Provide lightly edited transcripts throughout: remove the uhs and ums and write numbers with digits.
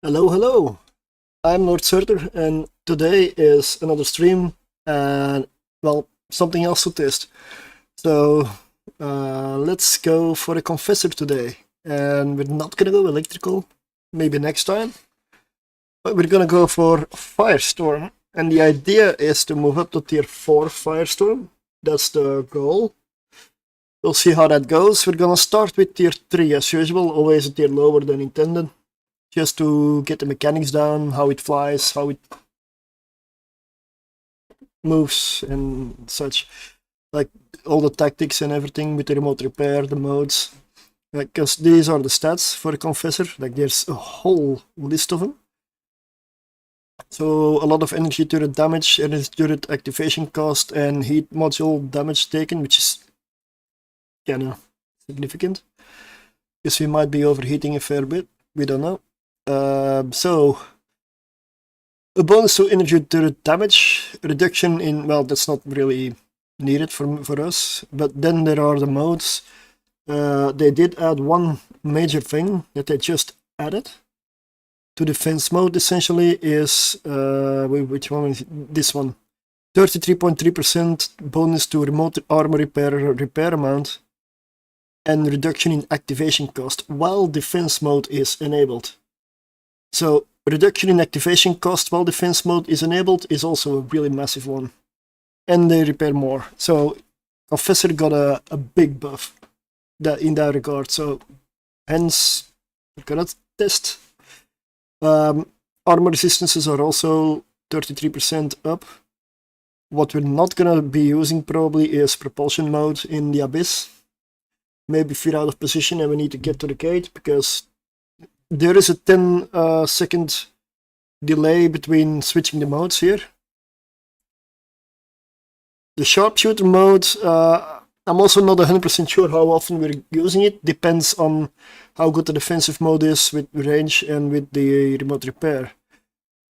Hello, hello. I'm Lord Surtr, and today is another stream and, well, something else to test. So, let's go for a Confessor today. And we're not gonna go electrical, maybe next time, but we're gonna go for Firestorm. And the idea is to move up to tier 4 Firestorm. That's the goal. We'll see how that goes. We're gonna start with tier 3 as usual, always a tier lower than intended. Just to get the mechanics down, how it flies, how it moves and such. Like all the tactics and everything with the remote repair, the modes. Because these are the stats for a Confessor, like there's a whole list of them. So a lot of energy turret damage, energy turret activation cost, and heat module damage taken, which is kinda significant. Because we might be overheating a fair bit, we don't know. So, a bonus to energy turret damage, reduction in, well, that's not really needed for us, but then there are the modes. They did add one major thing that they just added to defense mode, essentially, is, which one is it? This one. 33.3% bonus to remote armor repair amount, and reduction in activation cost while defense mode is enabled. So, reduction in activation cost while defense mode is enabled is also a really massive one. And they repair more. So, Confessor got a big buff in that regard. So, hence, we're gonna test. Armor resistances are also 33% up. What we're not gonna be using probably is propulsion mode in the Abyss. Maybe if we're out of position and we need to get to the gate, because there is a 10-second delay between switching the modes here. The sharpshooter mode, I'm also not 100% sure how often we're using it. Depends on how good the defensive mode is with range and with the remote repair.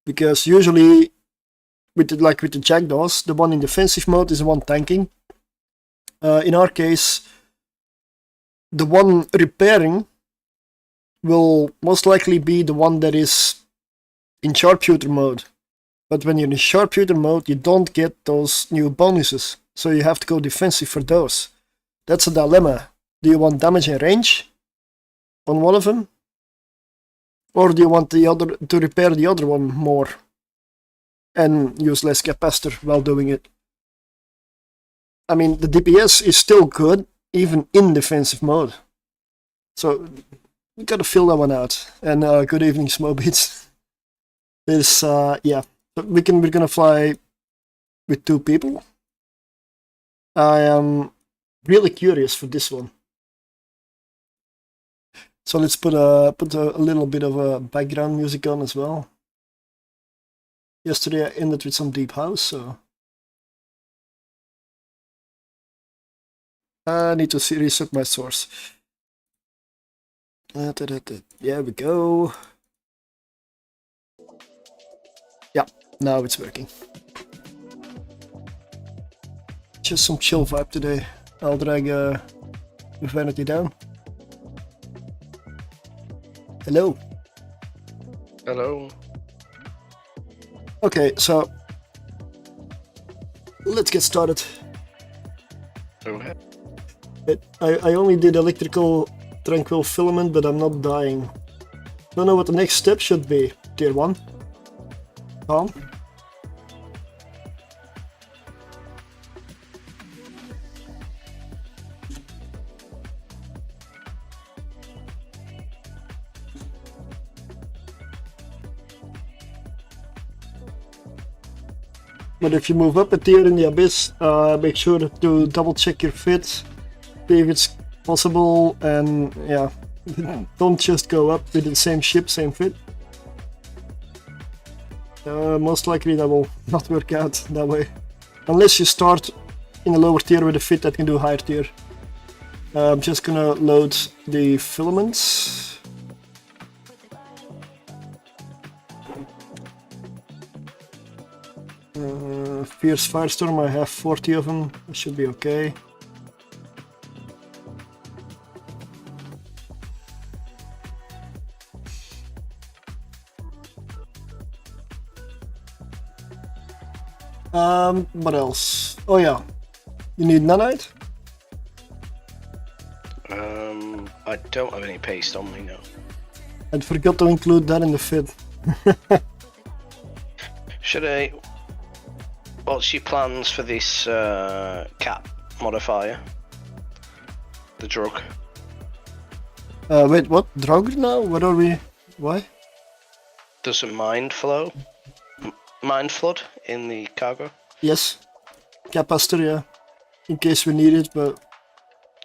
Because usually, with the Jackdaws, the one in defensive mode is the one tanking. In our case, the one repairing will most likely be the one that is in sharpshooter mode. But when you're in sharpshooter mode, you don't get those new bonuses. So you have to go defensive for those. That's a dilemma. Do you want damage and range on one of them? Or do you want the other to repair the other one more and use less capacitor while doing it? I mean, the DPS is still good, even in defensive mode. So, we gotta fill that one out. And good evening, Smobits. This, yeah, we're gonna fly with 2 people. I am really curious for this one. So let's put a little bit of a background music on as well. Yesterday I ended with some deep house, so I need to reset my source. There we go. Yeah, now it's working. Just some chill vibe today. I'll drag vanity down. Hello. Hello. Okay, so let's get started. Go ahead. I only did electrical tranquil filament, but I'm not dying. Don't know what the next step should be. Tier 1. Calm. But if you move up a tier in the Abyss, make sure to double check your fit, see if it's possible, and yeah, don't just go up with the same ship, same fit. Most likely that will not work out that way. Unless you start in a lower tier with a fit that can do higher tier. I'm just gonna load the filaments. Fierce Firestorm, I have 40 of them, that should be okay. What else? Oh yeah, you need nanite? I don't have any paste on me now. I forgot to include that in the fit. Should I? What's your plans for this cap modifier? The drug. Wait, what? Drug now? What are we? Why? Does a mind flow? Mind flood in the cargo? Yes. Capacitor, yeah. In case we need it, but...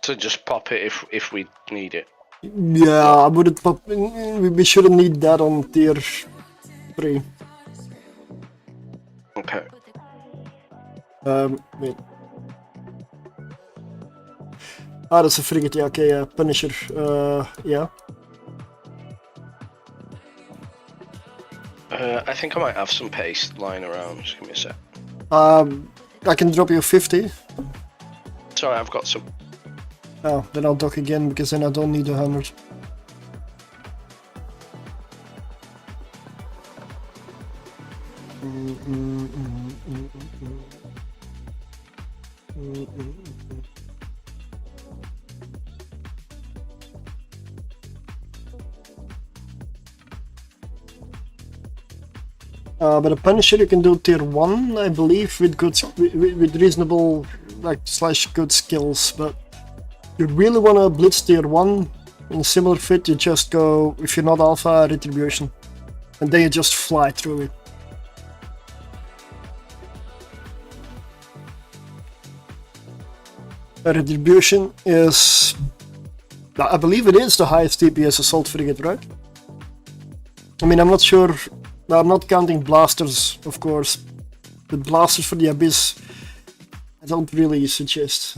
So just pop it if we need it. Yeah, I wouldn't pop... We shouldn't need that on tier 3. Okay. Wait. Ah, that's a frigate, yeah, okay, yeah. Punisher, yeah. I think I might have some paste lying around. Just give me a sec. I can drop you 50. Sorry, I've got some. Oh, then I'll dock again, because then I don't need 100. But a Punisher you can do tier 1, I believe, with good, with reasonable, like, slash good skills, but you really want to blitz tier 1 in similar fit, you just go, if you're not alpha, retribution, and then you just fly through it. Retribution is, I believe it is the highest DPS assault frigate, right? I mean, I'm not sure. I'm not counting blasters, of course. But blasters for the Abyss, I don't really suggest.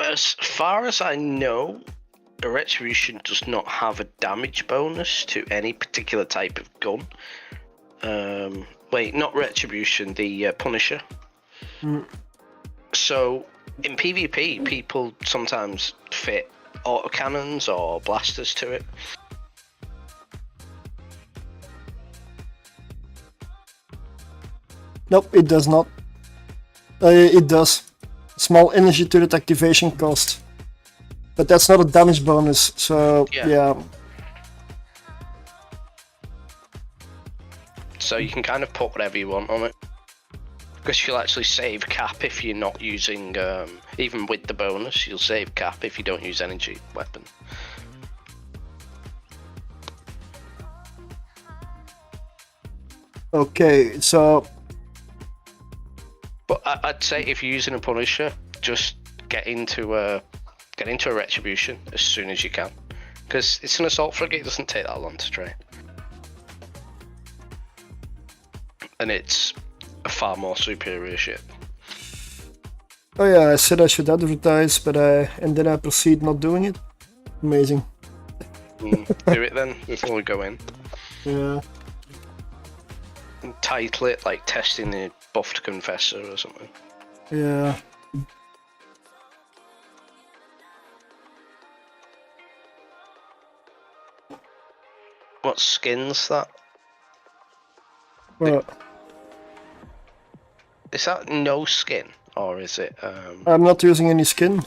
As far as I know, a retribution does not have a damage bonus to any particular type of gun. Wait, not retribution, the Punisher. So in PvP, people sometimes fit autocannons or blasters to it. Nope, it does not. It does. Small energy turret activation cost. But that's not a damage bonus, so yeah. So you can kind of put whatever you want on it. Because you'll actually save cap if you're not using, even with the bonus, you'll save cap if you don't use energy weapon. Okay, so... But I'd say if you're using a Punisher, just get into a retribution as soon as you can, because it's an assault frigate. It doesn't take that long to train, and it's a far more superior ship. Oh yeah, I said I should advertise, but and then I proceed not doing it. Amazing. Do it then before we go in. Yeah. And title it like testing the buffed Confessor or something. Yeah. What skin's that? Well, is that no skin, or is it? I'm not using any skin.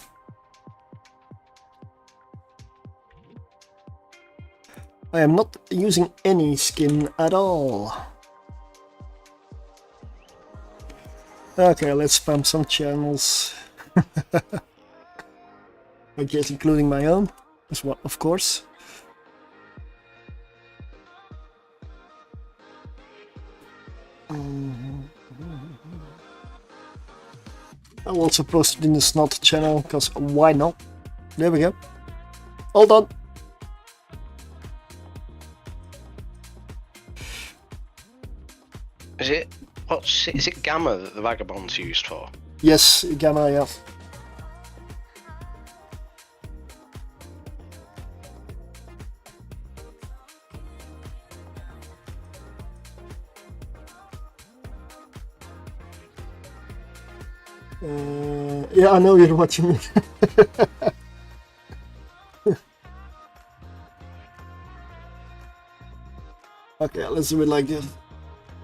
I am not using any skin at all. Okay, let's spam some channels. I guess including my own, as well, of course. I will also post it in the Snot channel, because why not? There we go. All done. Is it? Is it Gamma that the Vagabond's used for? Yes, Gamma, yeah. Yeah, I know you're watching it. Okay, let's do it like this.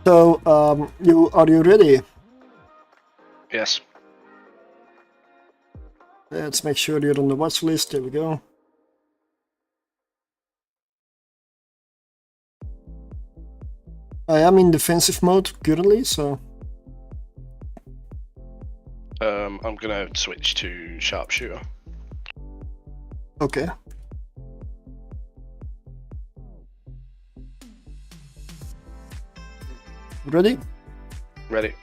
So, are you ready? Yes. Let's make sure you're on the watch list. There we go. I am in defensive mode currently, so I'm gonna switch to sharpshooter. okay. Ready? Ready?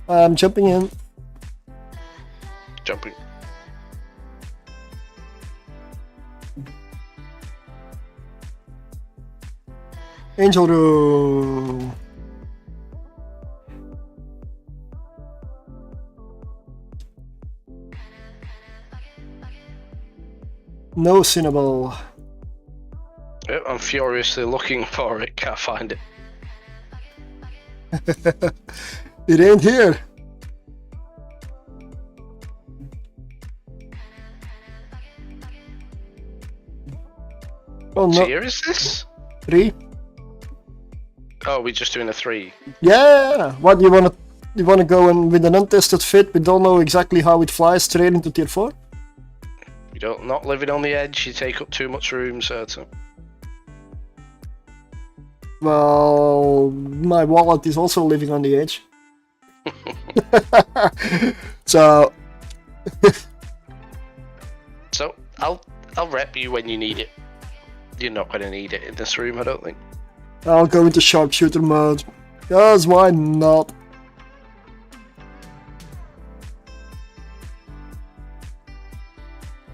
I'm jumping in. Jumping. Angel room. No Cinnabon. Yep, I'm furiously looking for it. Can't find it. It ain't here. Oh no. Tier is this? 3. Oh, we're just doing a 3. Yeah. What you wanna go in with an untested fit? We don't know exactly how it flies straight into tier 4. You don't not living on the edge. You take up too much room, Surtr. Well, my wallet is also living on the edge. So So I'll rep you when you need it. You're not gonna need it in this room, I don't think. I'll go into sharpshooter mode. Cause why not?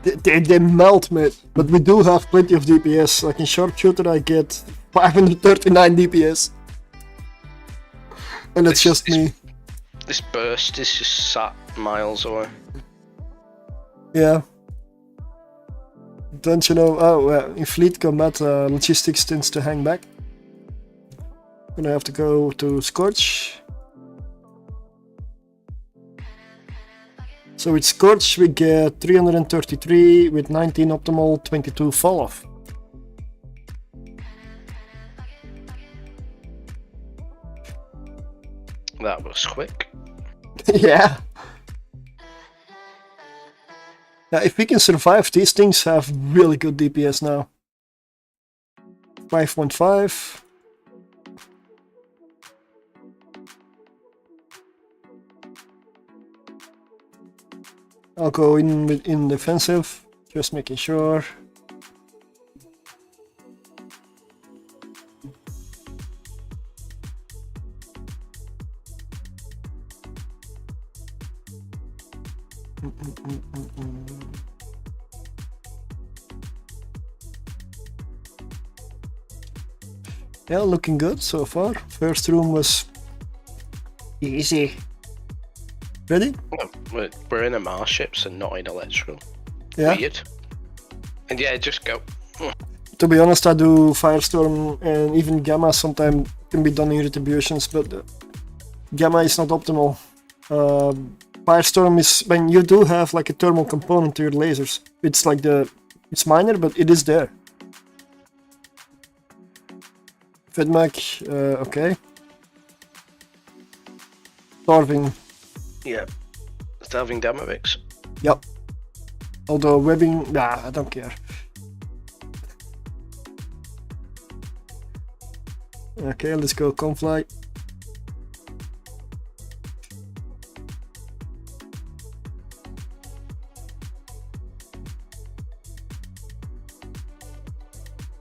They melt me, but we do have plenty of DPS. Like in sharpshooter I get 539 DPS. And it's just me. This burst is just sat miles away. Yeah. Don't you know? Oh, in fleet combat, logistics tends to hang back. Gonna have to go to Scorch. So with Scorch we get 333 with 19 optimal, 22 fall off. That was quick. Yeah. Now, if we can survive, these things have really good DPS now. 5.5. I'll go in defensive, just making sure. Yeah, looking good so far. First room was easy. Ready? Well, we're in a Mars ship, so not in electrical. Yeah. Weird. And yeah, just go. To be honest, I do Firestorm and even Gamma sometimes can be done in retributions, but Gamma is not optimal. Firestorm is when you do have like a thermal component to your lasers. It's like it's minor, but it is there. Fedmac, okay. Starving. Yeah. Starving Damavix. Yep. Although webbing, nah, I don't care. Okay, let's go Confly.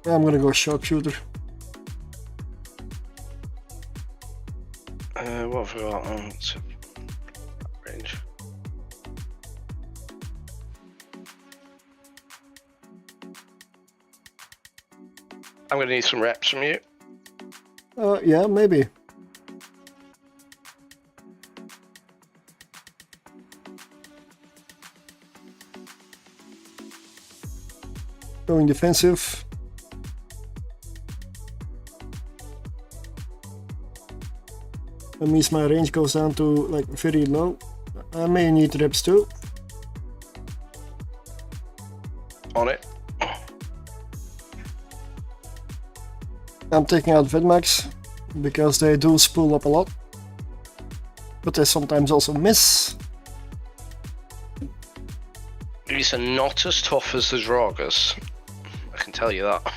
I'm gonna go sharpshooter. What have we got? It's range. I'm gonna need some reps from you. Yeah, maybe. Going defensive. That means my range goes down to like very low. I may need reps too. On it. I'm taking out Vidmax because they do spool up a lot. but they sometimes also miss. These are not as tough as the Draugrs. I can tell you that.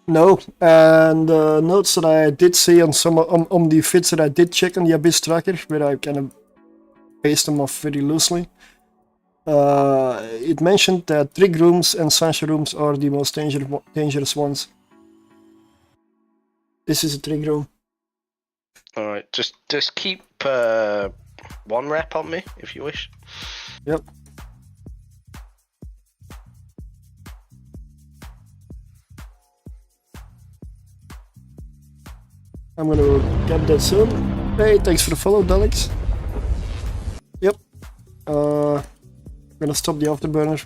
No, and notes that I did see on some on the vids that I did check on the Abyss tracker, where I kind of based them off very loosely. It mentioned that trig rooms and Sancha rooms are the most dangerous ones. This is a trig room. Alright, just keep 1 rep on me if you wish. Yep. I'm gonna get that soon. Hey, thanks for the follow, Daleks. Yep. I'm gonna stop the afterburner.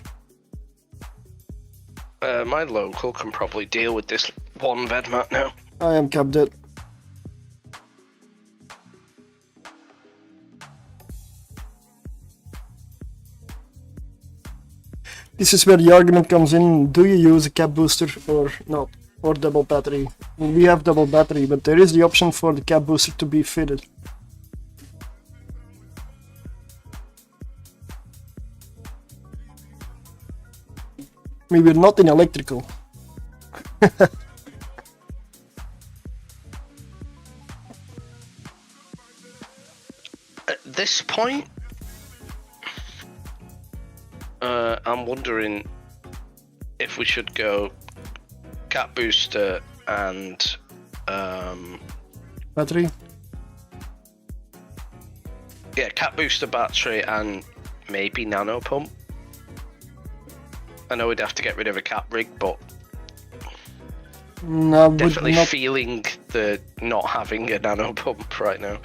My local can probably deal with this 1 vedmat now. I am capped dead. This is where the argument comes in, do you use a cap booster or not? Or double battery? We have double battery, but there is the option for the cap booster to be fitted. We were not in electrical. At this point, I'm wondering if we should go cap booster and Battery? yeah, cap booster, battery, and maybe nano pump. I know we'd have to get rid of a cap rig, but No, definitely not. feeling the not having a nano pump right now.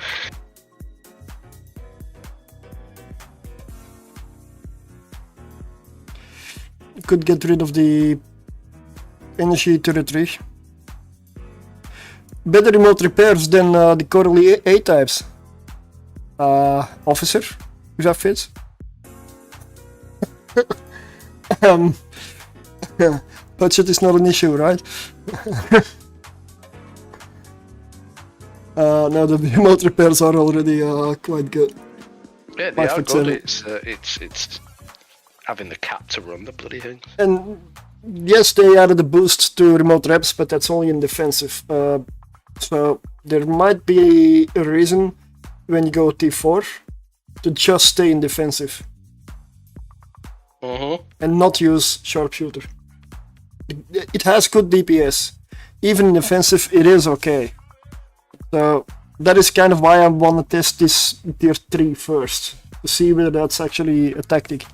Could get rid of the energy turret rig. Better remote repairs than the quarterly A types. Officer, if that fits. Budget is not an issue, right? No, the remote repairs are already quite good. Yeah, they are 5'7". good. It's having the cap to run the bloody thing. And yes, they added a boost to remote reps, but that's only in defensive. So there might be a reason when you go T4 to just stay in defensive and not use sharpshooter. It has good DPS. Even in defensive, it is okay. So that is kind of why I want to test this tier 3 first, to see whether that's actually a tactic.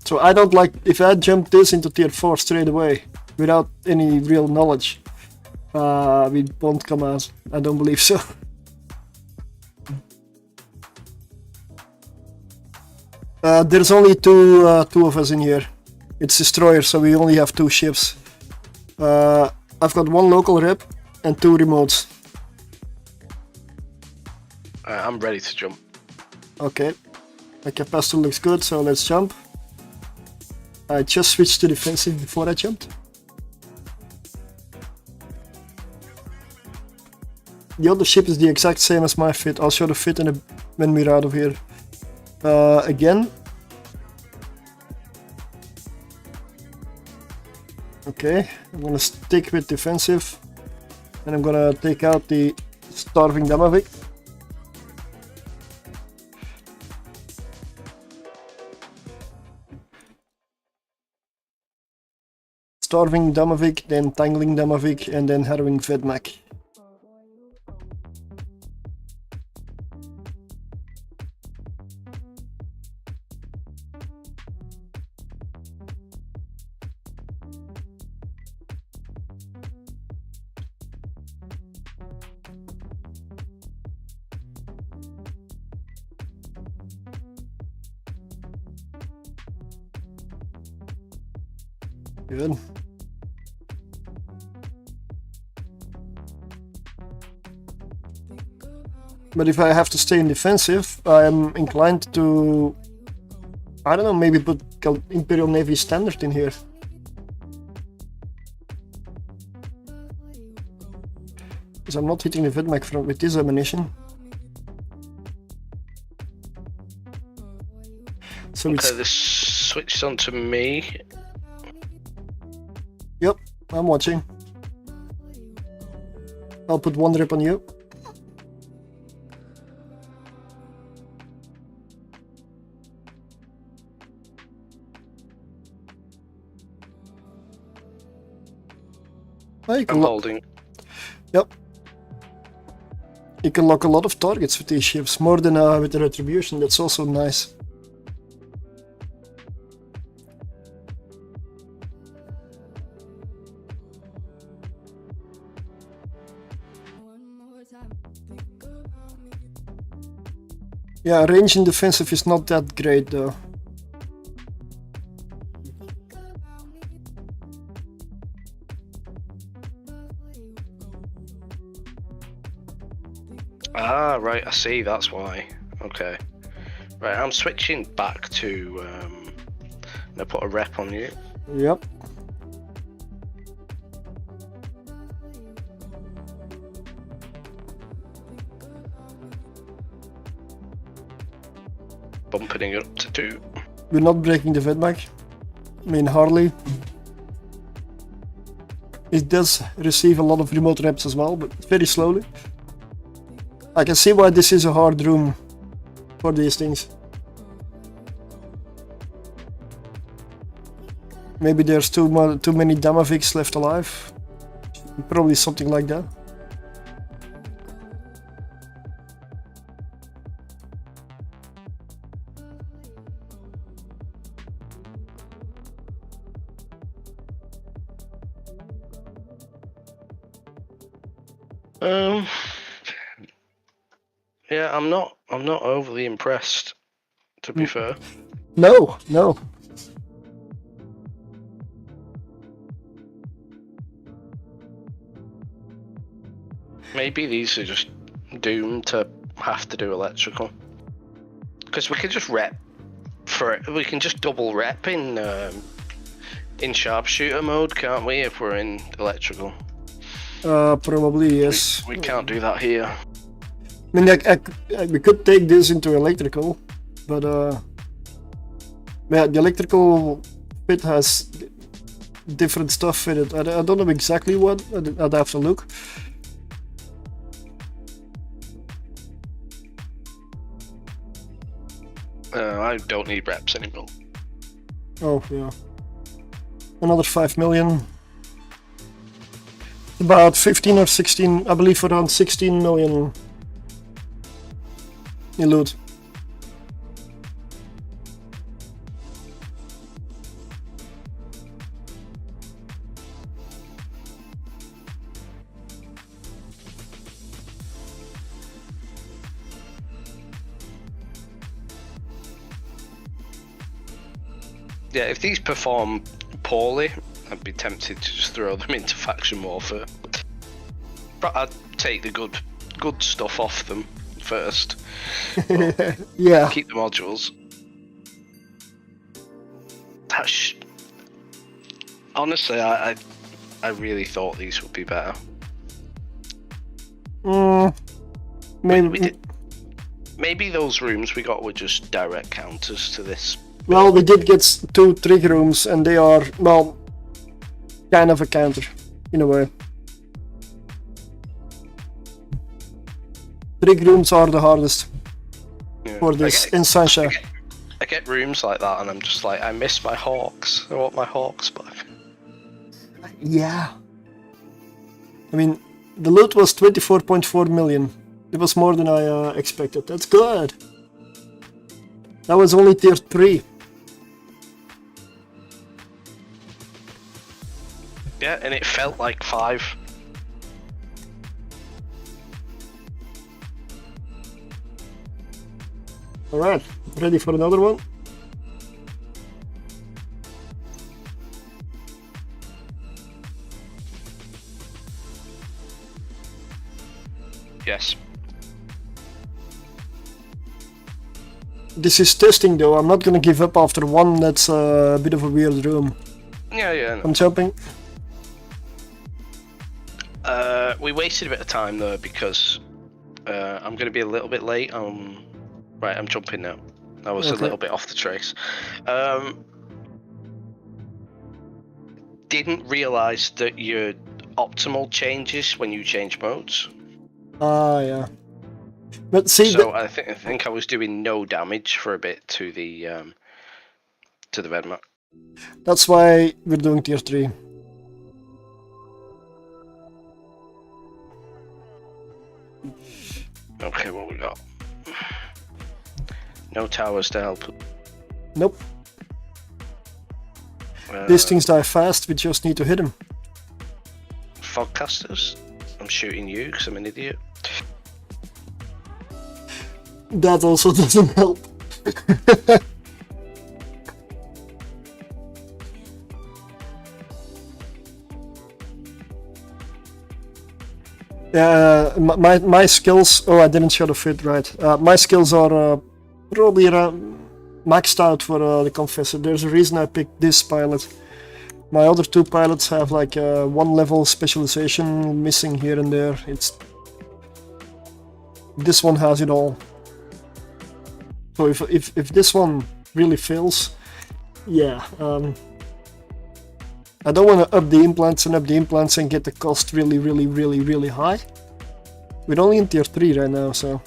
So I don't like, if I jump this into tier 4 straight away, without any real knowledge, we won't come out. I don't believe so. There's only two of us in here. It's Destroyer, so we only have 2 ships. I've got 1 local rep and 2 remotes. I'm ready to jump. Okay. My capacitor looks good, so let's jump. I just switched to defensive before I jumped. The other ship is the exact same as my fit. I'll show the fit when we're out of here. Again. Okay, I'm gonna stick with defensive. And I'm gonna take out the Starving Damavik. Starving Damavik, then Tangling Damavik, and then Harrowing Vedmak. Good. But if I have to stay in defensive, I'm inclined to, I don't know, maybe put Imperial Navy Standard in here. because I'm not hitting the vidmac from with this ammunition. So okay, this switched on to me. Yep, I'm watching. I'll put 1 rip on you. I'm holding. Yep. You can lock a lot of targets with these ships, more than with the retribution. That's also nice. Yeah, range in defensive is not that great though. Ah, right, I see, that's why. Okay. Right, I'm switching back to, I'm gonna put a rep on you. Yep. Bumping it up to 2. We're not breaking the vidmac. I mean, hardly. It does receive a lot of remote reps as well, but very slowly. I can see why this is a hard room for these things. Maybe there's too many Damaviks left alive. Probably something like that. Yeah, I'm not overly impressed, to be fair. No, no. Maybe these are just doomed to have to do electrical. Because we can just rep for it. We can just double rep in sharpshooter mode, can't we, if we're in electrical? Probably yes. We can't do that here. I mean, we could take this into electrical, but yeah, the electrical bit has different stuff in it. I don't know exactly what. I'd have to look. I don't need reps anymore. Oh yeah, another 5 million. About 15 or 16, I believe, around 16 million in loot. Yeah, if these perform poorly, I'd be tempted to just throw them into faction warfare. But I'd take the good stuff off them first. Yeah. Keep the modules. Honestly, I really thought these would be better. Maybe those rooms we got were just direct counters to this. Well, we did get 2 trig rooms, and they are, well, kind of a counter, in a way. Trig rooms are the hardest for this in Sunshine. I get rooms like that, and I'm just like, I miss my hawks. I want my hawks back. Yeah. I mean, the loot was 24.4 million. It was more than I expected. That's good. That was only tier 3. Yeah, and it felt like 5. Alright, ready for another one? Yes. This is testing though, I'm not gonna give up after one. That's a bit of a weird room. Yeah, yeah. No. I'm jumping. We wasted a bit of time though because I'm going to be a little bit late. Right, I'm jumping now. I was a little bit off the trace. Didn't realise that your optimal changes when you change modes. Yeah. But see, so I think I was doing no damage for a bit to the red map. That's why we're doing tier 3. Okay, what we got? No towers to help. Nope. These things die fast, we just need to hit them. Fogcasters? I'm shooting you because I'm an idiot. That also doesn't help. My skills. Oh, I didn't show the fit right. My skills are probably maxed out for the Confessor. There's a reason I picked this pilot. My other two pilots have like one level specialization missing here and there. This one has it all. So if this one really fails, yeah. I don't want to up the implants and get the cost really high. We're only in tier 3 right now, so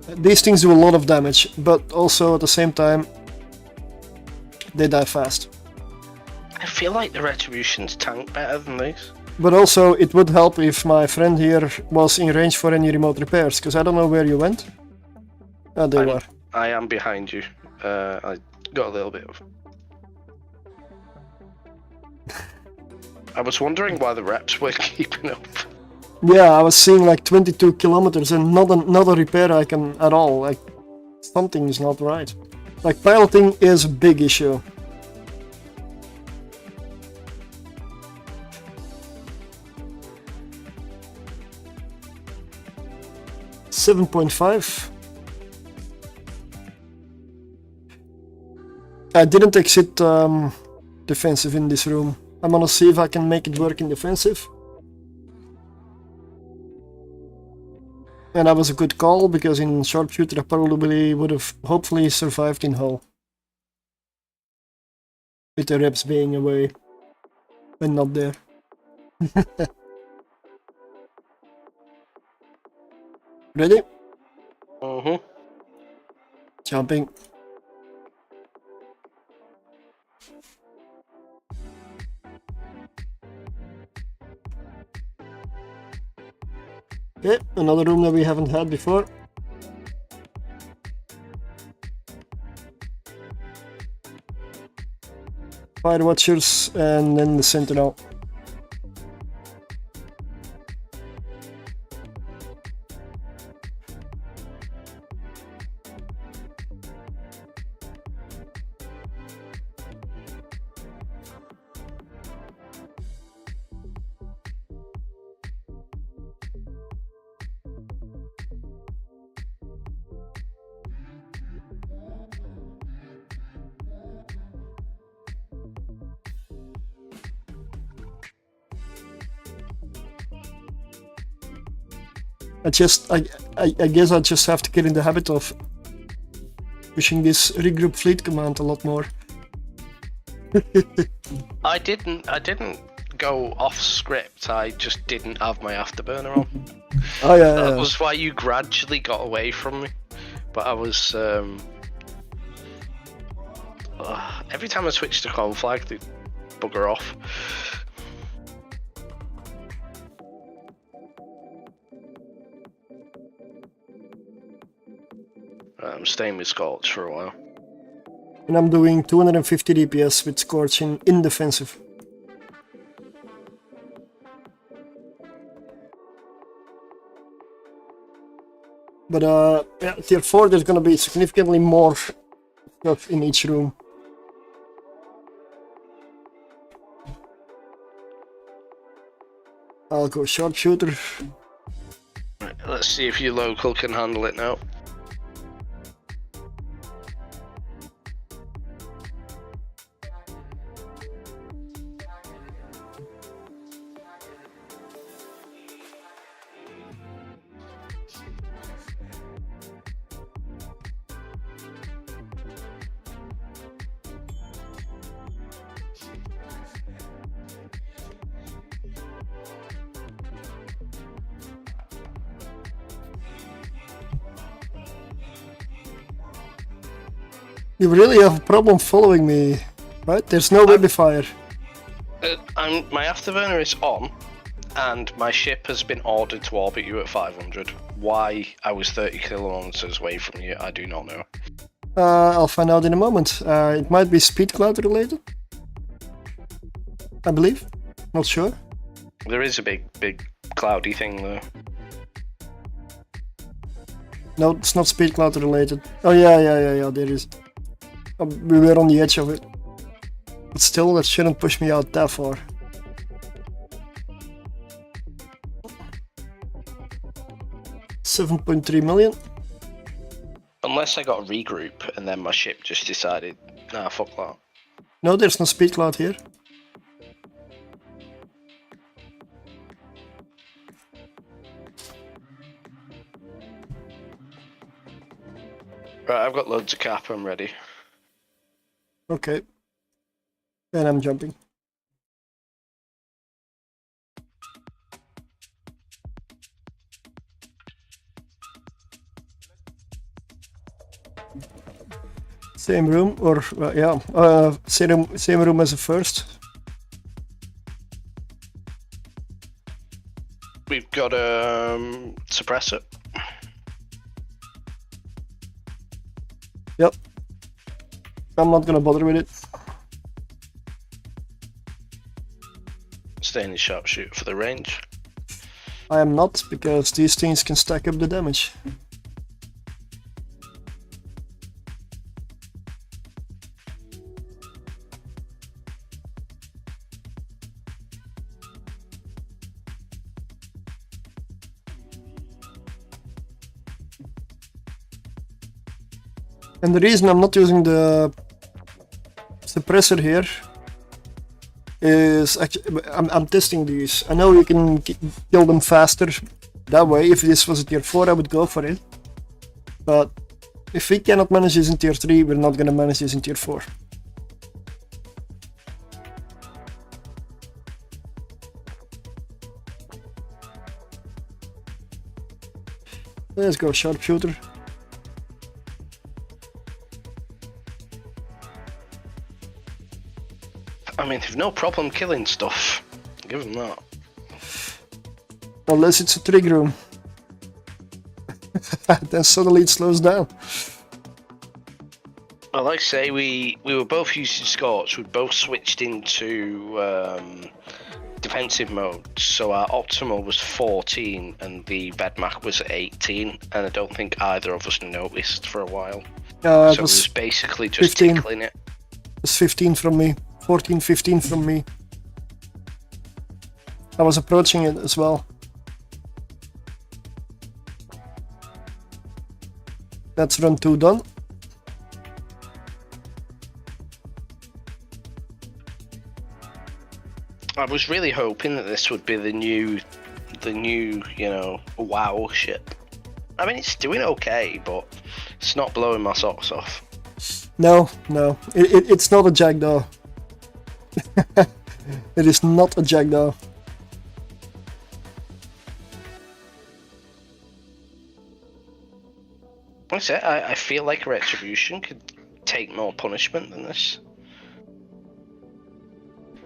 these things do a lot of damage, but also at the same time they die fast. I feel like the Retributions tank better than these. But also it would help if my friend here was in range for any remote repairs, because I don't know where you went. Oh, there you are. I am behind you. I got a little bit of... I was wondering why the reps were keeping up. Yeah, I was seeing like 22 kilometers and not a repair icon at all. Like, something is not right. Like, piloting is a big issue. $7.5. I didn't exit defensive in this room. I'm gonna see if I can make it work in defensive. And that was a good call, because in sharpshooter I probably would have hopefully survived in hull. With the reps being away and not there. Ready? Jumping. Okay, another room that we haven't had before. Fire Watchers and then the Sentinel. I guess I just have to get in the habit of pushing this regroup fleet command a lot more. I didn't go off script, I just didn't have my afterburner on. Oh yeah, That was why you gradually got away from me. But I was every time I switched to conflag, they bugger off. I'm staying with Scorch for a while. And I'm doing 250 DPS with Scorch in defensive. But yeah, tier 4 there's gonna be significantly more stuff in each room. I'll go sharpshooter. Right, let's see if your local can handle it now. You really have a problem following me, right? There's no webifier. My afterburner is on, and my ship has been ordered to orbit you at 500. Why I was 30 kilometers away from you, I do not know. I'll find out in a moment. It might be speed cloud related, I believe. Not sure. There is a big cloudy thing though. No, it's not speed cloud related. Oh yeah, there is. We were on the edge of it. But still, that shouldn't push me out that far. $7.3 million. Unless I got a regroup and then my ship just decided, nah, fuck that. No, there's no speed cloud here. Right, I've got loads of cap, I'm ready. Okay. And I'm jumping. Same room, or yeah, same room as the first. We've got a suppressor. Yep. I'm not gonna bother with it. Staying in sharpshooter for the range. I am not, because these things can stack up the damage. And the reason I'm not using the suppressor here is actually I'm testing these. I know you can kill them faster that way. If this was a tier 4, I would go for it. But if we cannot manage this in tier 3, we're not gonna manage this in tier 4. Let's go sharpshooter. I mean, they've no problem killing stuff. Give them that. Unless it's a trig room. Then suddenly it slows down. Well, like I say, we were both using Scorch. We both switched into defensive mode. So our optimal was 14 and the Vedmak was 18. And I don't think either of us noticed for a while. So it was basically just 15. tickling it. It was 15 from me. 14, 15 from me. I was approaching it as well. That's run 2 done. I was really hoping that this would be the new, you know, WoW ship. I mean, it's doing okay, but it's not blowing my socks off. No, it's not a jackdaw. It is not a jackdaw. I feel like Retribution could take more punishment than this.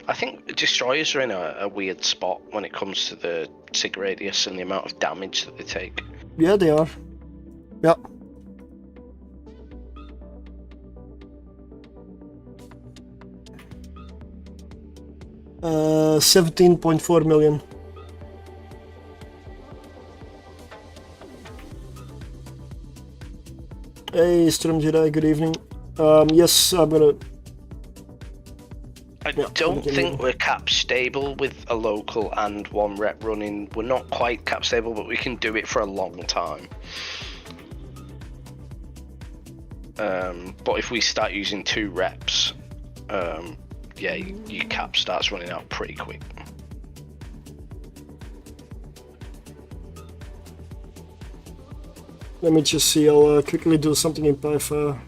I think destroyers are in a weird spot when it comes to the sig radius and the amount of damage that they take. Yeah, they are. Yeah. $17.4 million. Hey, Storm Jedi, good evening. Yes, I'm gonna... I don't think we're cap stable with a local and 1 rep running. We're not quite cap stable, but we can do it for a long time. But if we start using 2 reps, yeah, your cap starts running out pretty quick. Let me just see, I'll quickly do something in Python.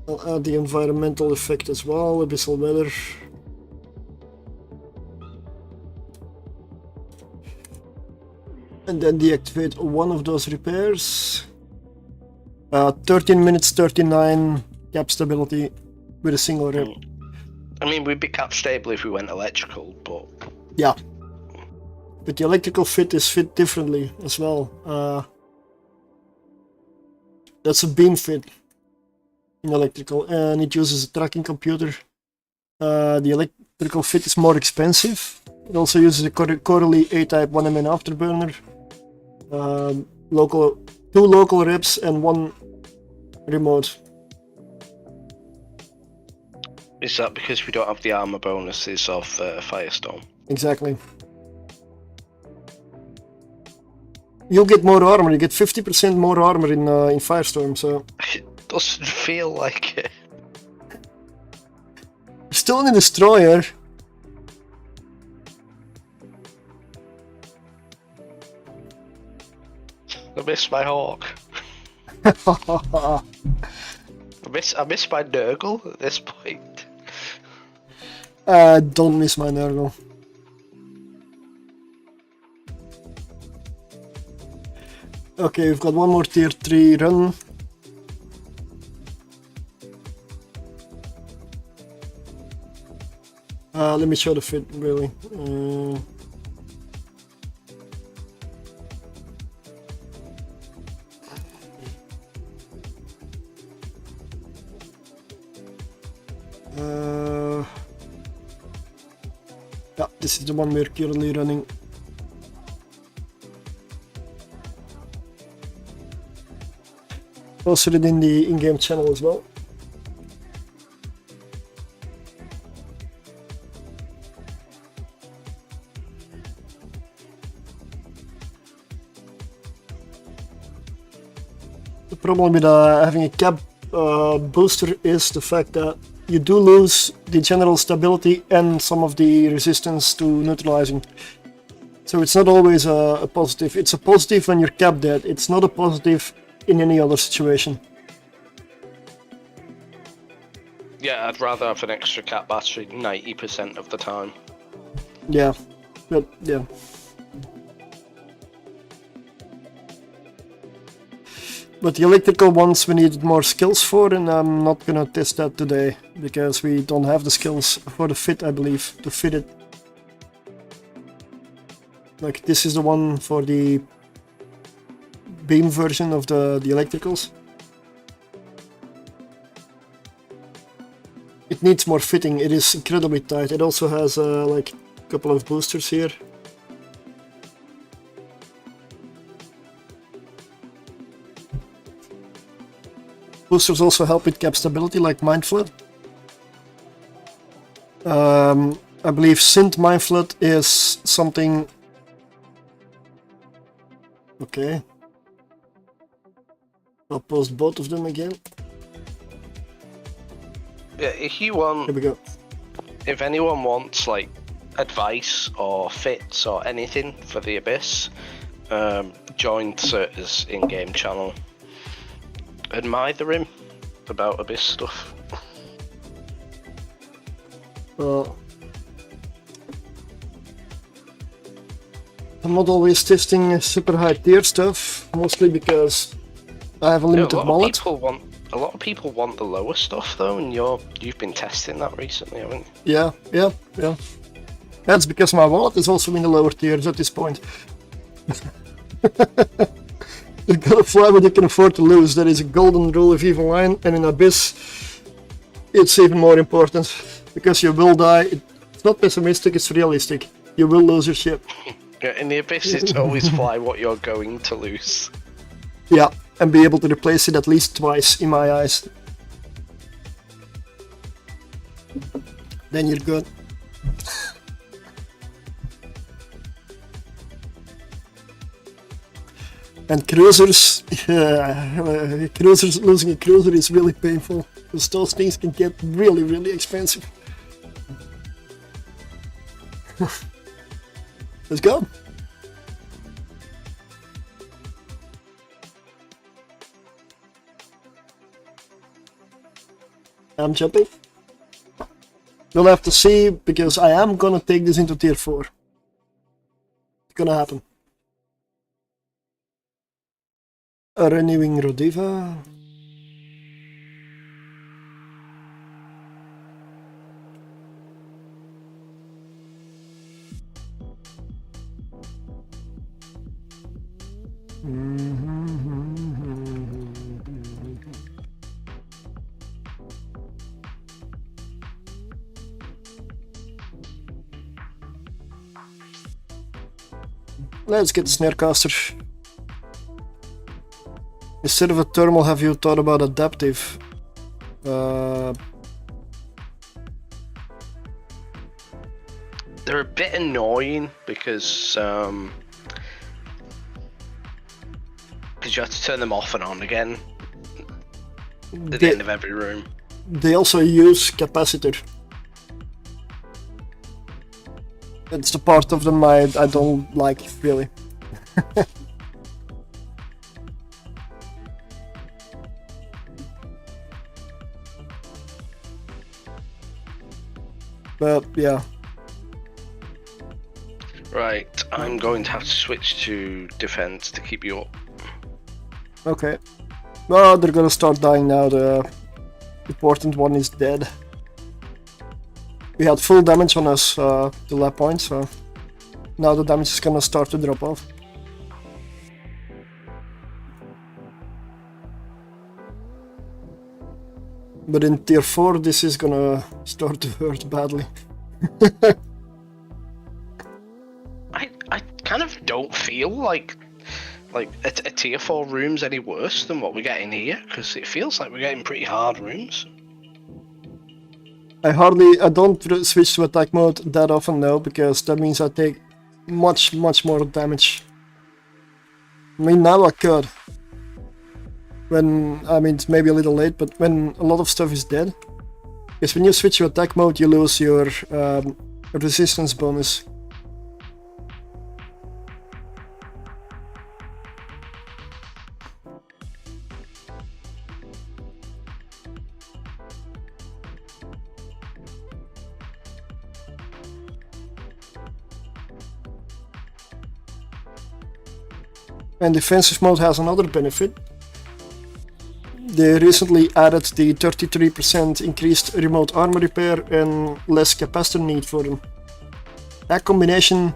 I'll add the environmental effect as well, abyssal weather. and then deactivate one of those repairs. 13 minutes 39 cap stability with a single rep. I mean, we'd be cap stable if we went electrical, but... Yeah. But the electrical fit is fit differently as well. That's a beam fit in electrical, and it uses a tracking computer. The electrical fit is more expensive. It also uses a Corelli A-type 1MN afterburner. Two local reps and one remote. Is that because we don't have the armor bonuses of Firestorm? Exactly. You'll get more armor. You get 50% more armor in Firestorm. So It doesn't feel like it. you're still in a destroyer. I miss my hawk. I miss my Nurgle at this point. Don't miss my Nurgle. Okay, we've got one more tier 3 run. Let me show the fit, really. Yeah, this is the one we're currently running. Posted it in the in-game channel as well. The problem with having a cap booster is the fact that you do lose the general stability and some of the resistance to neutralizing. So it's not always a positive. It's a positive when you're cap dead. It's not a positive in any other situation. Yeah, I'd rather have an extra cap battery 90% of the time. Yeah, but yeah. But the electrical ones we needed more skills for, and I'm not gonna test that today because we don't have the skills for the fit, I believe, to fit it. Like this is the one for the beam version of the electricals. It needs more fitting. It is incredibly tight. It also has like a couple of boosters here. Boosters also help with cap stability, like Mind Flood. I believe Synth Mind Flood is something. Okay. I'll post both of them again. Yeah, if you want, Here we go. if anyone wants like advice or fits or anything for the Abyss, join Surtr's in-game channel. Admire him about Abyss stuff. I'm not always testing super high tier stuff, mostly because I have a limited wallet. A lot of people want the lower stuff though, and you've been testing that recently, haven't you? Yeah. That's because my wallet is also in the lower tiers at this point. You gotta fly what you can afford to lose. That is a golden rule of even line, and in Abyss it's even more important because you will die. It's not pessimistic, it's realistic. You will lose your ship. Yeah, in the Abyss it's always fly what you're going to lose. Yeah, and be able to replace it at least twice in my eyes. Then you're good. And cruisers, losing a cruiser is really painful, because those things can get really, really expensive. Let's go. I'm jumping. We'll have to see, because I am gonna take this into tier 4. It's gonna happen. A renewing Rodiva. Let's get the Snarecaster. Instead of a thermal, have you thought about adaptive? They're a bit annoying because you have to turn them off and on again at the end of every room. They also use capacitor. It's the part of them I don't like, really. But yeah. Right, I'm going to have to switch to defense to keep you up. Okay. Well, they're gonna start dying now. The important one is dead. We had full damage on us till that point, so now the damage is gonna start to drop off. But in tier 4 this is gonna start to hurt badly. I kind of don't feel like a tier 4 room's any worse than what we're getting here, because it feels like we're getting pretty hard rooms. I don't switch to attack mode that often now, because that means I take much more damage. I mean, now I could. I mean, it's maybe a little late, but when a lot of stuff is dead. Because when you switch to attack mode, you lose your resistance bonus. And defensive mode has another benefit. They recently added the 33% increased remote armor repair and less capacitor need for them. That combination...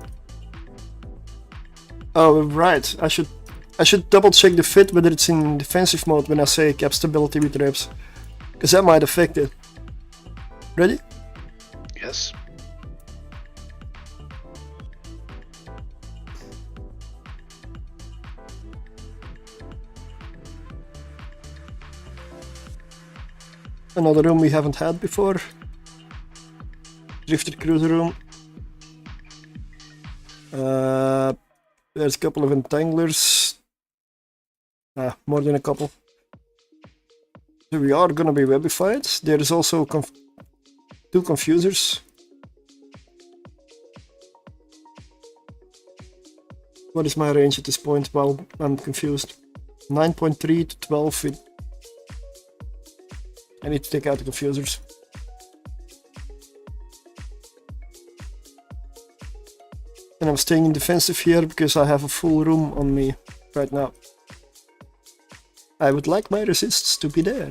Oh right, I should double check the fit whether it's in defensive mode when I say cap stability with reps. Because that might affect it. Ready? Yes. Another room we haven't had before. Drifter cruiser room. There's a couple of entanglers. More than a couple. So we are gonna be webified. There's also two confusers. What is my range at this point? Well, I'm confused. 9.3 to 12 feet. I need to take out the confusers. And I'm staying in defensive here because I have a full room on me right now. I would like my resists to be there.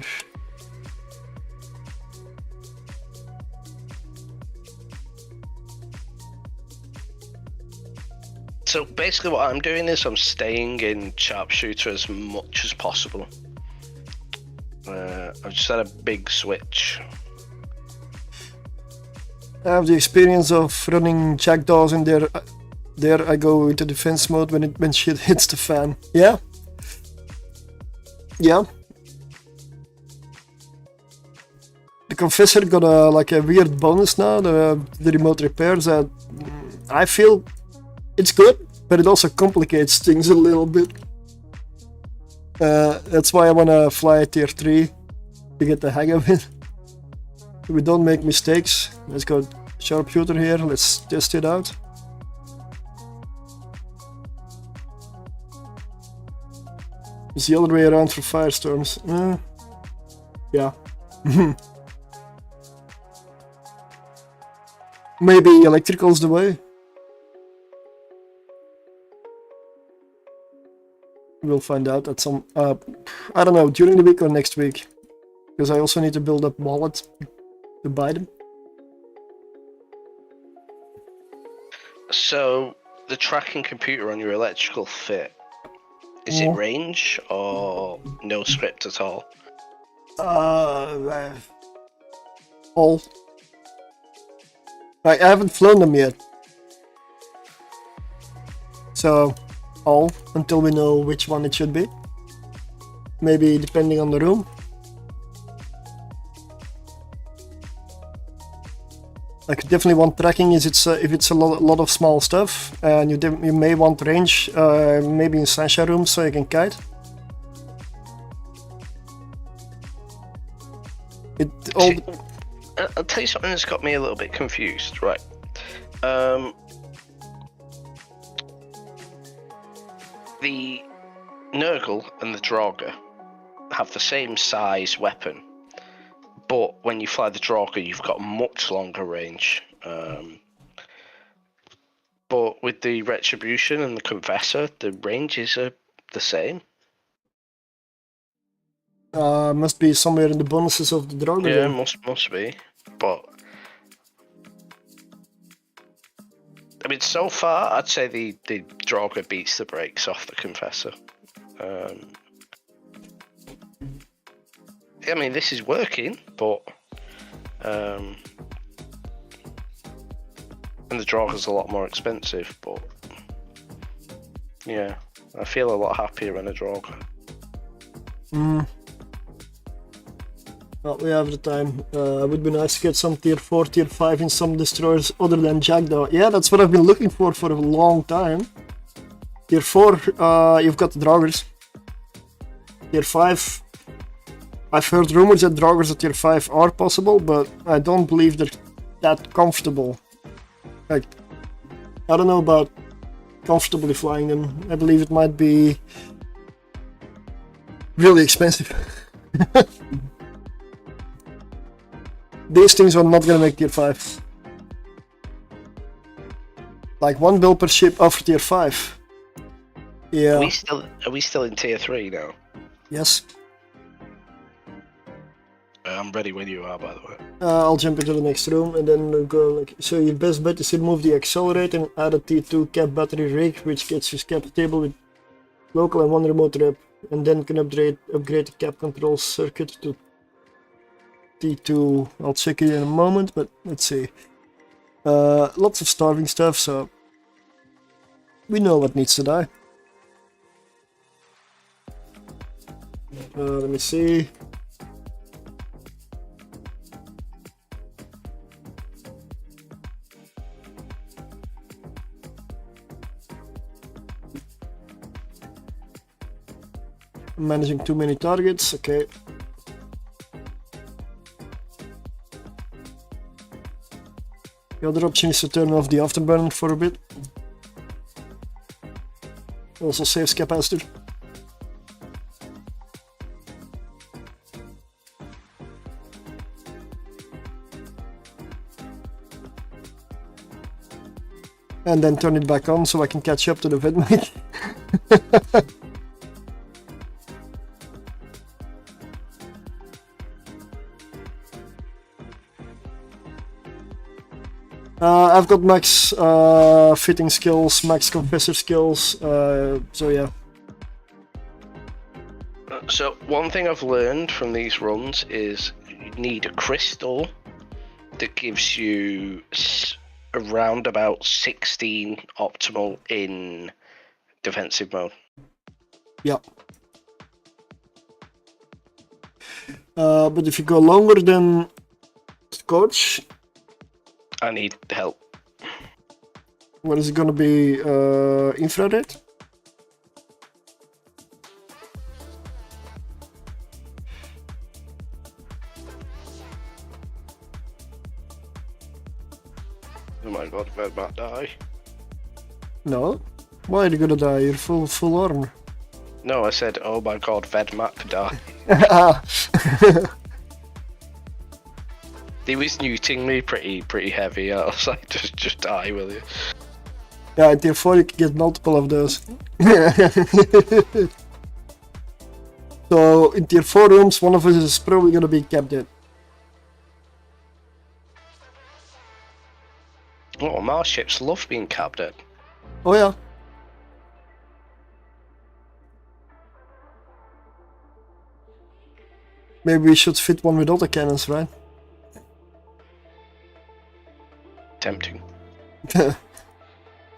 So basically what I'm doing is I'm staying in sharpshooter as much as possible. I've just had a big switch. I have the experience of running jackdaws in there. There I go into defense mode when shit hits the fan. Yeah. Yeah. The Confessor got a weird bonus now. The remote repairs. I feel it's good, but it also complicates things a little bit. That's why I wanna fly tier 3 to get the hang of it. We don't make mistakes. Let's go sharpshooter here. Let's test it out. It's the other way around for firestorms. Yeah. Maybe electrical's the way. we'll find out at some, I don't know, during the week or next week. Because I also need to build up wallets to buy them. So, the tracking computer on your electrical fit, is it range or no script at all? All. I haven't flown them yet. So, all, until we know which one it should be. Maybe depending on the room. I could definitely want tracking if it's a lot of small stuff, and you may want range, maybe in Sasha rooms so you can kite. I'll tell you something that's got me a little bit confused, right? The Nurgle and the Draugr have the same size weapon, but when you fly the Draugr, you've got much longer range. But with the Retribution and the Confessor, the ranges are the same. Must be somewhere in the bonuses of the Draugr. Yeah, must be. But I mean, so far, I'd say the Draugr beats the brakes off the Confessor. I mean, this is working, but and the Draugur's a lot more expensive, but yeah, I feel a lot happier in a Draugr. Well, we have the time. It would be nice to get some tier 4, tier 5 in some destroyers other than Jackdaw. Yeah, that's what I've been looking for a long time. Tier 4, you've got the Draugrs. Tier 5, I've heard rumors that Draugrs at tier 5 are possible, but I don't believe they're that comfortable. Like, I don't know about comfortably flying them. I believe it might be really expensive. These things are not gonna make tier 5. Like 1 bill per ship after tier 5. Yeah. Are we still in tier 3 now? Yes. I'm ready when you are, by the way. I'll jump into the next room and then go like. So your best bet is to remove the accelerator and add a T2 cap battery rig, which gets you cap table with local and 1 remote rep, and then can upgrade the cap control circuit to T2. I'll check it in a moment, but let's see. Lots of starving stuff, so we know what needs to die. Let me see. I'm managing too many targets, okay. The other option is to turn off the afterburner for a bit. Also saves capacitor. And then turn it back on so I can catch up to the vid mic. I've got max fitting skills, max confessor skills, so yeah. So one thing I've learned from these runs is you need a crystal that gives you around about 16 optimal in defensive mode. Yeah. But if you go longer than Scorch, I need help. what is it gonna be? Infrared? Oh my god, Red might die. No. Why are you gonna die? You're full armor. No, I said, oh my god, Vedmap die. He was neuting me pretty heavy. I was like, just die, will you? Yeah, at tier 4 you can get multiple of those. So in tier 4 rooms, one of us is probably gonna be kept dead. Oh, Mars ships love being capped at. Oh yeah. Maybe we should fit one with autocannons, right? Tempting.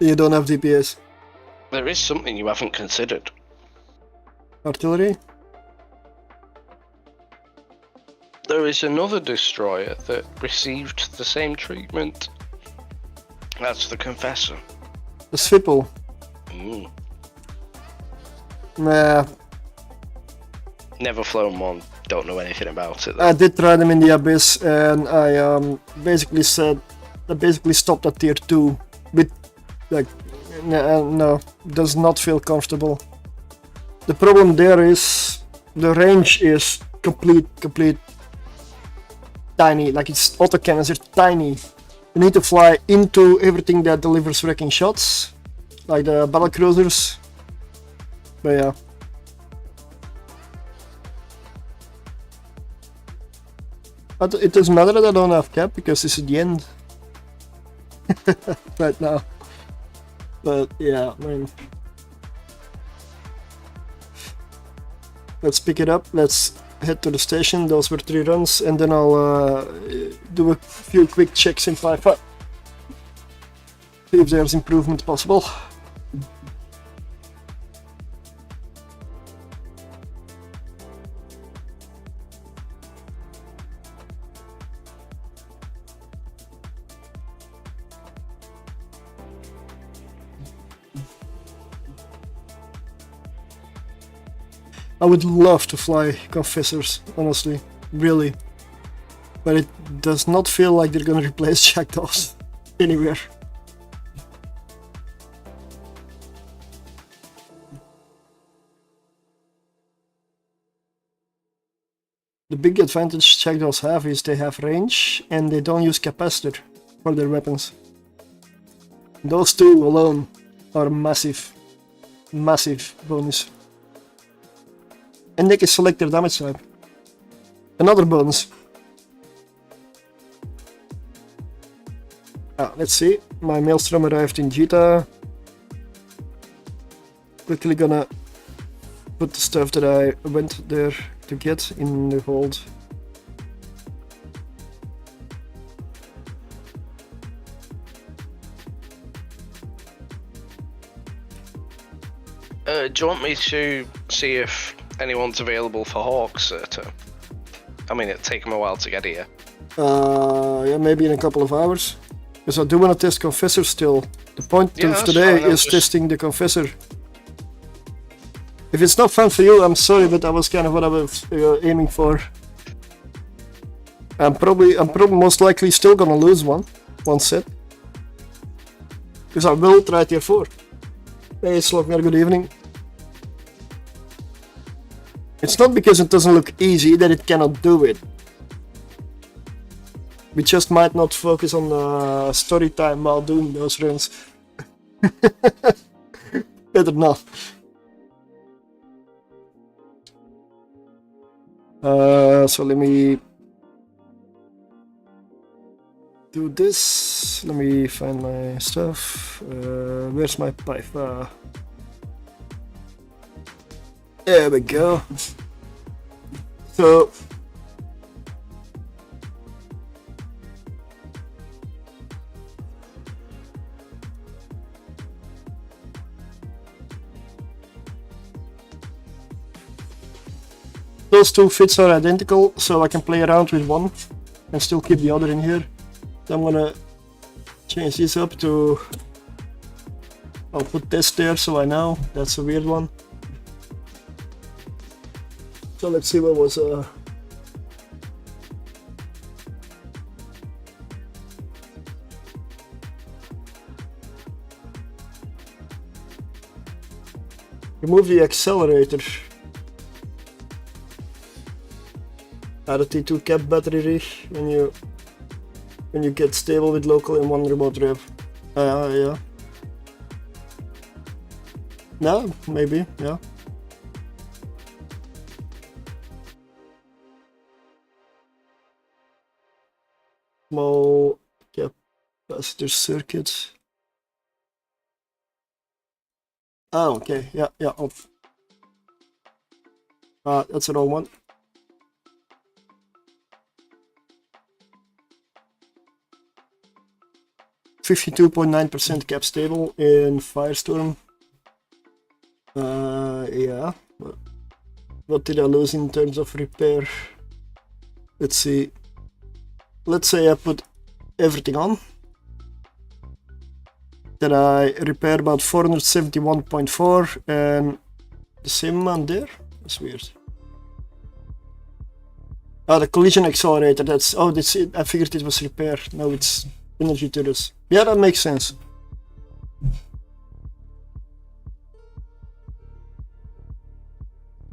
You don't have DPS. There is something you haven't considered. Artillery? There is another destroyer that received the same treatment. That's the Confessor. The Swipple. Mm. Nah, Never flown one, don't know anything about it though. I did try them in the Abyss, and I basically stopped at tier 2 with, like, no, does not feel comfortable. The problem there is the range is complete tiny, like it's autocannons are tiny. You need to fly into everything that delivers wrecking shots, like the battle cruisers. But yeah. But it doesn't matter that I don't have cap because this is the end right now. But yeah, I mean, let's pick it up. Let's head to the station. Those were 3 runs, and then I'll do a few quick checks in Pi-Fi. See if there's improvement possible. I would love to fly Confessors, honestly, really. But it does not feel like they're gonna replace Jackdaws anywhere. The big advantage Jackdaws have is they have range and they don't use capacitor for their weapons. Those two alone are massive bonus. And they can select their damage type. Another bonus. Let's see. My Maelstrom arrived in Jita. Quickly gonna put the stuff that I went there to get in the hold. Do you want me to see if anyone's available for Hawks, Surtr? I mean, it'll take them a while to get here. Yeah, maybe in a couple of hours. Because I do want to test Confessor still. The point of today is testing the Confessor. If it's not fun for you, I'm sorry, but that was kind of what I was aiming for. I'm probably most likely still gonna lose one set. Because I will try tier 4. Hey Slogner, good evening. It's not because it doesn't look easy that it cannot do it. We just might not focus on story time while doing those runs. Better not. So let me do this. Let me find my stuff. Where's my pipe? There we go. So those two fits are identical, so I can play around with one and still keep the other in here. So I'm gonna change this up to, I'll put this there so I know. That's a weird one. So let's see what was remove the accelerator. Add a T2 cap battery rig when you get stable with local and one remote rev. Yeah. No, maybe, yeah. Small capacitor circuit. Oh, okay. Yeah, yeah. Off. That's the wrong one. %52.9% cap stable in Firestorm. Yeah. What did I lose in terms of repair? Let's see. Let's say I put everything on. Then I repair about 471.4 and the same amount there? That's weird. Oh, the collision accelerator, that's, oh, that's it. I figured it was repair. No, it's energy turrets. Yeah, that makes sense.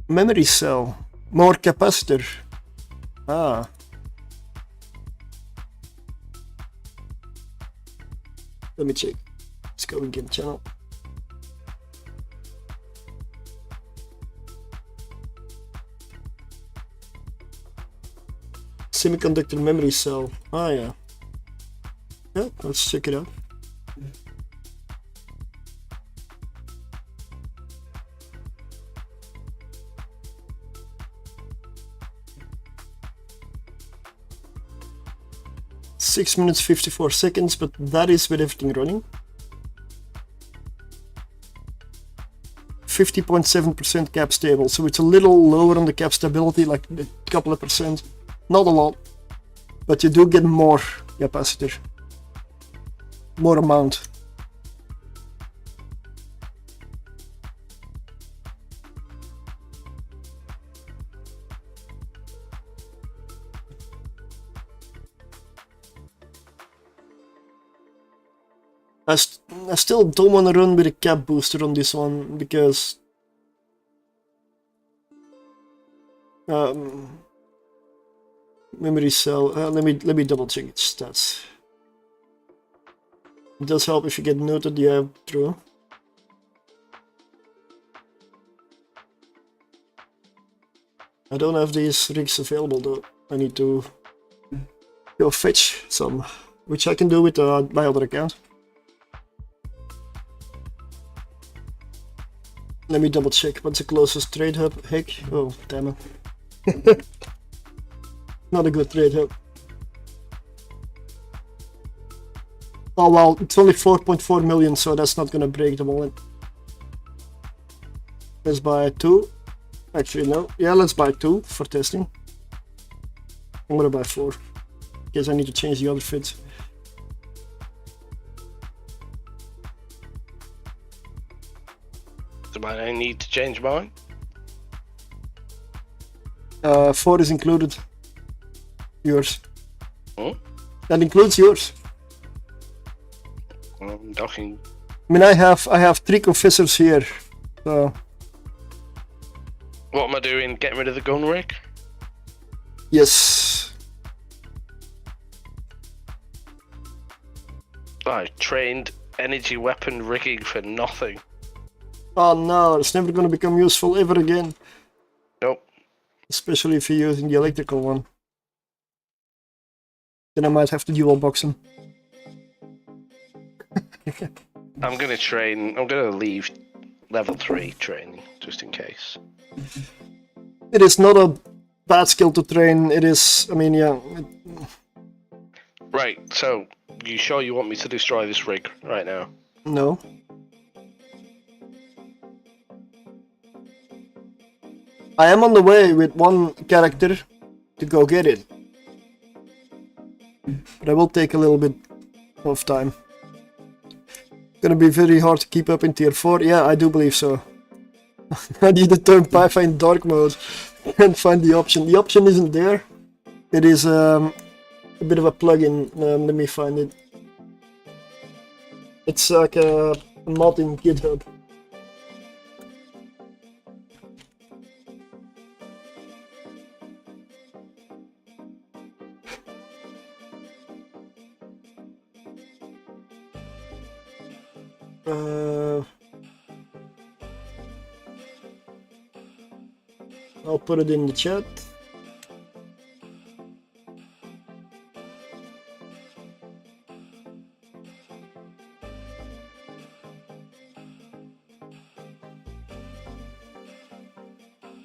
Memory cell, more capacitor. Ah. Let me check. Let's go again, channel. Semiconductor memory cell. Ah, yeah. Yeah, let's check it out. Six minutes 54 seconds, but that is with everything running. 50.7% cap stable, so it's a little lower on the cap stability, like a couple of percent. Not a lot, but you do get more capacitor. More amount. I still don't want to run with a cap booster on this one because memory cell. Let me double check its stats. It does help if you get noted. Yeah, true. I don't have these rigs available though. I need to go fetch some, which I can do with my other account. Let me double check. What's the closest trade hub? Heck, oh damn it. Not a good trade hub. Oh well, it's only 4.4 million, so that's not gonna break the wallet. Let's buy 2. Actually, no. Yeah, let's buy 2 for testing. I'm gonna buy 4. In case I need to change the other fits. So I need to change mine? 4 is included. Yours. Hmm? That includes yours. I'm docking. I mean, I have 3 confessors here, so. What am I doing? Getting rid of the gun rig? Yes. I trained energy weapon rigging for nothing. Oh no, it's never gonna become useful ever again. Nope. Especially if you're using the electrical one. Then I might have to dualbox them. I'm gonna leave level 3 training, just in case. It is not a bad skill to train, it is, I mean, yeah. Right, so, you sure you want me to destroy this rig right now? No. I am on the way with 1 character to go get it. But I will take a little bit of time. Gonna be very hard to keep up in tier 4. Yeah, I do believe so. I need to turn Python in dark mode and find the option. The option isn't there. It is a bit of a plugin. Let me find it. It's like a mod in GitHub. I'll put it in the chat.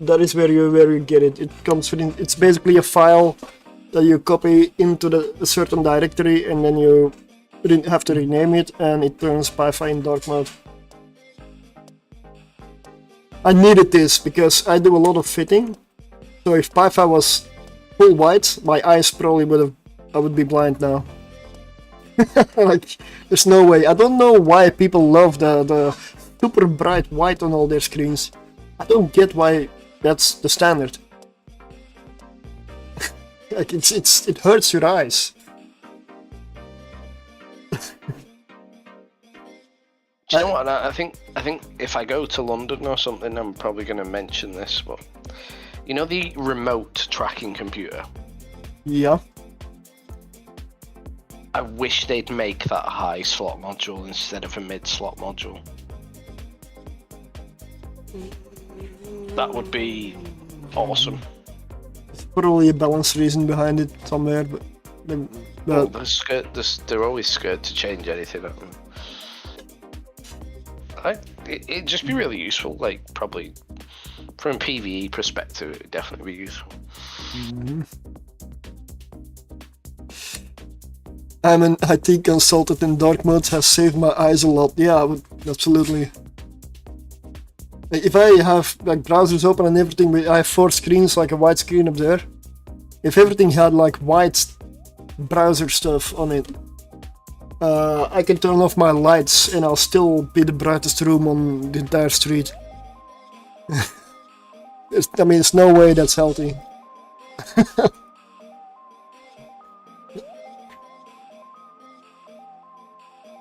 that is where you get it. It comes within. It's basically a file that you copy into a certain directory, and then you have to rename it, and it turns PyFi in dark mode. I needed this because I do a lot of fitting. So if PyFi was full white, my eyes probably I would be blind now. Like, there's no way. I don't know why people love the super bright white on all their screens. I don't get why that's the standard. Like, it hurts your eyes. Do you know what? I think if I go to London or something, I'm probably going to mention this. But you know the remote tracking computer? Yeah. I wish they'd make that a high slot module instead of a mid slot module. That would be awesome. There's probably a balance reason behind it somewhere, but well, they're always scared to change anything. It'd just be really useful, like, probably from a PvE perspective, it would definitely be useful. Mm-hmm. I'm an IT consultant in dark mode, has saved my eyes a lot. Yeah, absolutely. If I have like browsers open and everything, I have 4 screens, like a white screen up there. If everything had like white browser stuff on it, I can turn off my lights and I'll still be the brightest room on the entire street. I mean, there's no way that's healthy.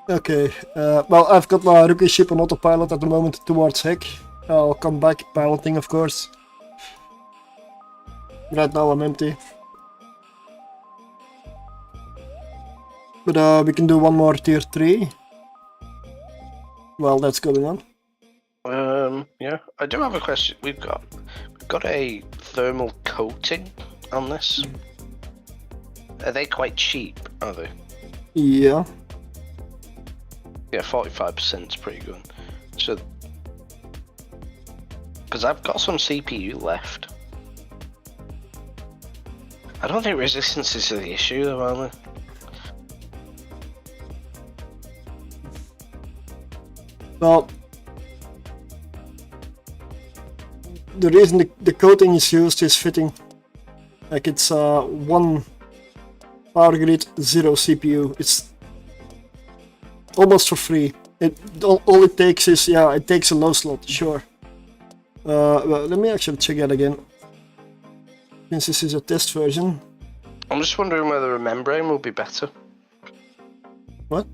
Okay, well, I've got my rookie ship on autopilot at the moment towards Heck. I'll come back piloting, of course. Right now I'm empty. But we can do one more tier 3. Well, that's going on. Yeah, I do have a question. We've got a thermal coating on this. Are they quite cheap, are they? Yeah. Yeah, 45% is pretty good. So, because I've got some CPU left. I don't think resistance is the issue, though, are they? Well, the reason the coating is used is fitting. Like, it's 1 power grid, 0 CPU. It's almost for free. All it takes is, yeah, it takes a low slot, sure. Well, let me actually check that again. Since this is a test version. I'm just wondering whether a membrane will be better. What?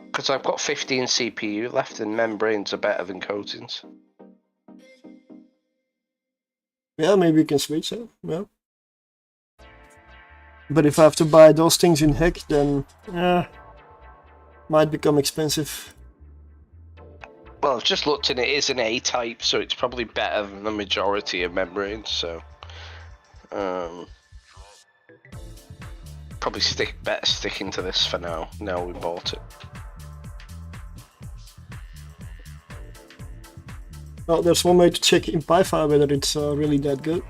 Because I've got 15 CPU left and membranes are better than coatings. Yeah, maybe you can switch it, yeah. But if I have to buy those things in Heck, then might become expensive. Well, I've just looked and it is an A-type, so it's probably better than the majority of membranes, so... probably better sticking to this for now we bought it. Well, there's one way to check in PyFi whether it's really that good.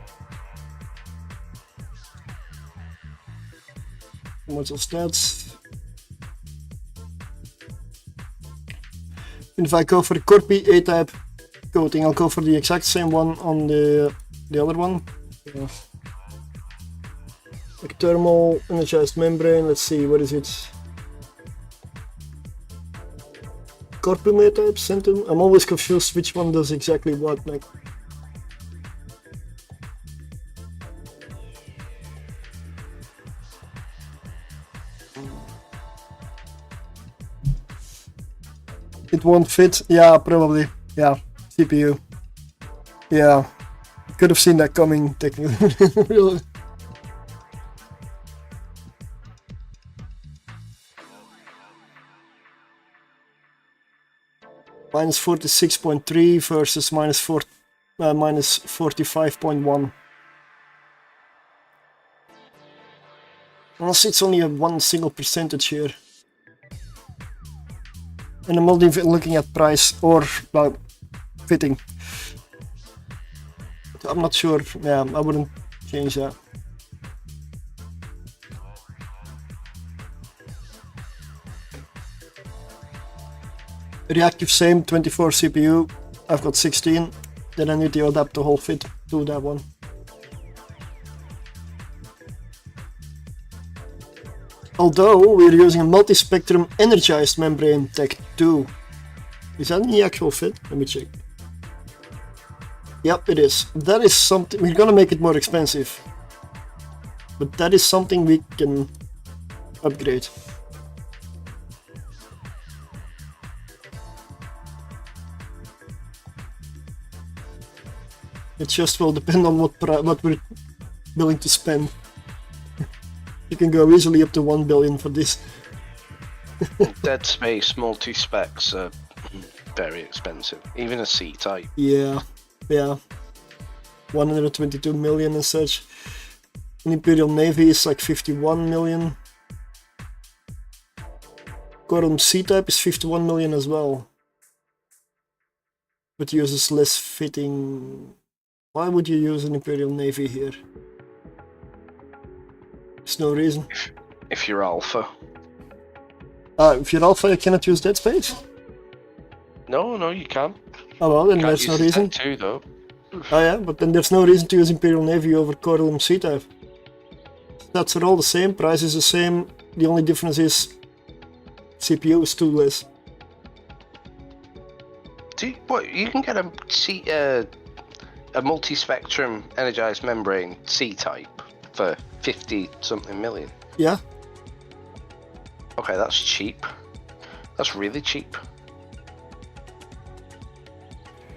Module stats. And if I go for the Corpi A-type coating, I'll go for the exact same one on the other one. Yeah. Like thermal energized membrane. Let's see, what is it? Corpum A-type, Centum. I'm always confused which one does exactly what. Like, it won't fit. Yeah, probably. Yeah, CPU. Yeah, could have seen that coming technically. Really. Minus 46.3 versus minus 45.1. Also, it's only a 1 single percentage here. And I'm not even looking at price or fitting. I'm not sure. Yeah, I wouldn't change that. Reactive same 24 CPU. I've got 16. Then I need to adapt the whole fit to that one. Although we're using a multi-spectrum energized membrane tech 2. Is that in the actual fit? Let me check. Yep, it is. That is something. We're gonna make it more expensive. But that is something we can upgrade. It just will depend on what we're willing to spend. You can go easily up to 1 billion for this. Dead Space multi-specs are very expensive. Even a C-type. Yeah. 122 million and such. An Imperial Navy is like 51 million. Corum C-type is 51 million as well. But uses less fitting. Why would you use an Imperial Navy here? There's no reason. If you're Alpha. If you're Alpha, you cannot use Dead Space? No, you can. Oh well, then there's no reason. Too, though. Oh yeah, but then there's no reason to use Imperial Navy over Corellum C-type. Stats are all the same, price is the same, the only difference is CPU is 2 less. You can get a multi-spectrum energized membrane C-type for 50-something million. Yeah. Okay, that's cheap. That's really cheap.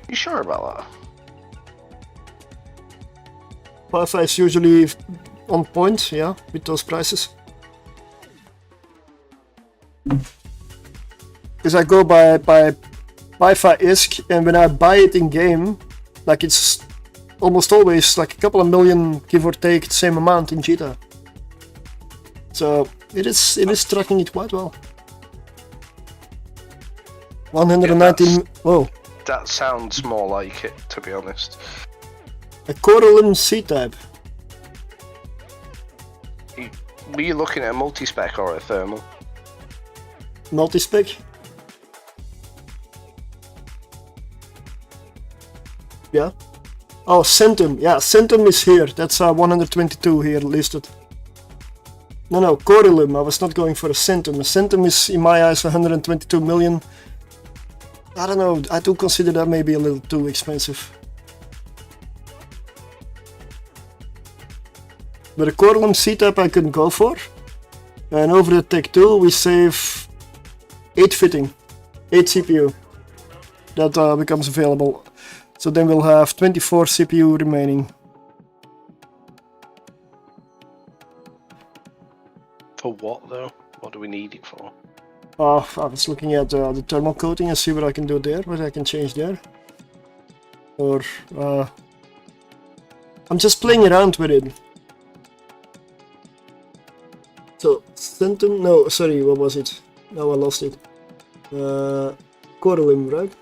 You sure about that? Wi-Fi is usually on point, yeah, with those prices. Because I go by Wi-Fi ISK, and when I buy it in game, like it's almost always like a couple of million, give or take, the same amount in Jita. So it is tracking it quite well. 119. Whoa. That sounds more like it, to be honest. A Corellum C-type. Were you looking at a multi-spec or a thermal? Multi-spec. Yeah. Oh, Centum. Yeah, Centum is here. That's 122 here listed. No, Corellum. I was not going for a Centum. A Centum is, in my eyes, 122 million. I don't know. I do consider that maybe a little too expensive. But a Corellum C-type I couldn't go for. And over the Tech 2 we save 8 fitting, 8 CPU. That becomes available. So then we'll have 24 CPU remaining. For what though? What do we need it for? I was looking at the thermal coating and see what I can do there, what I can change there. Or I'm just playing around with it. So, Centum, no, sorry, what was it? Now I lost it. Corellum, right?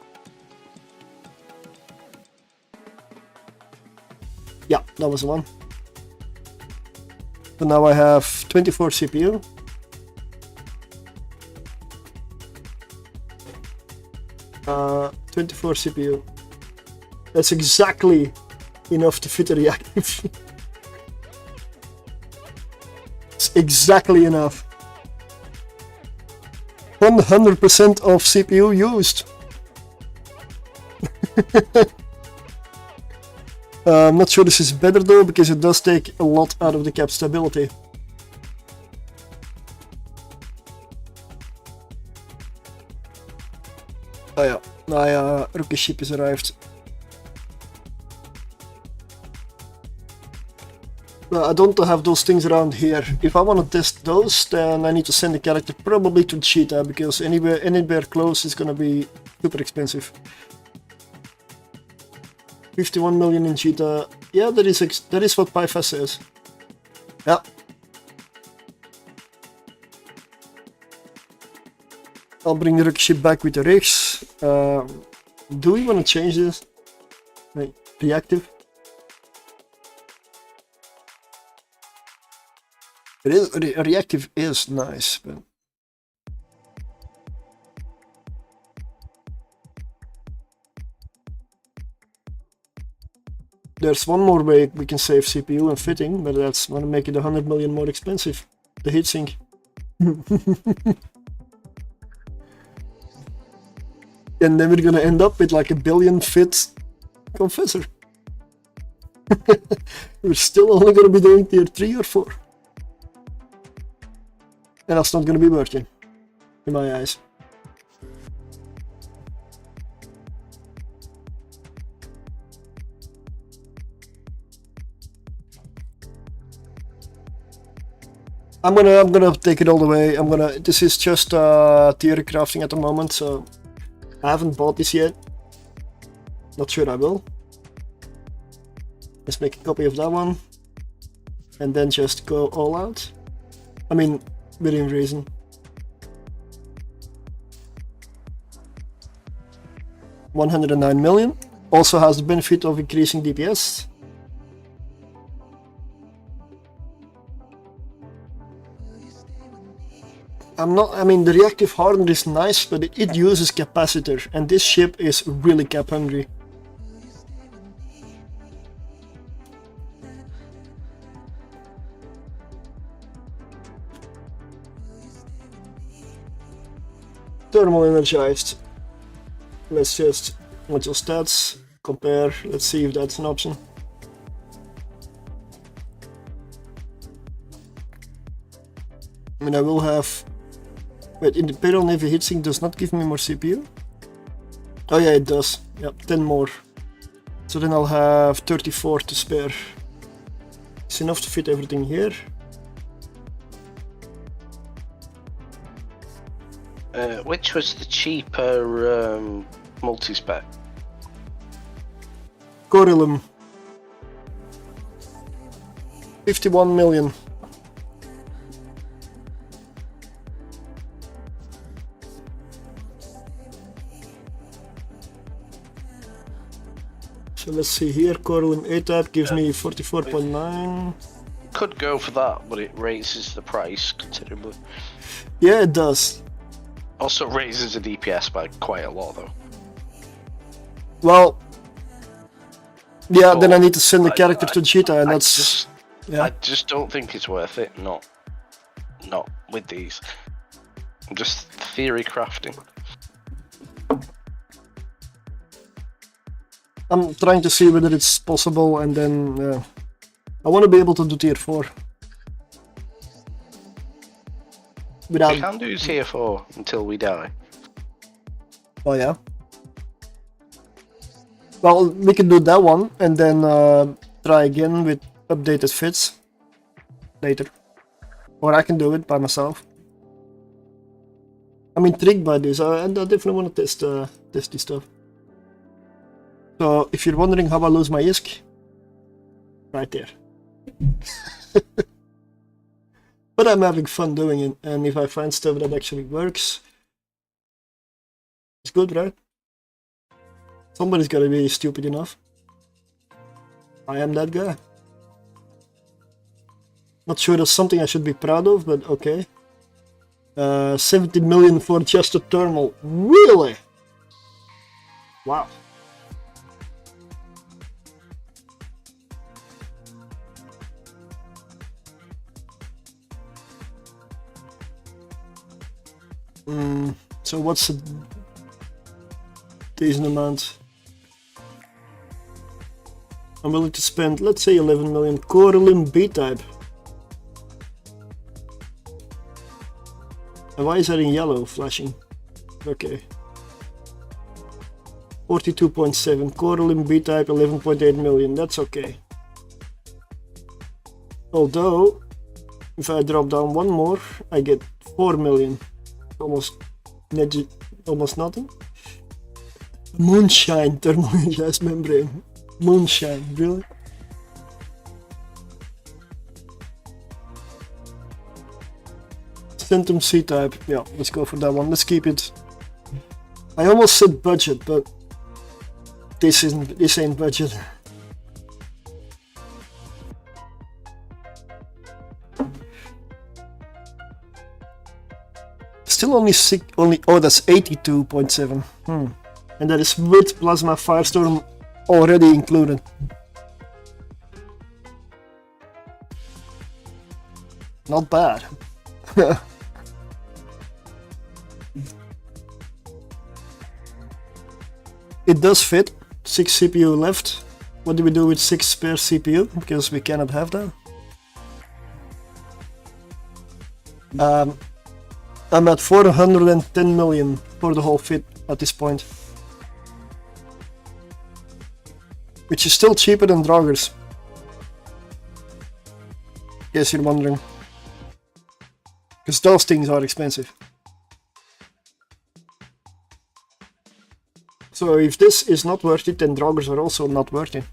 Yeah, that was the one. So now I have 24 CPU. Uh, 24 CPU. That's exactly enough to fit a reactive. Exactly enough. 100% of CPU used. I'm not sure this is better though, because it does take a lot out of the cap stability. Oh yeah, my rookie ship has arrived. Well, I don't have those things around here. If I want to test those, then I need to send the character probably to Cheetah, because anywhere close is gonna be super expensive. 51 million in Cheetah. Yeah, that is what Pyfa says. Yeah. I'll bring the rookie ship back with the rigs. Do we want to change this? Wait, reactive? It is reactive is nice, but there's one more way we can save CPU and fitting, but that's gonna make it 100 million more expensive. The heatsink. And then we're gonna end up with like a billion fit Confessor. We're still only gonna be doing tier 3 or 4. And that's not gonna be working, in my eyes. I'm gonna take it all the way. This is just theory crafting at the moment, so I haven't bought this yet. Not sure I will. Let's make a copy of that one. And then just go all out. I mean, within reason. $109 million. Also has the benefit of increasing DPS. I mean, the reactive hardener is nice, but it uses capacitor, and this ship is really cap hungry. Thermal energized. Let's just watch your stats, compare, let's see if that's an option. I mean, I will have... Wait, in the payroll navy heatsink does not give me more CPU? Oh yeah, it does. Yep, 10 more. So then I'll have 34 to spare. It's enough to fit everything here. Which was the cheaper multi-spec? Corylum. 51 million. So let's see here, Corylum A-type gives me 44.9. Could go for that, but it raises the price considerably. Yeah, it does. Also raises the DPS by quite a lot though. Well, yeah, then I need to send the character to Cheetah, and that's... I just don't think it's worth it, not with these. I'm just theory crafting. I'm trying to see whether it's possible, and then I want to be able to do tier 4. Without... We can do tier 4 until we die. Oh yeah? Well, we can do that one, and then try again with updated fits later. Or I can do it by myself. I'm intrigued by this. I definitely want to test this stuff. So, if you're wondering how I lose my ISK, right there. But I'm having fun doing it, and if I find stuff that actually works, it's good, right? Somebody's gotta be stupid enough. I am that guy. Not sure that's something I should be proud of, but okay. 70 million for just a thermal. Really? Wow. So what's a decent amount? I'm willing to spend, let's say, 11 million. Corylum B-type. And why is that in yellow flashing? Okay. 42.7. Corylum B-type, 11.8 million. That's okay. Although, if I drop down one more, I get 4 million. Almost nothing. Moonshine thermoenergized membrane. Moonshine, really? Centum C-type. Yeah, let's go for that one. Let's keep it. I almost said budget, but this ain't budget. still only oh, that's 82.7. And that is with Plasma Firestorm already included. Not bad. It does fit. 6 CPU left. What do we do with 6 spare CPU? Because we cannot have that. I'm at 410 million for the whole fit at this point. Which is still cheaper than Draugrs. In case you're wondering. Because those things are expensive. So if this is not worth it, then Draugrs are also not worth it.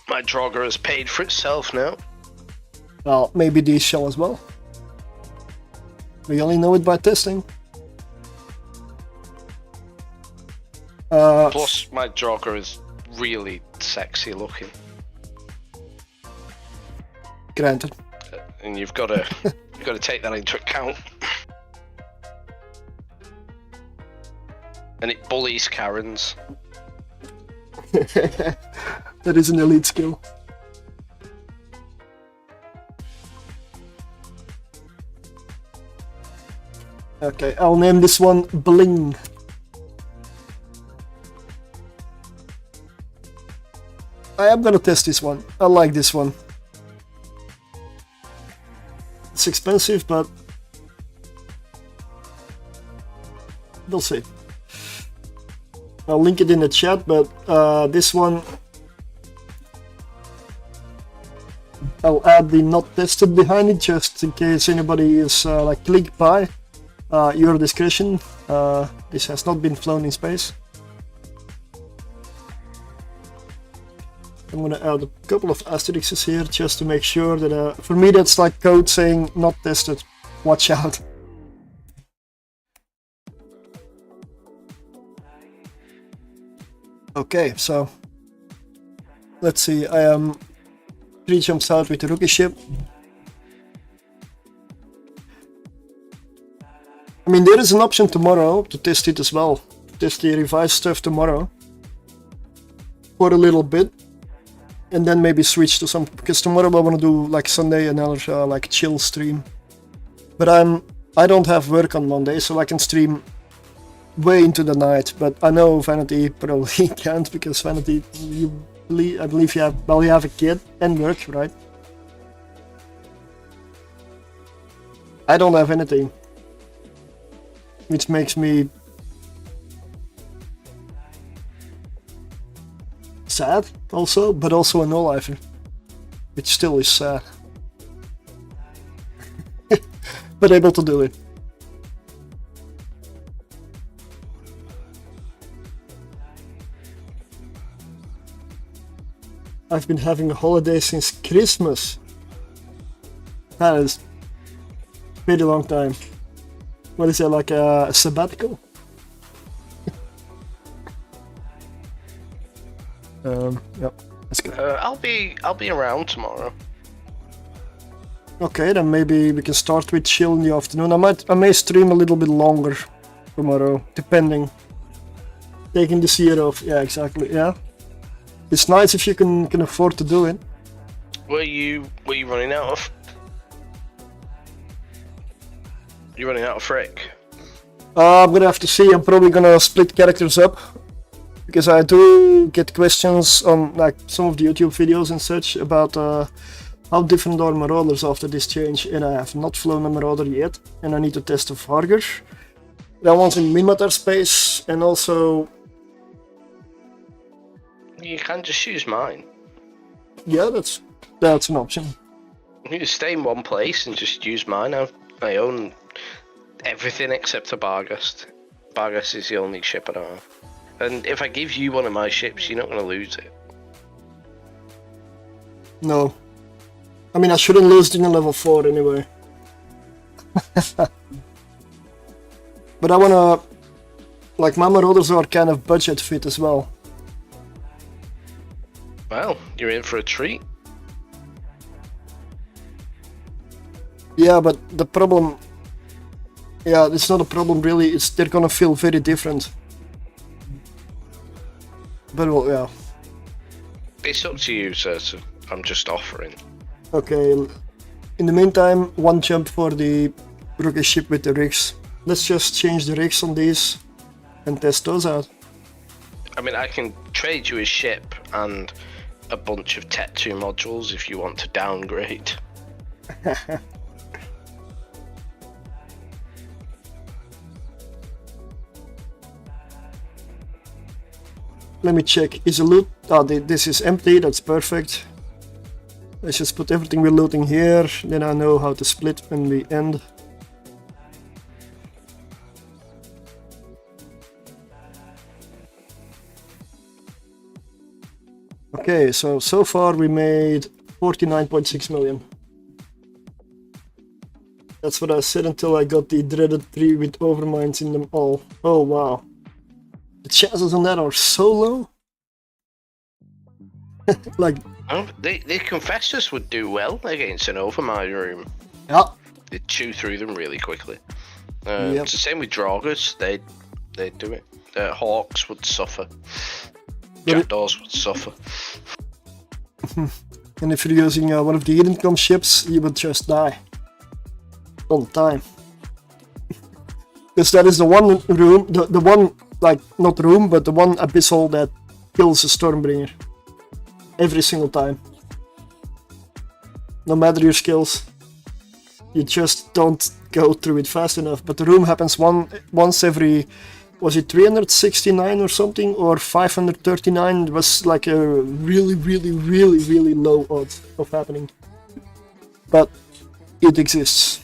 My Draugr has paid for itself now. Well, maybe these shall as well. We only know it by testing. Plus, my Draugr is really sexy looking. Granted. And you've got to take that into account. And it bullies Karens. That is an elite skill. Okay, I'll name this one Bling. I am gonna test this one. I like this one. It's expensive, but we'll see. I'll link it in the chat, but this one I'll add the not tested behind it just in case anybody is like click by. Your discretion. This has not been flown in space. I'm gonna add a couple of asterisks here just to make sure that for me that's like code saying not tested. Watch out. Okay, so let's see. I am 3 jumps out with the rookie ship. I mean, there is an option tomorrow to test it as well. Test the revised stuff tomorrow for a little bit, and then maybe switch to some. Because tomorrow I want to do like Sunday another like chill stream. But I don't have work on Monday, so I can stream way into the night. But I know Vanity probably can't because Vanity, I believe you have a kid and work, right? I don't have anything. Which makes me sad also, but also a no-lifer, which still is sad. But able to do it. I've been having a holiday since Christmas. That is a pretty long time. What is that, like a sabbatical? Yep, that's good. I'll be around tomorrow. Okay, then maybe we can start with chill in the afternoon. I may stream a little bit longer tomorrow, depending. Taking this year off, yeah, exactly, yeah. It's nice if you can afford to do it. Were you running out of? You're running out of frick. I'm gonna have to see. I'm probably gonna split characters up because I do get questions on like some of the YouTube videos and such about how different are Marauders after this change, and I have not flown a Marauder yet, and I need to test a Varger. That one's in Mimitar space, and also you can just use mine. Yeah, that's an option. You can stay in one place and just use mine. I own everything except a Barghest. Barghest is the only ship I don't have. And if I give you one of my ships, you're not going to lose it. No. I mean, I shouldn't lose it in a level 4 anyway. But I wanna... Like, my Marauders are kind of budget fit as well. Well, you're in for a treat. Yeah, but the problem... Yeah, it's not a problem really, it's they're gonna feel very different. But well, yeah. It's up to you, Surtr. I'm just offering. Okay, in the meantime, one jump for the rocket ship with the rigs. Let's just change the rigs on these and test those out. I mean, I can trade you a ship and a bunch of Tech 2 modules if you want to downgrade. Let me check. Is the loot... Oh, this is empty, that's perfect. Let's just put everything we're looting here, then I know how to split when we end. Okay, so far we made 49.6 million. That's what I said until I got the dreaded 3 with overminds in them all. Oh wow. The chances on that are so low. Like... Oh, the Confessors would do well against an overmind room. Yeah. They'd chew through them really quickly. Yep. It's the same with Draugrs, they'd do it. Hawks would suffer. Jackdaws would suffer. And if you're using one of the hidden ships, you would just die. All the time. Because that is the one room, the one, like, not room, but the one abyssal that kills a Stormbringer. Every single time. No matter your skills. You just don't go through it fast enough. But the room happens once every... Was it 369 or something? Or 539? It was like a really, really, really, really low odds of happening. But it exists.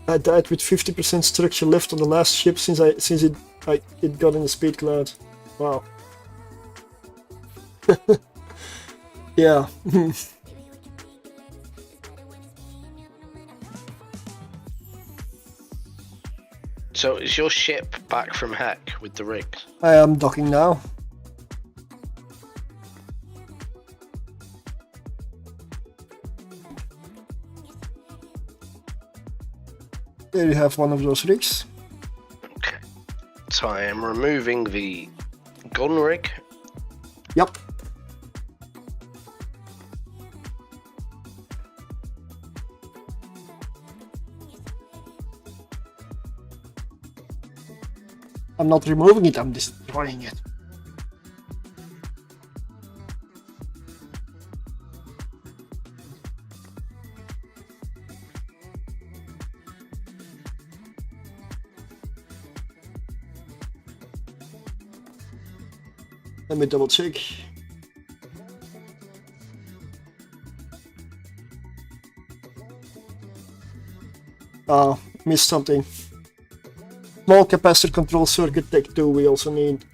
I died with 50% structure left on the last ship since it got in the speed cloud. Wow. Yeah. So is your ship back from heck with the rigs? I am docking now. There you have one of those rigs. Okay. So I am removing the gun rig. Yep. I'm not removing it, I'm destroying it. Let me double check. Oh, missed something. Small capacitor control circuit tech 2 we also need.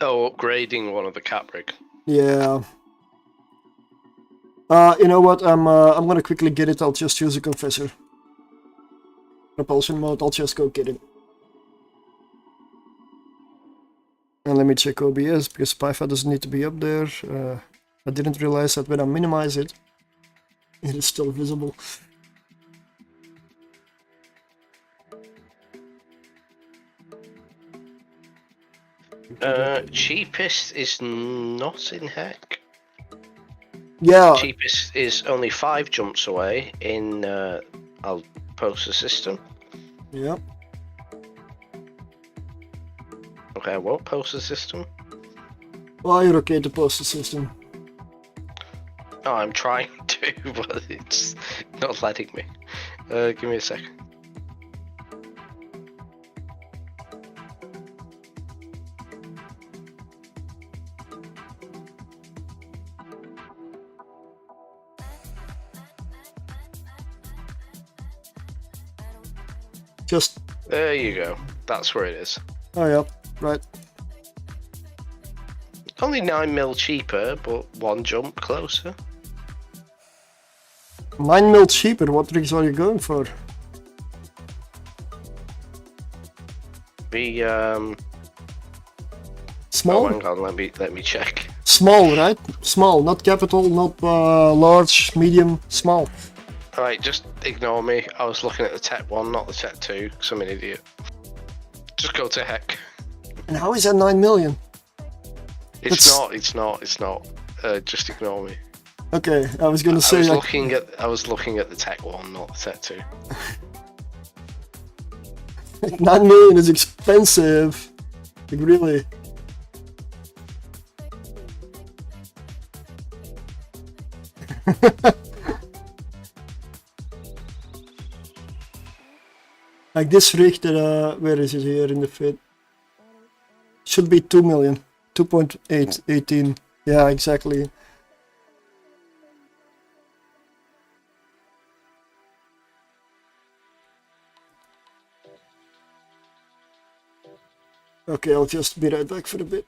Oh, upgrading one of the cap rig. Yeah. You know what? I'm gonna quickly get it. I'll just use a confessor. Propulsion mode. I'll just go get it. And let me check OBS because Python doesn't need to be up there. I didn't realize that when I minimize it, it is still visible. Cheapest is not in heck. Yeah. Cheapest is only 5 jumps away in I'll post the system. Yep. Okay, I won't post the system. Well, you're okay to post the system. Oh, I'm trying to, but it's not letting me. Give me a second. Just... There you go. That's where it is. Oh, yeah. Right. Only 9 mil cheaper, but 1 jump closer. 9 mil cheaper, what rigs are you going for? The Small? hang on, let me check. Small, right? Small, not capital, not large, medium, small. Alright, just ignore me. I was looking at the tech 1, not the tech 2, because I'm an idiot. Just go to heck. And how is that 9 million? It's not. Just ignore me. Okay, I was gonna say. I was looking at the tech 1, not the tech 2. 9 million is expensive. Like, really. Like this Richter, where is it here in the fit? Should be 2 million. 2.818. Yeah, exactly. Okay, I'll just be right back for a bit.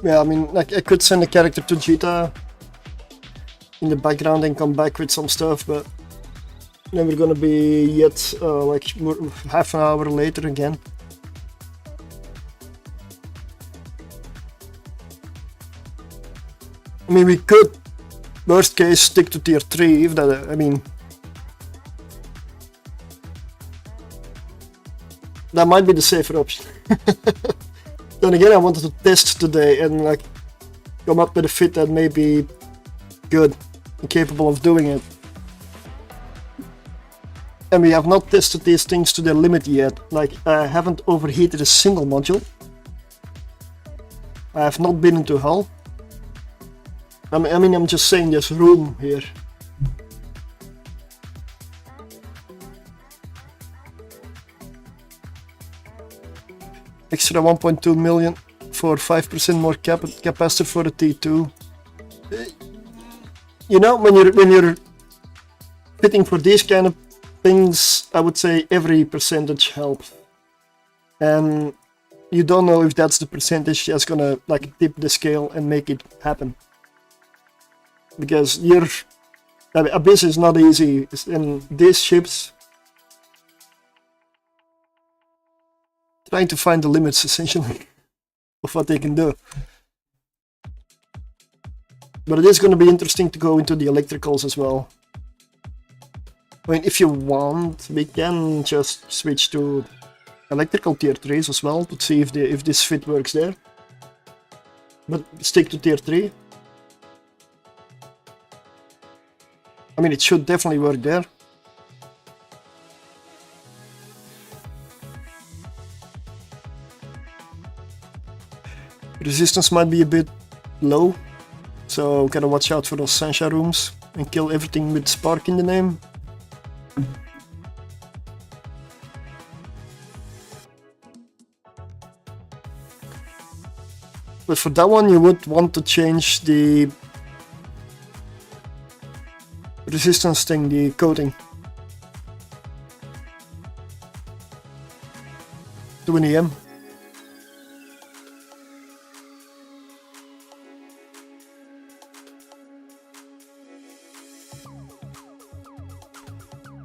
Yeah, I mean, like, I could send a character to Jita in the background and come back with some stuff, but never gonna be yet, like, half an hour later again. I mean, we could, worst case, stick to tier 3, if that, I mean... That might be the safer option. Then again, I wanted to test today and like come up with a fit that may be good and capable of doing it. And we have not tested these things to their limit yet. Like, I haven't overheated a single module. I have not been into hull. I mean, I'm just saying there's room here. Extra 1.2 million for 5% more capacitor for the T2. You know, when you're fitting for these kind of things, I would say every percentage helps. And you don't know if that's the percentage that's gonna like tip the scale and make it happen. Because Abyss is not easy, and these ships trying to find the limits, essentially, of what they can do. But it is going to be interesting to go into the electricals as well. I mean, if you want, we can just switch to electrical tier 3s as well, to see if this fit works there. But stick to tier 3. I mean, it should definitely work there. Resistance might be a bit low, so gotta watch out for those Sansha rooms and kill everything with spark in the name. But for that one you would want to change the resistance thing, the coating, to an EM.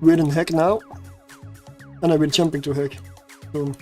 We're in heck now, and we're jumping to heck. Boom.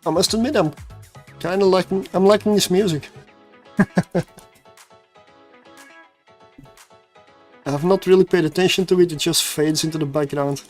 I must admit, I'm liking this music. I have not really paid attention to it, it just fades into the background.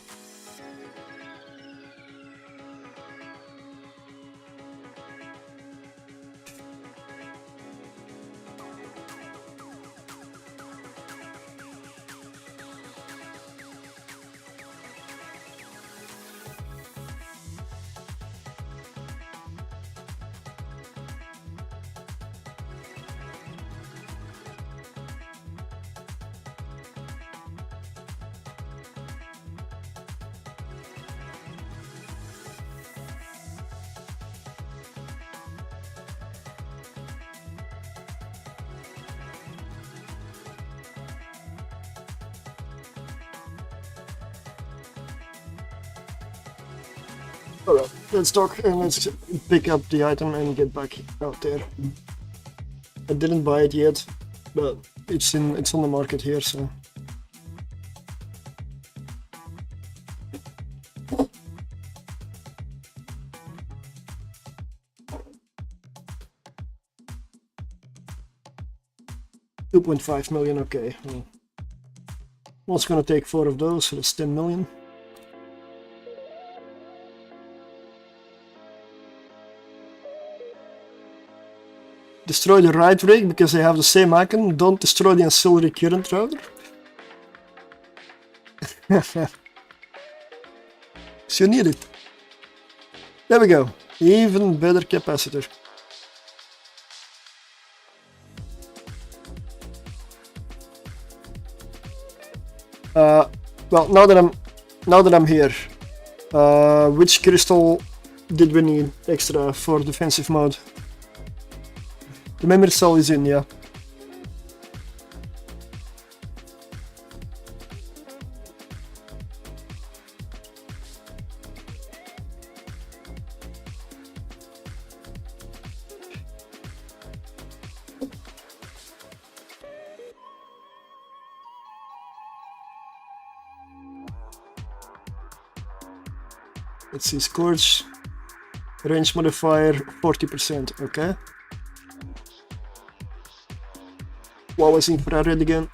Alright, let's talk and let's pick up the item and get back out there. I didn't buy it yet, but it's on the market here, so. $2.5 million, okay. Well, what's gonna take 4 of those, so that's 10 million. Destroy the right rig because they have the same icon. Don't destroy the ancillary current router. So you need it. There we go. Even better capacitor. Well, now that I'm here, which crystal did we need extra for defensive mode? The memory cell is in, yeah. Let's see, Scourge, range modifier 40%, okay. What was infrared again?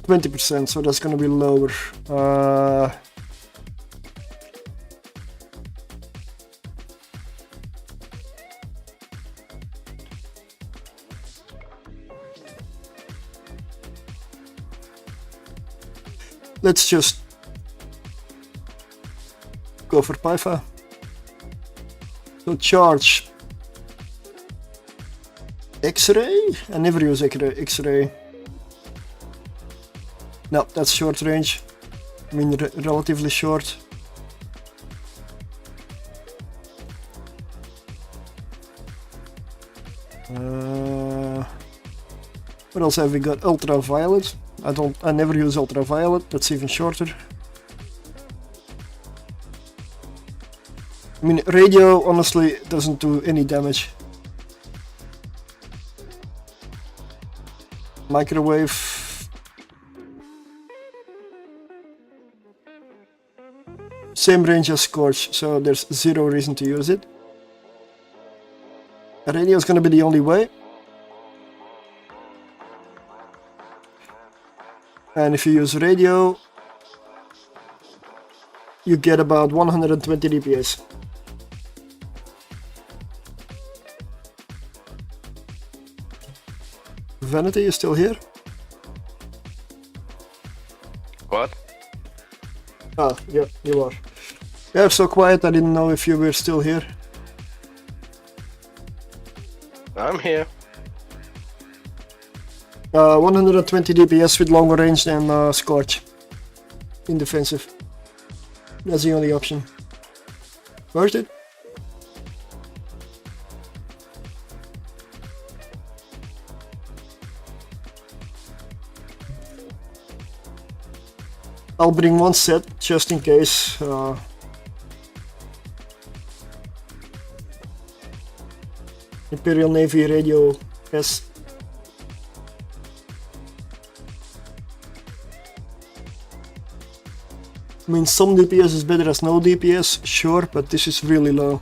%, so that's gonna be lower. Let's just go for Pyfa. So charge X-ray? I never use X-ray. No, that's short range. I mean, relatively short. What else have we got? Ultraviolet. I never use ultraviolet. That's even shorter. I mean, radio honestly doesn't do any damage. Microwave. Same range as Scorch, so there's zero reason to use it. Radio is gonna be the only way. And if you use radio, you get about 120 DPS. Vanity is still here? What? Ah, yeah, you are. You're so quiet, I didn't know if you were still here. I'm here. 120 DPS with longer range than Scorch in defensive. That's the only option. Worth it? I'll bring one set just in case. Imperial Navy Radio S. I mean, some DPS is better as no DPS, sure, but this is really low.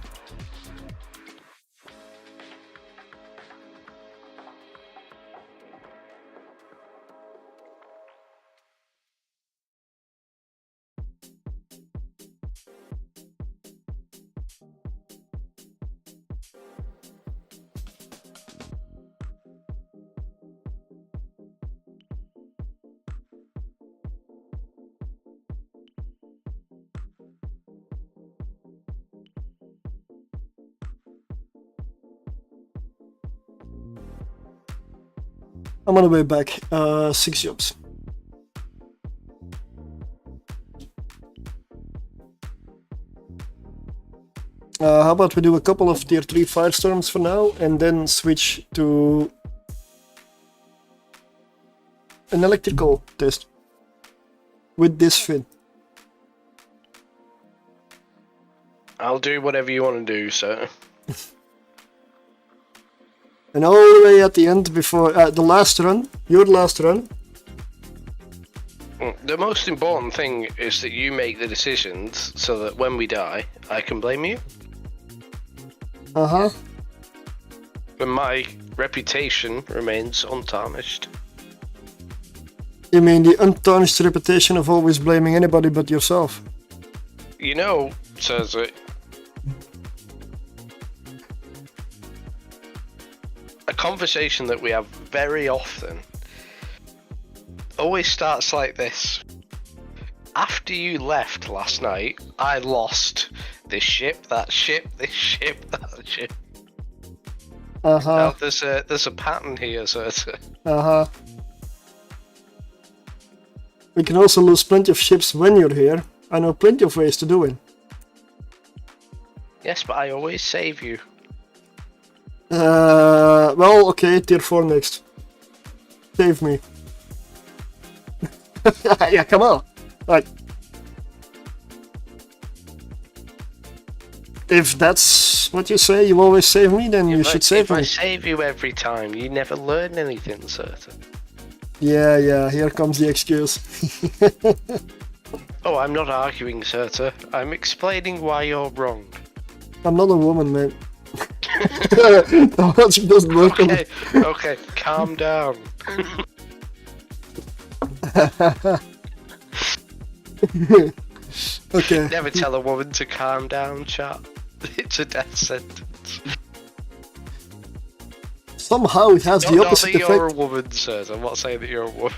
I'm on the way back. 6 jobs. How about we do a couple of tier 3 Firestorms for now, and then switch to an electrical test with this fin. I'll do whatever you want to do, sir. And all the way at the end, before the last run, your last run. The most important thing is that you make the decisions so that when we die, I can blame you. Uh-huh. And my reputation remains untarnished. You mean the untarnished reputation of always blaming anybody but yourself? You know, Surtr, a conversation that we have very often always starts like this. After you left last night, I lost this ship, that ship, this ship, that ship. Uh-huh. Now, there's a pattern here, Surtr. Uh-huh. We can also lose plenty of ships when you're here. I know plenty of ways to do it. Yes, but I always save you. Well, okay, tier 4 next. Save me. Yeah, come on. Like, if that's what you say, you always save me, then you should save me. If I save you every time, you never learn anything, Surtr. Yeah, here comes the excuse. Oh, I'm not arguing, Surtr. I'm explaining why you're wrong. I'm not a woman, man. The logic doesn't work. Okay, calm down. Okay. Never tell a woman to calm down, chat. It's a death sentence. Somehow it has the opposite not that you're a effect. woman, Surtr. I'm not saying that you're a woman.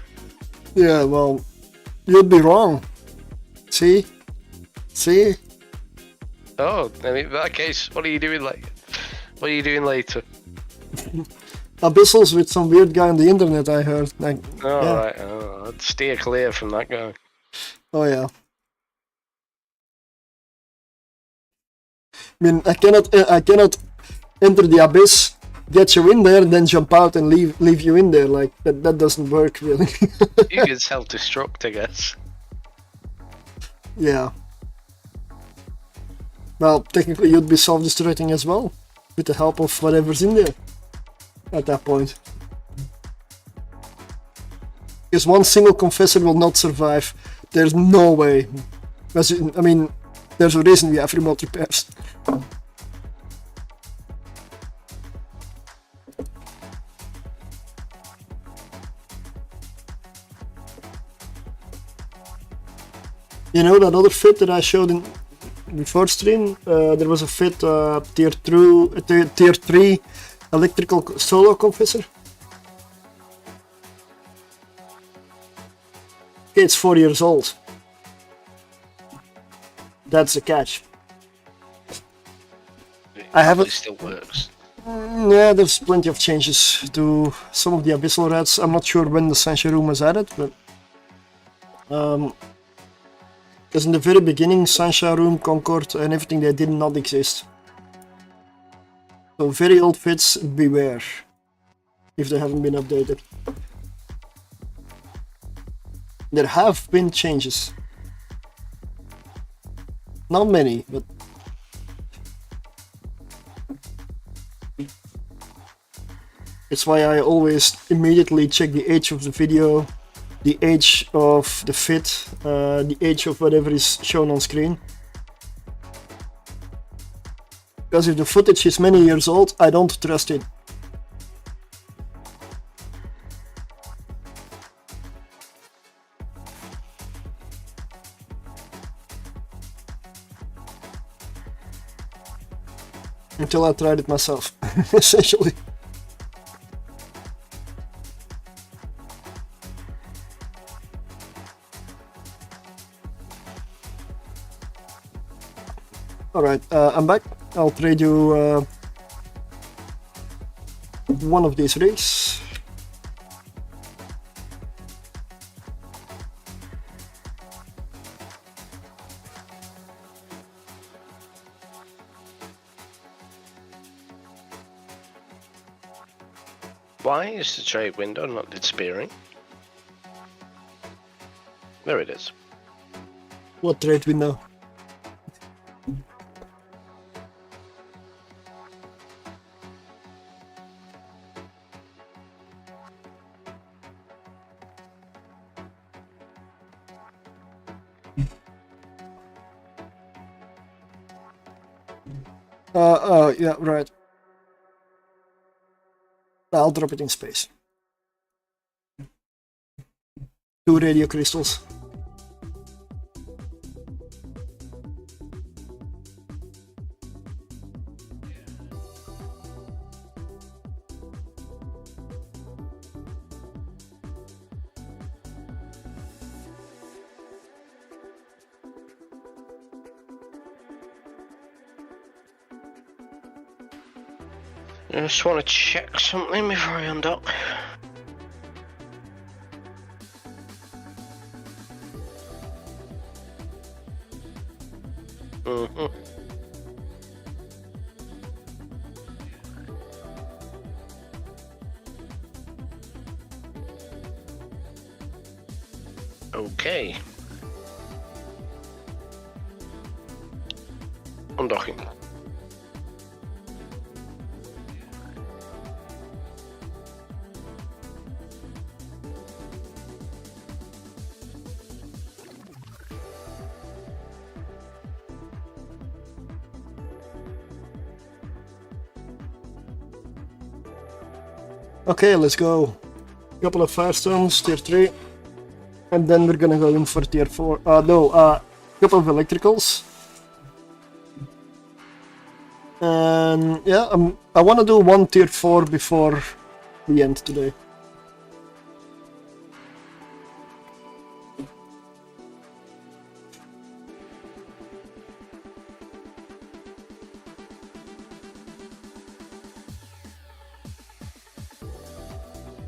Yeah, well, you'd be wrong. See? Oh, I mean, in that case, what are you doing later? What are you doing later? Abyssals with some weird guy on the internet, I heard. Like, Oh, yeah. right. Oh, I'd steer clear from that guy. Oh yeah. I mean, I cannot enter the abyss, get you in there, then jump out and leave you in there. Like that doesn't work really. You can self-destruct, I guess. Yeah. Well, technically you'd be self-destructing as well, with the help of whatever's in there at that point. Because one single confessor will not survive. There's no way. I mean, there's a reason we have remote repairs. You know that other fit that I showed in before stream? There was a fit tier 3 electrical solo confessor. It's 4 years old. That's the catch. I haven't. It still works. Yeah, there's plenty of changes to some of the abyssal rats. I'm not sure when the Sunshine Room was added, but because in the very beginning, Sunshine Room, Concord, and everything, they did not exist. So very old fits, beware if they haven't been updated. There have been changes. Not many, but it's why I always immediately check the age of the video, the age of the fit, the age of whatever is shown on screen. Because if the footage is many years old, I don't trust it. Until I tried it myself, essentially. Alright, I'm back. I'll trade you one of these rigs. Why is the trade window not disappearing? There it is. What trade window? Yeah, right. I'll drop it in space. 2 radio crystals. I just want to check something before I undock. Okay. Undocking. Okay, let's go. Couple of Firestorms, tier 3. And then we're gonna go in for tier 4. Couple of electricals. And yeah, I wanna do 1 tier 4 before the end today.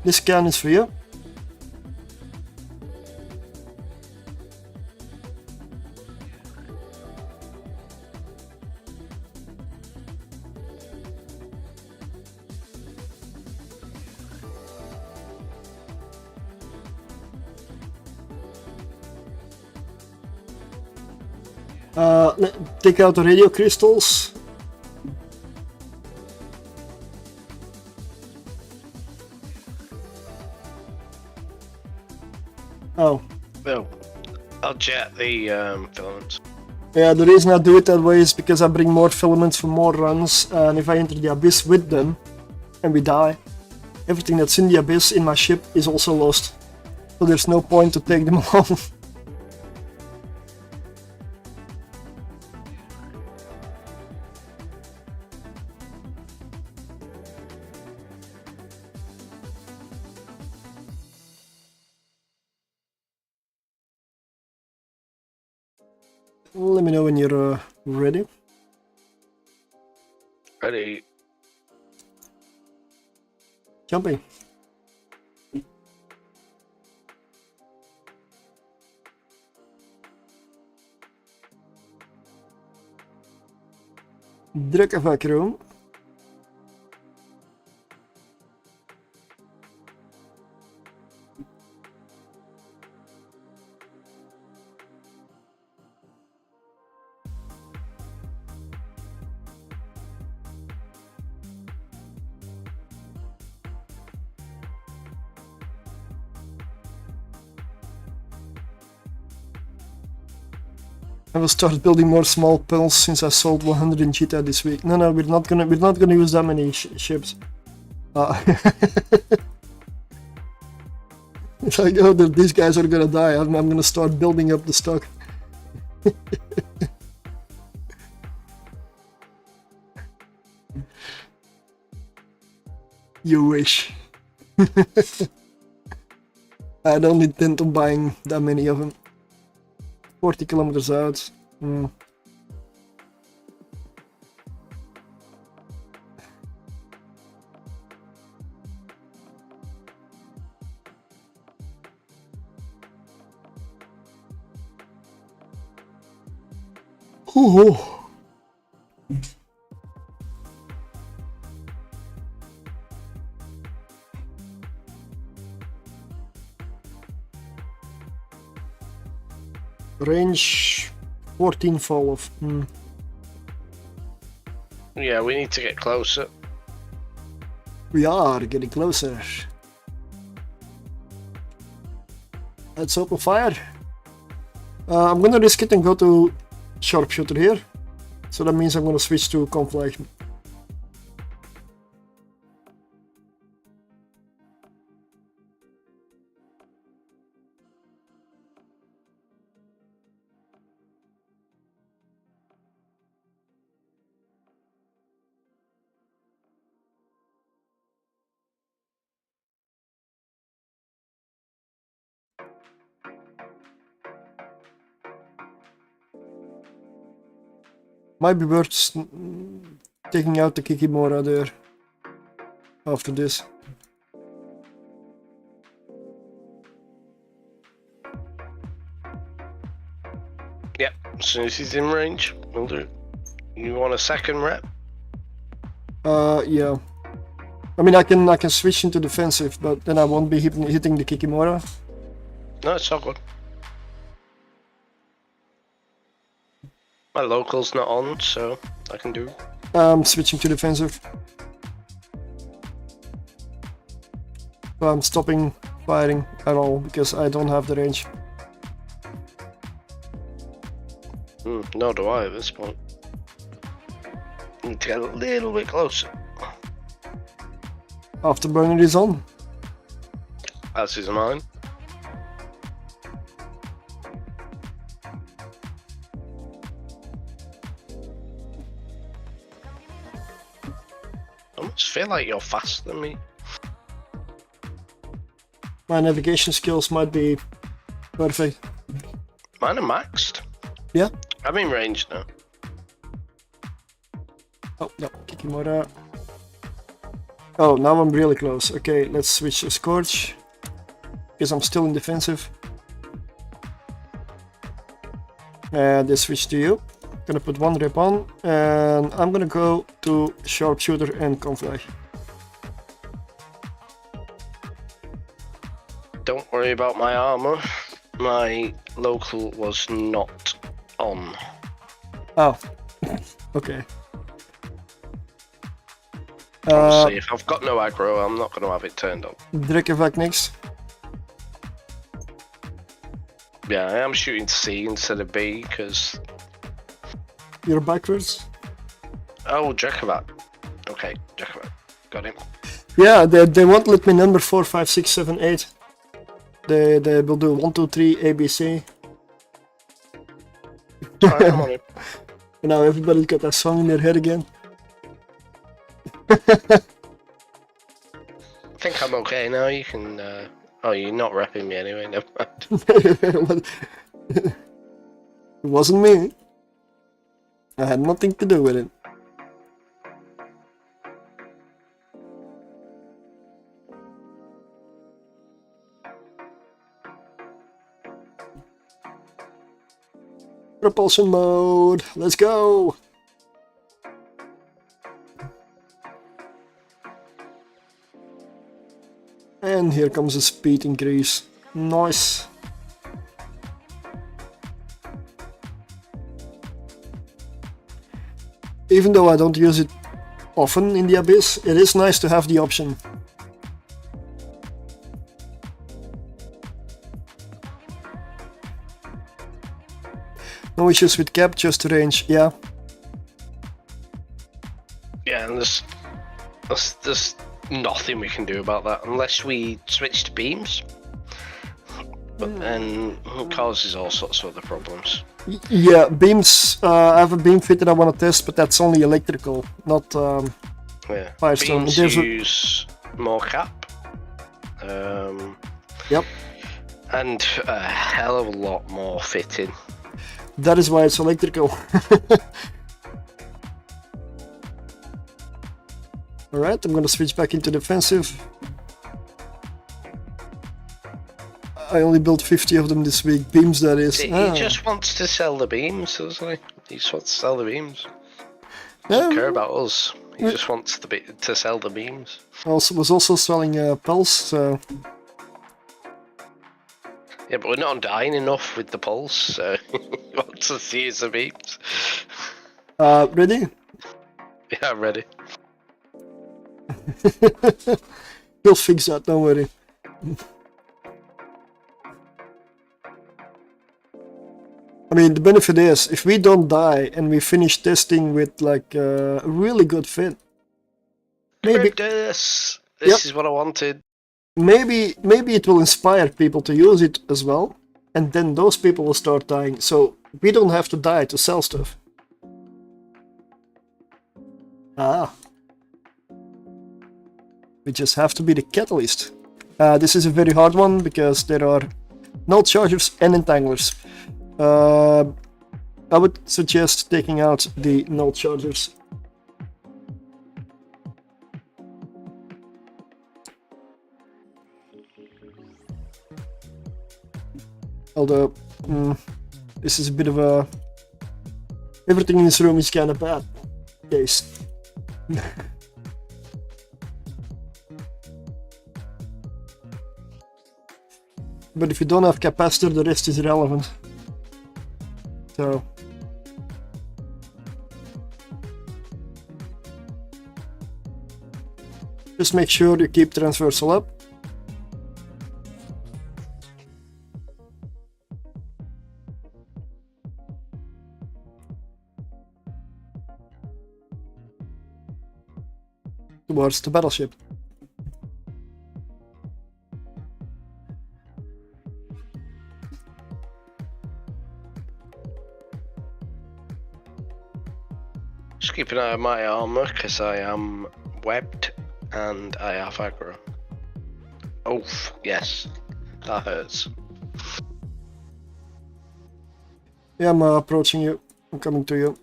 This scan is for you. Take out the radio crystals. Oh. Well, I'll jet the filaments. Yeah, the reason I do it that way is because I bring more filaments for more runs, and if I enter the abyss with them, and we die, everything that's in the abyss in my ship is also lost. So there's no point to take them along. Let me know when you're ready. Ready. Jumping. Druk even vacuüm. I will start building more small pills since I sold 100 in Cheetah this week. No, we're not gonna use that many ships. It's like, oh, these guys are gonna die. I'm gonna start building up the stock. You wish. I don't intend on buying that many of them. 40 kilometers out. Ooh. range 14 fall off. Yeah, we need to get closer. We are getting closer. Let's open fire. I'm gonna risk it and go to sharpshooter here. So that means I'm gonna switch to conflict. Might be worth taking out the Kikimora there after this. Yep, as soon as he's in range, we'll do it. You want a second rep? Yeah. I mean, I can switch into defensive, but then I won't be hitting the Kikimora. No, it's all good. My local's not on, so I can do. I'm switching to defensive. But I'm stopping firing at all because I don't have the range. Nor do I at this point. Need to get a little bit closer. Afterburner is on. As is mine. I almost feel like you're faster than me. My navigation skills might be perfect. Mine are maxed. Yeah? I'm in range now. Oh, no, Kikimora. Oh, now I'm really close. Okay, let's switch to Scorch. Because I'm still in defensive. And they switch to you. Gonna put one rep on. And I'm gonna go to Sharpshooter and Conflict. Don't worry about my armor. My local was not on. Oh, okay. Obviously, if I've got no aggro, I'm not going to have it turned on. Drekkevac next. Yeah, I am shooting C instead of B because. You're backwards. Oh, Drekkevac. Okay, Drekkevac. Got him. Yeah, they won't let me number 4, 5, 6, 7, 8. They will do 1, 2, 3, ABC. Alright, I'm on him. And now everybody's got that song in their head again. I think I'm okay now. You can. Oh, you're not repping me anyway. Never mind. It wasn't me. I had nothing to do with it. Propulsion mode. Let's go. And here comes the speed increase. Nice. Even though I don't use it often in the Abyss, it is nice to have the option. No issues with cap, just range, yeah. Yeah, and there's nothing we can do about that unless we switch to beams. But then it causes all sorts of other problems. Yeah, beams. I have a beam fit that I want to test, but that's only electrical, not Yeah, Firestorm. beams use more cap. Yep. And a hell of a lot more fitting. That is why it's electrical. Alright, I'm gonna switch back into defensive. I only built 50 of them this week. Beams, that is. He just wants to sell the beams, doesn't he? He just wants to sell the beams. Doesn't care about us. He just wants to sell the beams. Also was also selling pulse, so Yeah, but we're not dying enough with the pulse, so you want to see some beeps. Ready? Yeah, I'm ready. We'll fix that, don't worry. I mean, the benefit is, if we don't die and we finish testing with like a really good fit, maybe Cryptus! This Yep. is what I wanted. maybe it will inspire people to use it as well, and then those people will start dying, so we don't have to die to sell stuff. We just have to be the catalyst. This is a very hard one because there are null chargers and entanglers. I would suggest taking out the null chargers. Although, this is a bit of a... Everything in this room is kind of bad case. But if you don't have capacitor, the rest is irrelevant. So... just make sure you keep transversal up. Towards the battleship. Just keep an eye on my armor, because I am webbed and I have aggro. Oh, yes. That hurts. Yeah, I'm approaching you. I'm coming to you.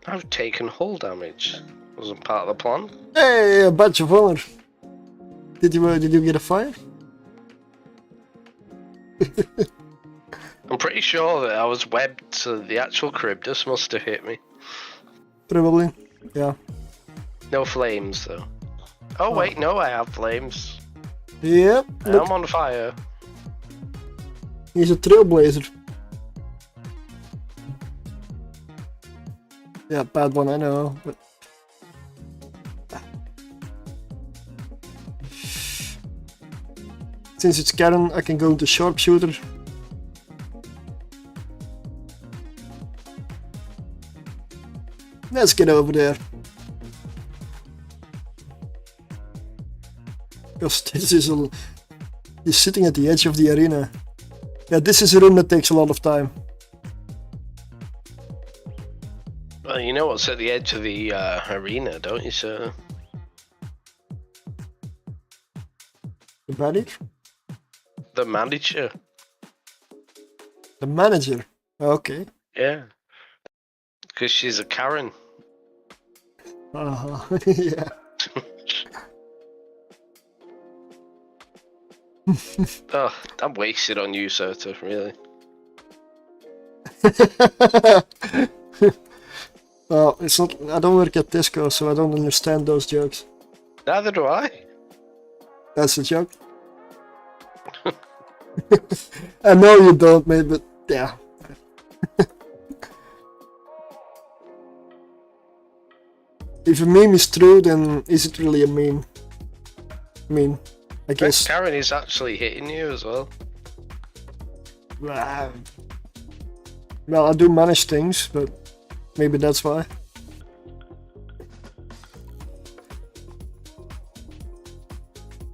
I've taken hull damage. Wasn't part of the plan. Hey, a badge of honor. Did you get a fire? I'm pretty sure that I was webbed, so the actual Charybdis must have hit me. Probably. Yeah. No flames, though. Oh, wait, no, I have flames. Yep. I'm on fire. He's a trailblazer. Yeah, bad one, I know, but... since it's Karen, I can go into sharpshooter. Let's get over there. Because this is a... he's sitting at the edge of the arena. Yeah, this is a room that takes a lot of time. Well, you know what's at the edge of the arena, don't you, sir? The medic? The manager. The manager? Okay. Yeah. Because she's a Karen. Yeah. Oh, I'm wasted on you, Surtr, really. Well, it's not. I don't work at Disco, so I don't understand those jokes. Neither do I. That's a joke. I know you don't, mate, but yeah. If a meme is true, then is it really a meme? I mean, I guess. Karen is actually hitting you as well. Well, I do manage things, but maybe that's why.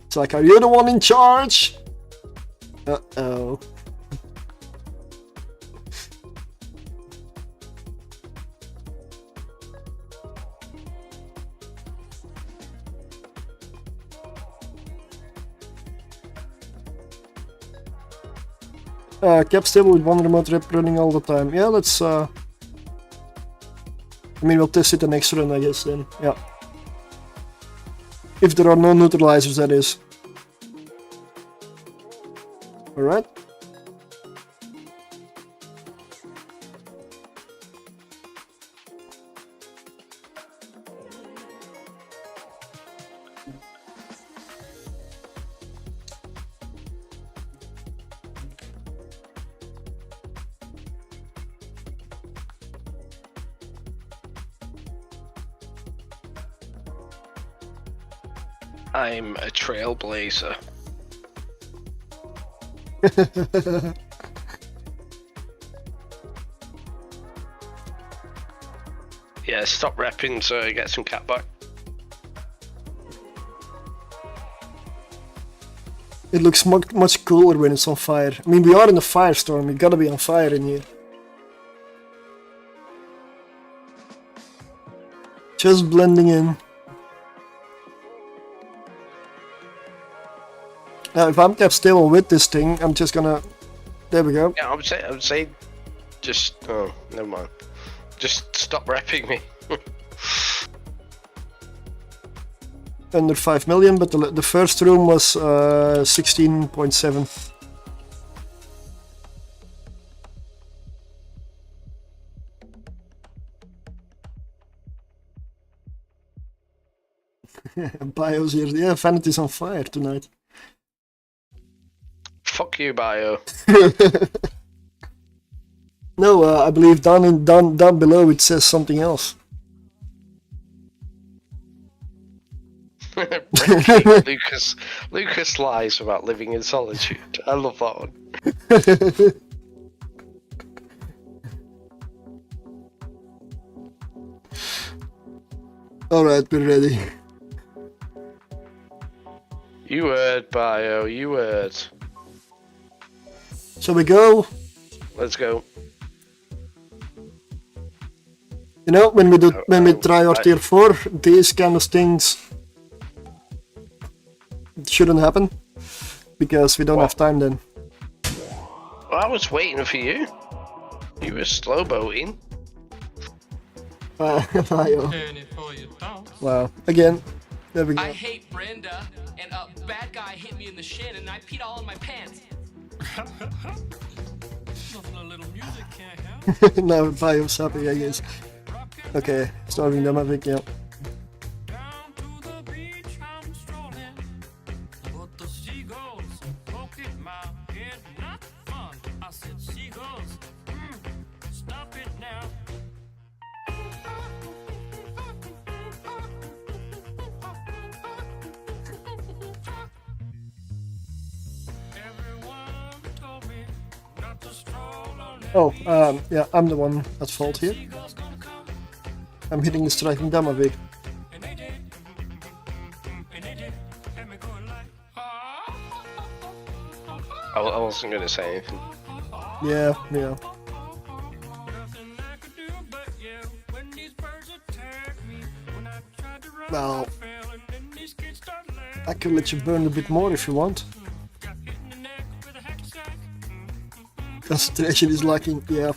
It's like, are you the one in charge? Uh-oh. Cap stable with one remote rep running all the time. Yeah, let's I mean, we'll test it the next run, I guess, then. Yeah. If there are no neutralizers, that is. Alright. I'm a trailblazer. Yeah, stop repping to get some cat back. It looks much cooler when it's on fire. I mean, we are in a firestorm, we gotta be on fire in here. Just blending in. Now, if I'm kept still with this thing, I'm just gonna... There we go. Yeah, I would say, just oh, never mind. Just stop repping me. Under 5 million, but the first room was 16.7. Bio's here. Yeah, Vanity's on fire tonight. Fuck you, Bio. No, I believe down below it says something else. Lucas lies about living in solitude. I love that one. Alright, we're ready. You heard, Bio, you heard. Shall we go? Let's go. You know, when we try our tier 4, these kind of things shouldn't happen, because we don't have time then. Well, I was waiting for you. You were slow boating. Wow, again, there we go. I hate Brenda, and a bad guy hit me in the shin, and I peed all in my pants. Nothing a little music can't help. Now Bio's happy, I guess. Okay, starting them, I think, yeah. Down to the beach I'm strolling, but the seagulls poke at my head, not fun. I said, seagulls, stop it now. Everyone told me not to stroll on that Oh, yeah, I'm the one at fault here. seagulls gonna come, I'm hitting the striking damage. and they did, and me going like, I wasn't going to say anything. Yeah. nothing I could do but yell when these birds attack me. When I tried to run, Well, I fell, and then these kids started laughing. I could let you burn a bit more if you want. Got hit in the neck with a hacky sack. Concentration is lacking, yeah.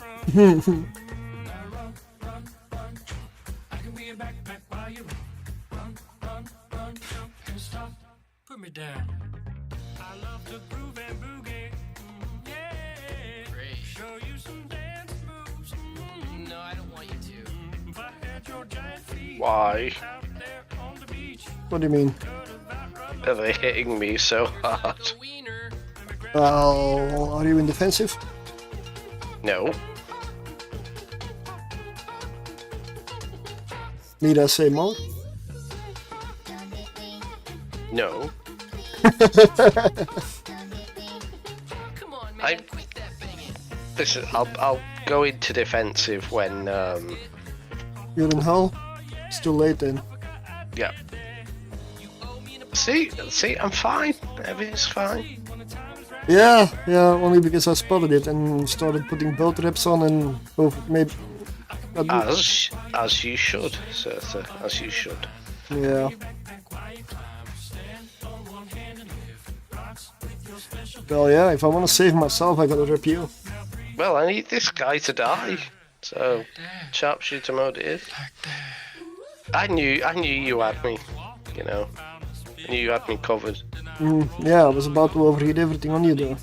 I can be a backpack while you run, jump, and stop. Put me down. I love to groove and boogie. Yeah. Great. Show you some dance moves. No, I don't want you to. If I had your giant feet Why out there on the beach, What do you mean? could about rub are they hitting me so hard? the wiener. Well, are you in defensive? No. Need I say more? No. Come on, man, I- quit that banging. Listen, I'll go into defensive when You're in hull? It's too late then. yeah. See, I'm fine. Everything's fine. Yeah, only because I spotted it and started putting both reps on and maybe... As you should, Surtr, as you should. Yeah. Well, yeah, if I want to save myself, I gotta rep you. Well, I need this guy to die. So, sharpshooter mode it is. I knew you had me. You know, I knew you had me covered. Yeah, I was about to overheat everything on you though.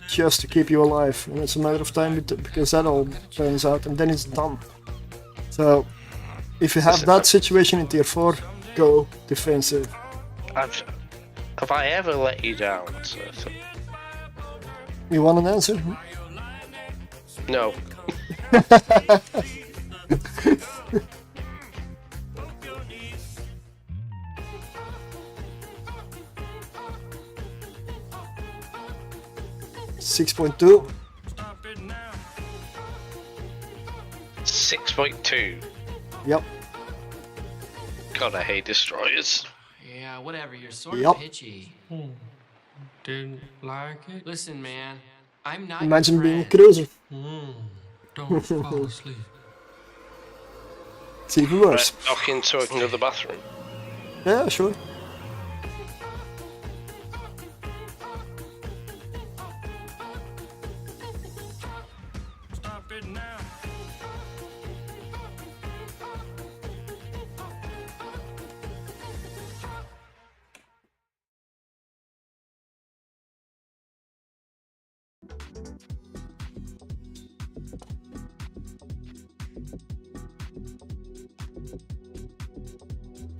Just to keep you alive, and it's a matter of time because that all turns out, and then it's done. So, if you have that situation in tier 4, go defensive. Have I ever let you down, Surtr? You want an answer? No. 6.2. Stop it now. 6.2. Yep. God, I hate destroyers. Yeah, whatever. You're sort Yup. of pitchy. Didn't like it? Listen, man. I'm not Imagine your being a friend. cruiser. Don't fall asleep. It's even Right, worse. knock in so I can go to the bathroom. Yeah, sure. Stop it now.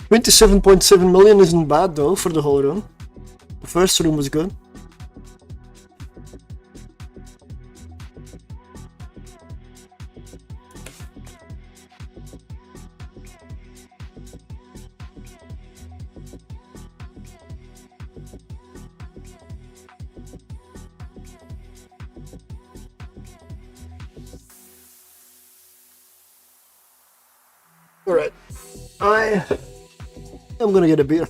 $27.7 million isn't bad though for the whole run. The first room was good. Alright. I'm gonna get a beer.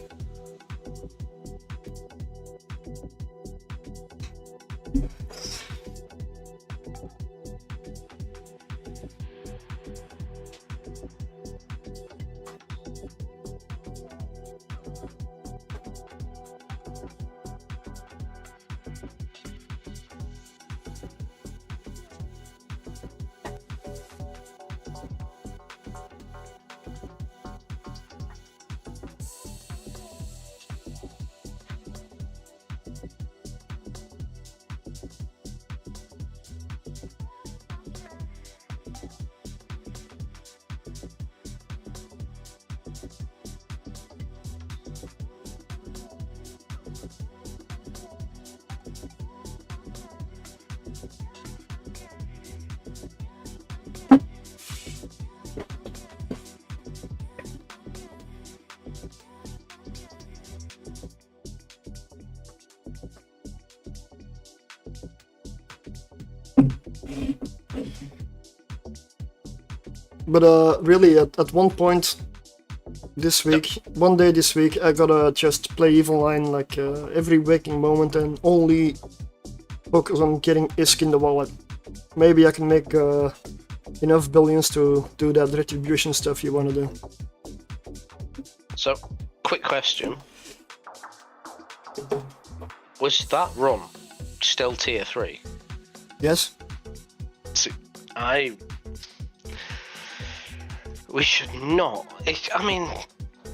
But really, at one point this week, one day this week, I gotta just play Evil Line like every waking moment and only focus on getting ISK in the wallet. Maybe I can make enough billions to do that retribution stuff you wanna do. So, quick question. Was that run still tier 3? Yes? So, we should not.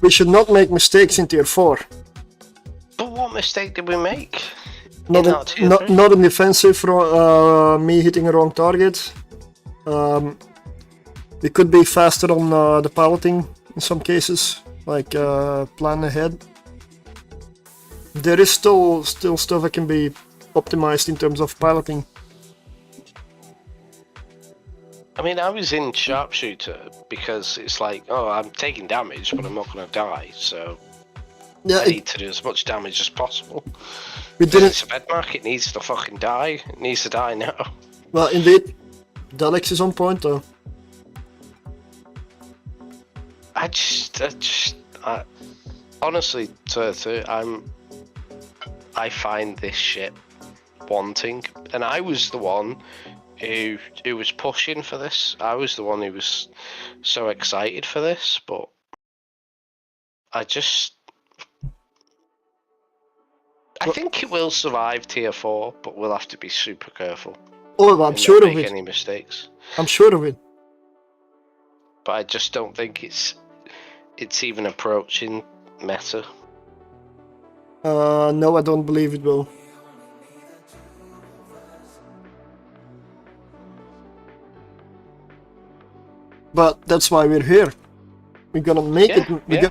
We should not make mistakes in tier 4. But what mistake did we make? Not in that tier not, 3? not in defensive, me hitting a wrong target. We could be faster on the piloting in some cases, like plan ahead. There is still stuff that can be optimized in terms of piloting. I was in sharpshooter because it's like, oh, I'm taking damage, but I'm not going to die, so Yeah, I need to do as much damage as possible. we If didn't. it's a bedmark, it needs to fucking die. It needs to die now. Well, indeed, Daleks is on point though. Honestly, Surtr, I find this shit wanting, and I was the one who was pushing for this. I was the one who was so excited for this, but I think it will survive tier 4, but we'll have to be super careful. Oh, I'm and sure not of make it. any mistakes. I'm sure of it. But I just don't think it's even approaching meta. No, I don't believe it will. But that's why we're here. We're gonna make it. We're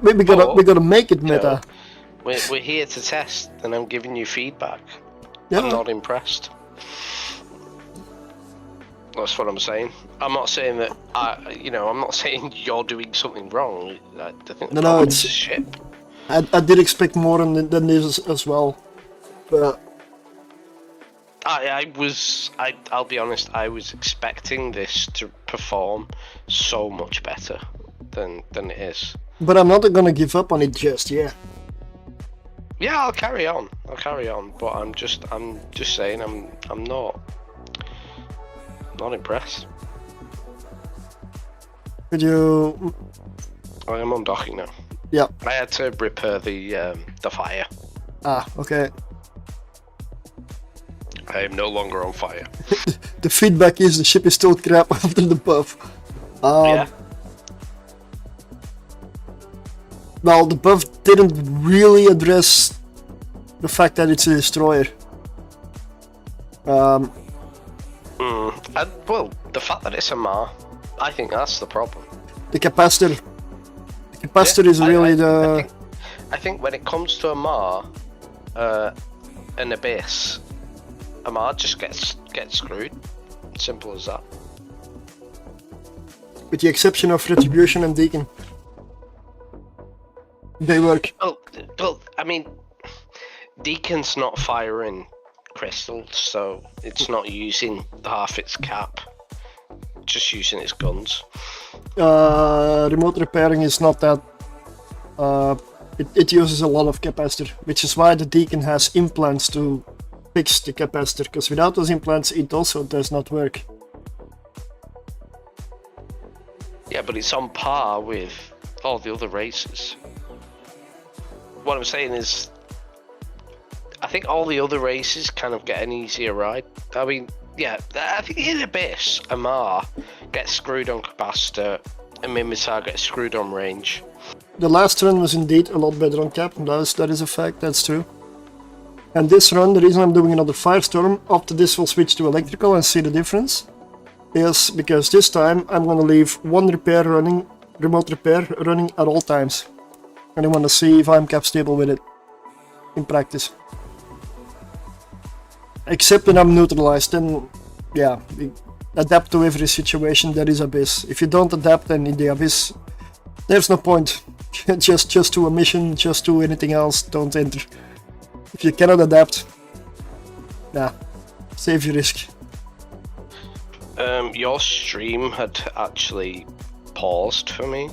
gonna make it meta. We're here to test, and I'm giving you feedback. Yeah. I'm not impressed. That's what I'm saying. I'm not saying that I'm not saying you're doing something wrong. I think the problem is shit. I did expect more than this as well, but I'll be honest, I was expecting this to perform so much better than it is. But I'm not gonna give up on it just yet. Yeah, I'll carry on, but I'm just saying I'm not impressed. Could you... I am undocking now. Yeah. I had to repair the fire. Ah, okay. I am no longer on fire. The feedback is the ship is still crap after the buff. Yeah. Well, the buff didn't really address the fact that it's a destroyer. And, well, the fact that it's a Mar, I think that's the problem. The capacitor. The capacitor is really the... I think when it comes to a Mar, an Abyss, a Mar just gets screwed. Simple as that. With the exception of Retribution and Deacon. They work. Well, I mean, Deacon's not firing crystals, so it's not using half its cap. Just using its guns. Remote repairing is not that... It uses a lot of capacitor, which is why the Deacon has implants to fix the capacitor, because without those implants it also does not work. Yeah, but it's on par with all the other races. What I'm saying is, I think all the other races kind of get an easier ride. I mean, yeah, I think in Abyss, Amar gets screwed on capacitor, and Mimitar gets screwed on range. The last run was indeed a lot better on cap, that is a fact, that's true. And this run, the reason I'm doing another Firestorm, after this we'll switch to electrical and see the difference, is because this time I'm gonna leave one repair running, remote repair running at all times. And I want to see if I'm cap stable with it in practice. Except when I'm neutralized, then yeah, adapt to every situation that is Abyss. If you don't adapt, then in the Abyss there's no point. just do a mission, just do anything else, don't enter. If you cannot adapt, nah, save your risk. Your stream had actually paused for me.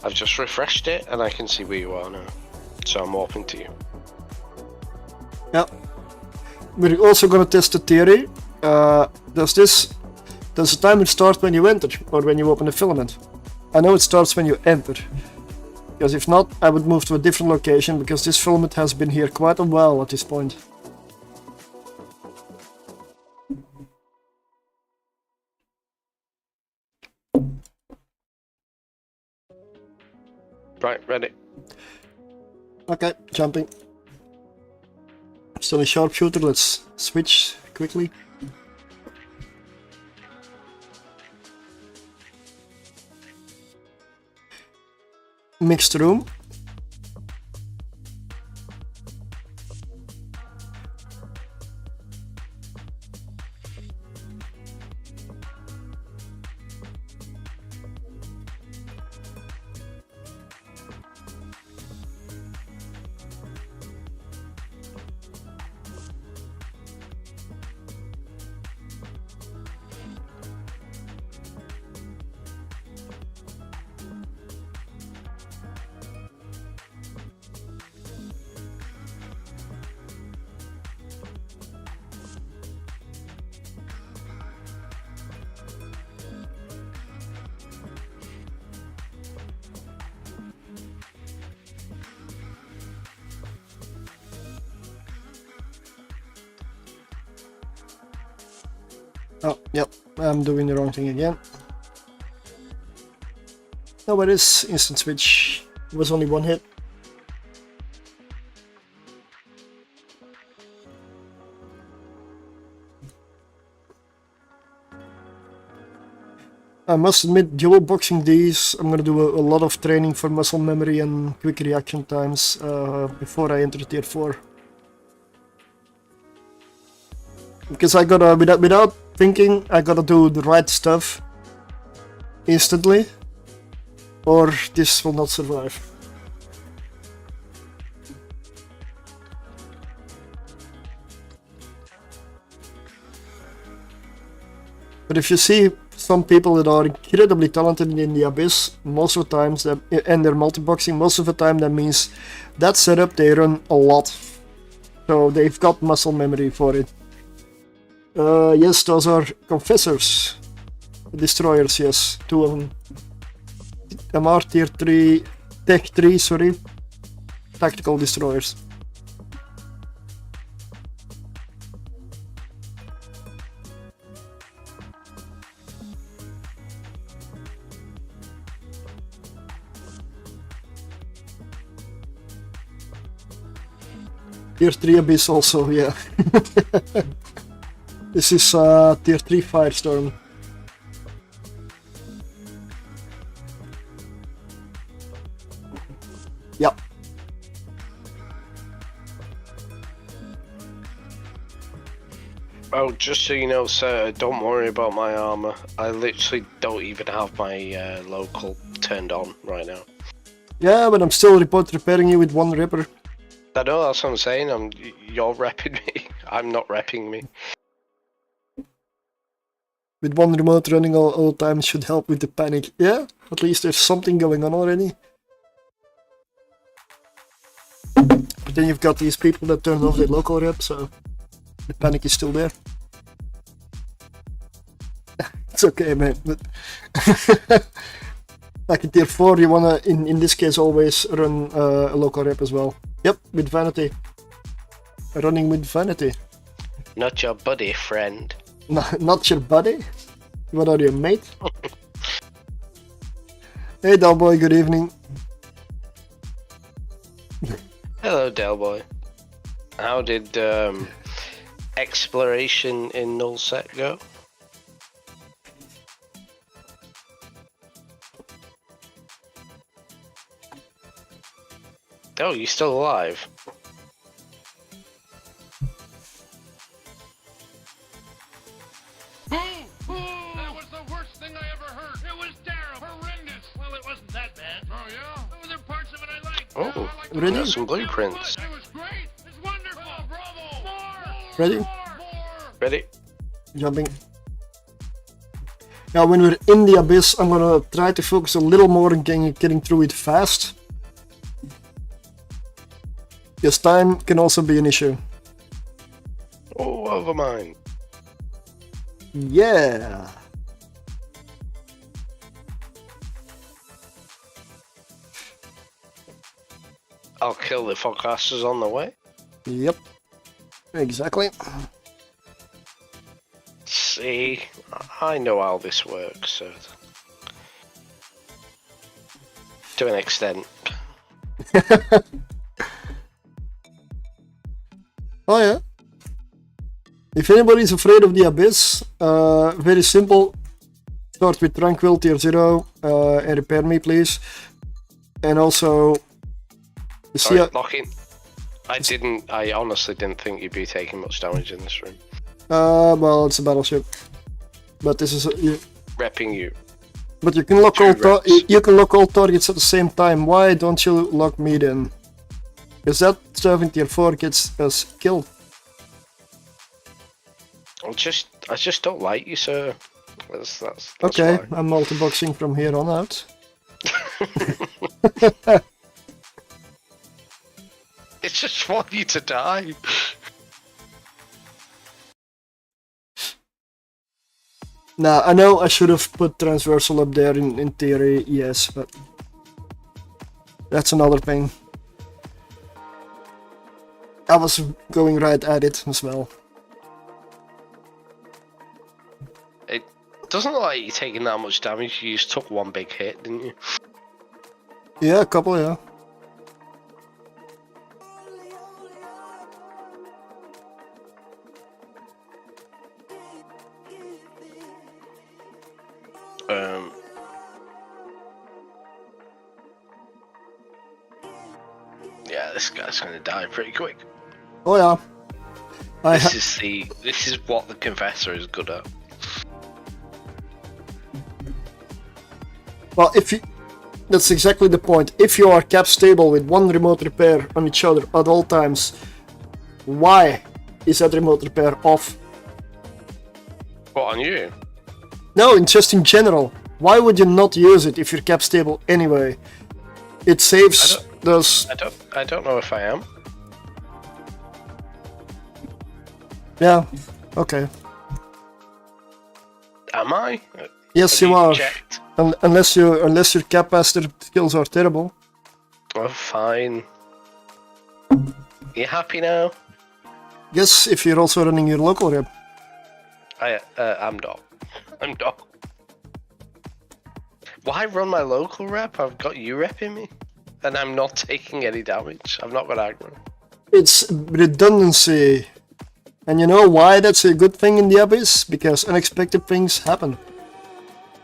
I've just refreshed it and I can see where you are now. So I'm warping to you. Yeah. We're also gonna test the theory. Does the timer start when you enter or when you open the filament? I know it starts when you enter. Because if not, I would move to a different location because this filament has been here quite a while at this point. Right, ready. Okay, jumping. Still a sharpshooter, let's switch quickly. Mixed room. Oh, yep, I'm doing the wrong thing again. No, it is instant switch. It was only one hit. I must admit, dual boxing these, I'm gonna do a lot of training for muscle memory and quick reaction times before I enter tier 4. Because I gotta, without thinking, I gotta do the right stuff instantly, or this will not survive. But if you see some people that are incredibly talented in the Abyss, most of the times, and they're multi-boxing, most of the time that means that setup they run a lot. So they've got muscle memory for it. Yes, those are Confessors. Destroyers, yes, 2 of them. MR tier 3, Tech 3, sorry. Tactical destroyers. Tier 3 Abyss also, yeah. This is tier 3 Firestorm. Yep. Oh, just so you know, sir, don't worry about my armor. I literally don't even have my local turned on right now. Yeah, but I'm still repairing you with 1 ripper. I know, that's what I'm saying. You're repping me. I'm not repping me. With 1 remote running all the time should help with the panic. Yeah, at least there's something going on already. But then you've got these people that turn off their local rep, so the panic is still there. It's okay, man. But like in tier 4, you wanna, in this case, always run a local rep as well. Yep, with vanity. Running with vanity. Not your buddy, friend. Not your buddy? What are you, mate? Hey, Delboy, good evening. Hello, Delboy. How did exploration in null set go? Oh, you're still alive. That was the worst thing I ever heard. It was terrible. Horrendous. Well, it wasn't that bad. Oh, yeah? There were parts of it I liked. Oh, I liked really? got some blueprints. It was great. It's wonderful. Oh, bravo. More. Ready? More. Ready? Jumping. Now, when we're in the Abyss, I'm gonna try to focus a little more on getting through it fast. Because time can also be an issue. Oh, over mine. Yeah. I'll kill the forecasters on the way. Yep. Exactly. See, I know how this works, so to an extent. Oh yeah. If anybody's afraid of the Abyss, very simple. Start with Tranquil tier 0 and repair me, please. And also, you see, Sorry, lock in. I honestly didn't think you'd be taking much damage in this room. well, it's a battleship, but this is Repping you. but you can lock Two all reps. you can lock all targets at the same time. Why don't you lock me then? Because that stuff in tier 4 gets us killed. I just don't like you, sir. That's Okay, fine. I'm multi-boxing from here on out. It's just want you to die. Nah, I know I should have put transversal up there in theory, yes, but that's another thing. I was going right at it as well. It doesn't look like you're taking that much damage. You just took one big hit, didn't you? Yeah, a couple, yeah. Yeah, this guy's gonna die pretty quick. Oh yeah. This is what the Confessor is good at. Well, that's exactly the point. If you are cap stable with one remote repair on each other at all times, why is that remote repair off? What, on you? No, just in general. Why would you not use it if you're cap stable anyway? It saves those. I don't know if I am. Yeah. Okay. Am I? Yes, Have you are. checked? Unless your cap master skills are terrible. Oh, fine. You happy now? Yes, if you're also running your local rep. I'm not. I'm not. Why run my local rep? I've got you repping me, and I'm not taking any damage. I've not got aggro. It's redundancy. And you know why that's a good thing in the Abyss? Because unexpected things happen.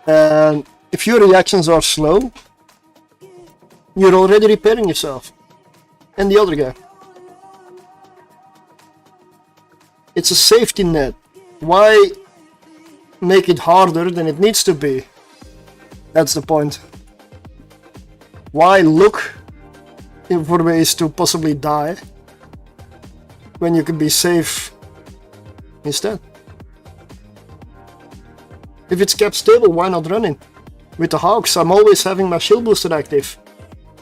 And if your reactions are slow, you're already repairing yourself. And the other guy. It's a safety net. Why make it harder than it needs to be? That's the point. Why look for ways to possibly die when you can be safe instead? If it's kept stable, why not running? With the Hawks, I'm always having my shield booster active.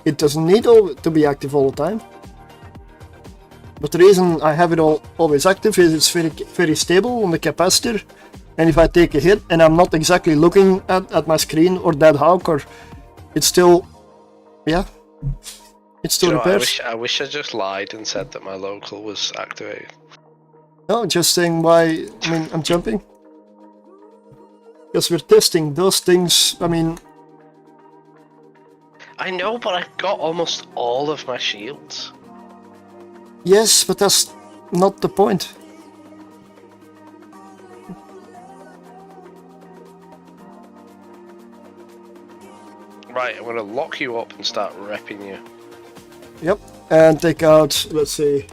It doesn't need to be active all the time. But the reason I have it always active is it's very stable on the capacitor. And if I take a hit and I'm not exactly looking at my screen or that Hawk, or it's still, yeah, it still repairs. I wish I just lied and said that my local was activated. No, just saying why. I mean, I'm jumping because we're testing those things. I mean, I know, but I got almost all of my shields. yes, but that's not the point. Right, I'm gonna lock you up and start repping you. Yep, and take out, let's see,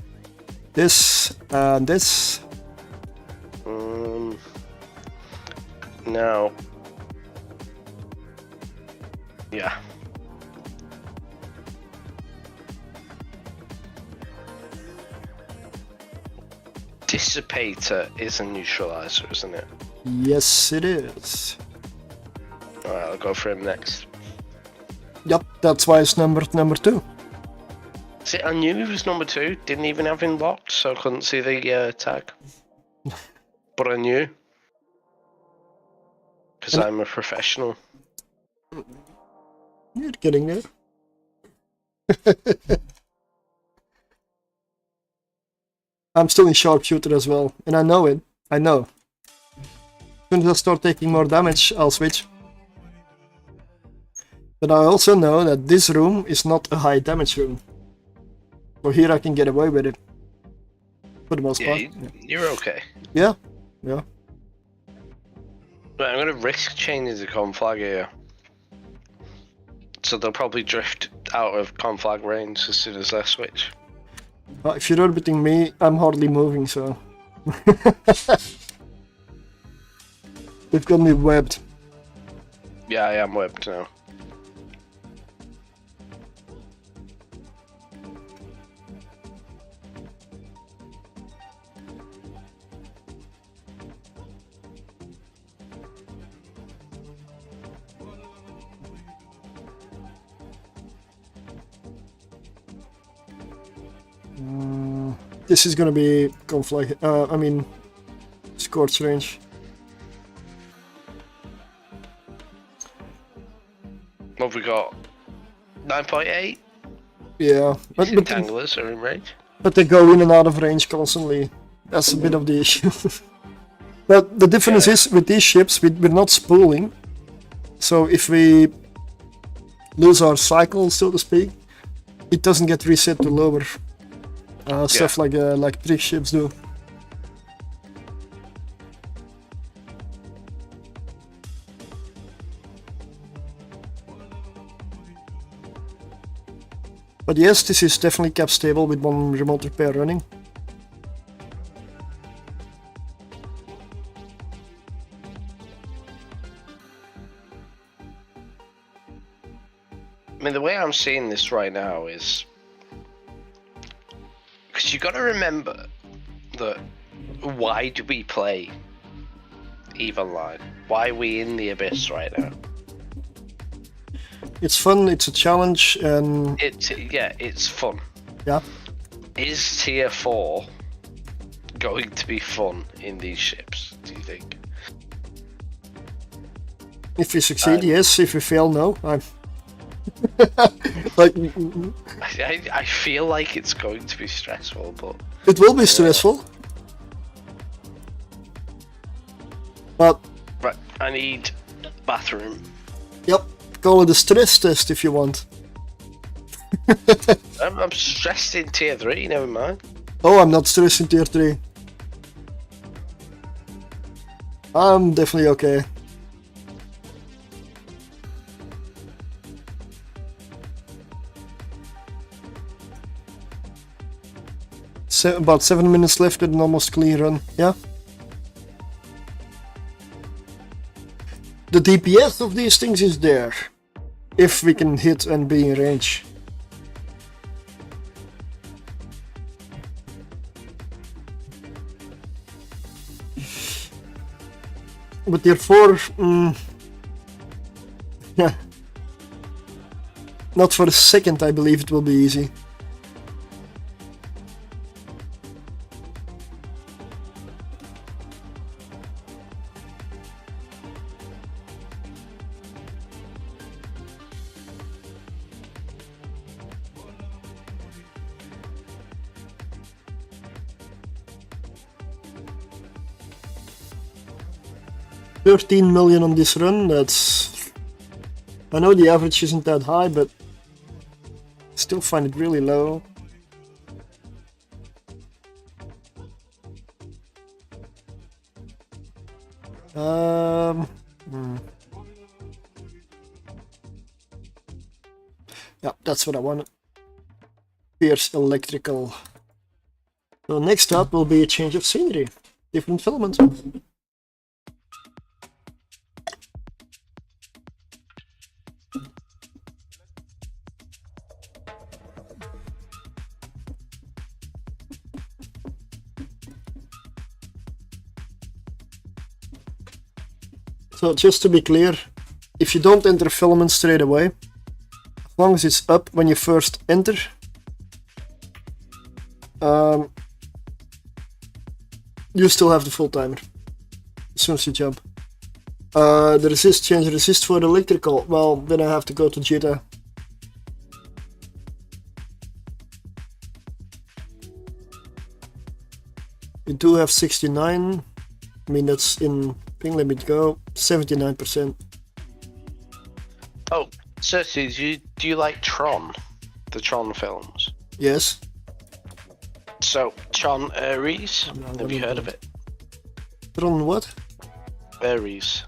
this and this. Now. Yeah. Dissipator is a neutralizer, isn't it? Yes, it is. Alright, I'll go for him next. Yep, that's why it's numbered number 2. See, I knew he was number 2, didn't even have him locked, so I couldn't see the tag. But I knew. Because I'm a professional. You're getting there. I'm still in sharpshooter as well, and I know it. I know. As soon as I start taking more damage, I'll switch. But I also know that this room is not a high damage room. So here I can get away with it. For the most part. You're okay. Yeah, yeah. Right, I'm gonna risk changing the conflag here. So they'll probably drift out of conflag range as soon as I switch. If you're orbiting me, I'm hardly moving, so... They've got me webbed. Yeah, I am webbed now. This is gonna be conflag. I mean, Scorch range. What have we got? 9.8? Yeah, Entanglers are in range. but they go in and out of range constantly. That's a bit of the issue. But the difference is with these ships, we're not spooling. So if we lose our cycle, so to speak, it doesn't get reset to lower. Stuff like three ships do. But yes, this is definitely kept stable with one remote repair running. I mean, the way I'm seeing this right now is... Because you got to remember that why do we play even line? Why are we in the abyss right now? It's fun, it's a challenge, and It's fun. yeah. Is tier 4 going to be fun in these ships, do you think? If we succeed, yes. If we fail, no. I'm like, I feel like it's going to be stressful, but it will be stressful. But right, I need bathroom. yep, call it a stress test if you want. I'm stressed in tier 3, never mind. Oh, I'm not stressed in tier 3. I'm definitely okay. About 7 minutes left with an almost clean run. Yeah. The DPS of these things is there, if we can hit and be in range. But tier 4, yeah. Not for a second I believe it will be easy. $13 million on this run, that's... I know the average isn't that high, but I still find it really low. Yeah, that's what I wanted. Pierce electrical. So next up will be a change of scenery. Different filament. So just to be clear, if you don't enter filament straight away, as long as it's up when you first enter, you still have the full timer as soon as you jump. The resist, change resist for electrical, well then I have to go to Jita. You do have 69, I mean that's in ping limit go, 79%. Oh, Surtr, do you like Tron? The Tron films? Yes. So, Tron Ares, have you heard of it? Tron what? Ares.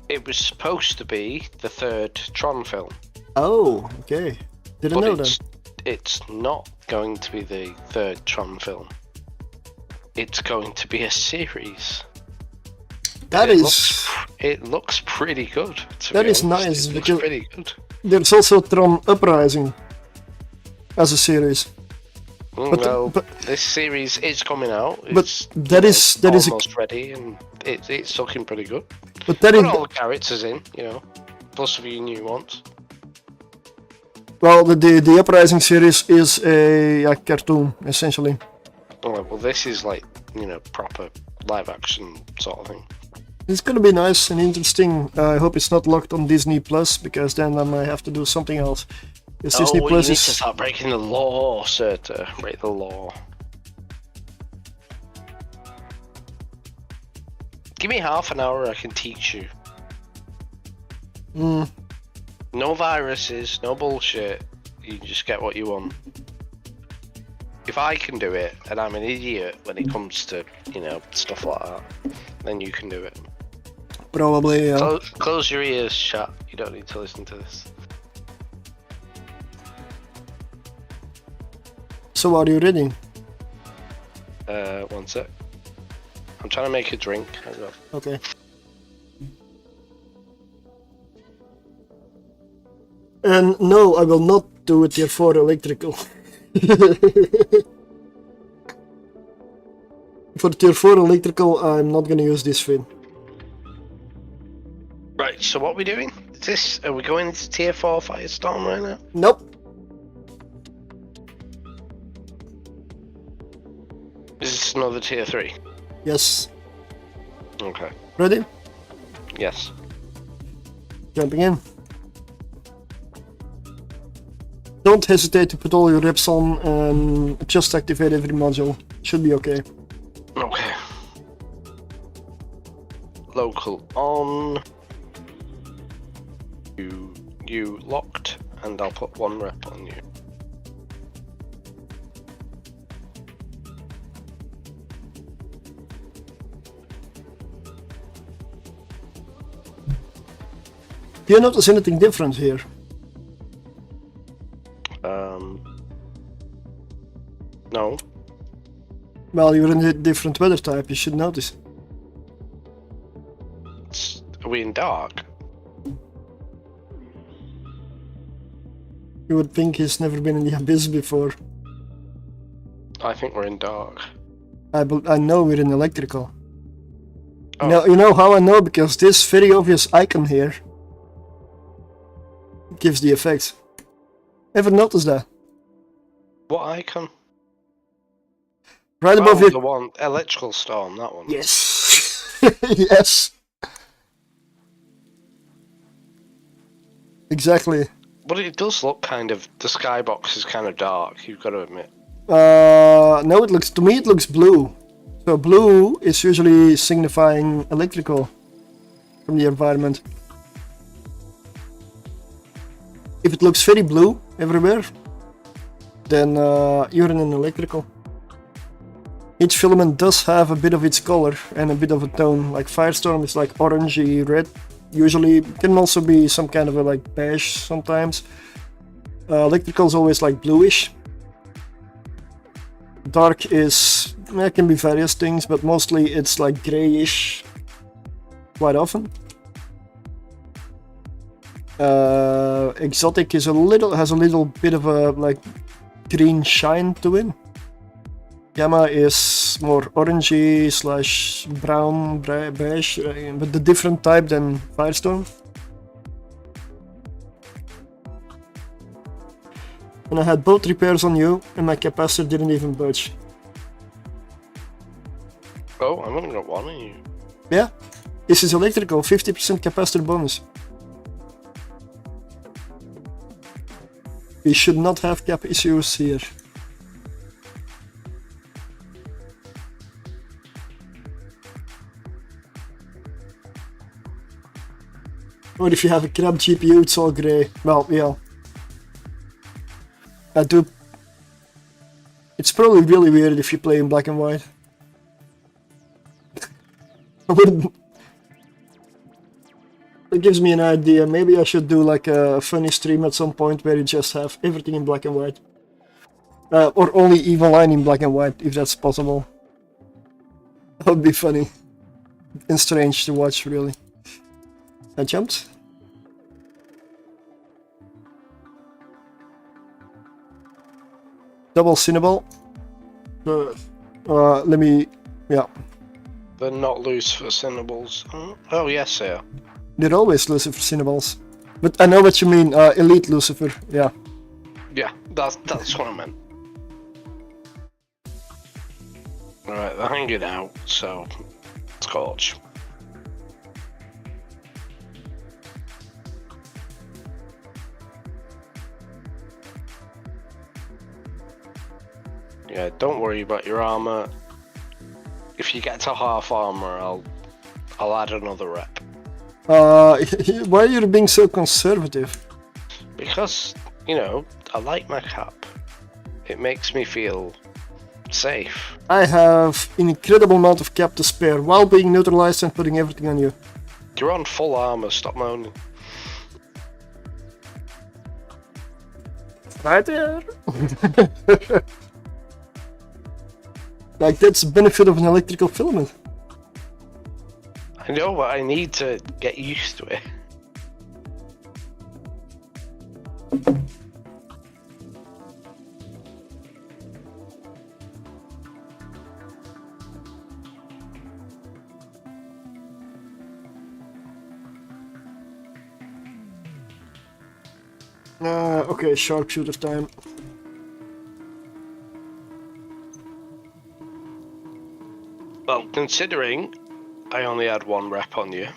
It was supposed to be the third Tron film. Oh, okay. Didn't know that. It's not going to be the third Tron film. It's going to be a series. It looks pretty good. That is nice. It looks pretty good. There's also Tron Uprising as a series. But this series is coming out. But that is almost ready, and it's looking pretty good. But that Got all the characters in, plus a few new ones. Well, the Uprising series is a cartoon essentially. Oh, well, this is like proper live action sort of thing. It's gonna be nice and interesting. I hope it's not locked on Disney Plus, because then I might have to do something else. Disney Plus you need to start breaking the law, Surtr. Break the law. Give me half an hour, I can teach you. No viruses, no bullshit. You just get what you want. If I can do it, and I'm an idiot when it comes to, stuff like that, then you can do it. Probably, yeah. Close your ears, chat. You don't need to listen to this. So are you ready? One sec. I'm trying to make a drink. Hang on. Okay. And no, I will not do it tier 4 electrical. For tier 4 electrical, I'm not gonna use this fin. Right, so what are we doing? Are we going into tier 4 Firestorm right now? Nope. Is this another tier 3? Yes. Okay. Ready? Yes. Jumping in. Don't hesitate to put all your reps on and just activate every module. Should be okay. Okay. Local on. You locked, and I'll put 1 rep on you. Do you notice anything different here? No. Well, you're in a different weather type, you should notice. Are we in dark? You would think he's never been in the abyss before. I think we're in dark. I know we're in electrical. Oh. You know how I know? Because this very obvious icon here gives the effect. Ever notice that? What icon? Right Oh, above your... the one, electrical storm, that one. Yes. Yes. Exactly. But it does look kind of, the skybox is kind of dark, you've got to admit. No, to me it looks blue. So blue is usually signifying electrical from the environment. If it looks very blue everywhere, then you're in an electrical. Each filament does have a bit of its color and a bit of a tone. Like Firestorm is like orangey red. Usually can also be some kind of a like beige sometimes. Electrical is always like bluish. Dark is, it can be various things, but mostly it's like grayish quite often. Exotic is has a little bit of a like green shine to it. Gamma is more orangey slash brown beige, but the different type than Firestorm. And I had both repairs on you, and my capacitor didn't even budge. Oh, I'm only got 1 on you. Yeah, this is electrical, 50% capacitor bonus. We should not have cap issues here. Or if you have a crap GPU, it's all grey. Well, yeah. I do. It's probably really weird if you play in black and white. I wouldn't. It gives me an idea. Maybe I should do like a funny stream at some point where you just have everything in black and white. Or only Evil Line in black and white, if that's possible. That would be funny. And strange to watch, really. I jumped. Double Cinnaball. Let me... yeah. They're not loose for Cinnables. Oh, yes, they are. They're always Lucifer Cinnaballs. But I know what you mean, Elite Lucifer, yeah. Yeah, that's what I meant. Alright, they're hanging out, so... Scorch. Yeah, don't worry about your armor. If you get to half armor, I'll add another rep. Why are you being so conservative? Because, you know, I like my cap. It makes me feel safe. I have an incredible amount of cap to spare while being neutralized and putting everything on you. You're on full armor, stop moaning. Right there. Like, that's the benefit of an electrical filament. I know, but I need to get used to it. Okay, sharpshooter time. Well, considering I only had 1 rep on you.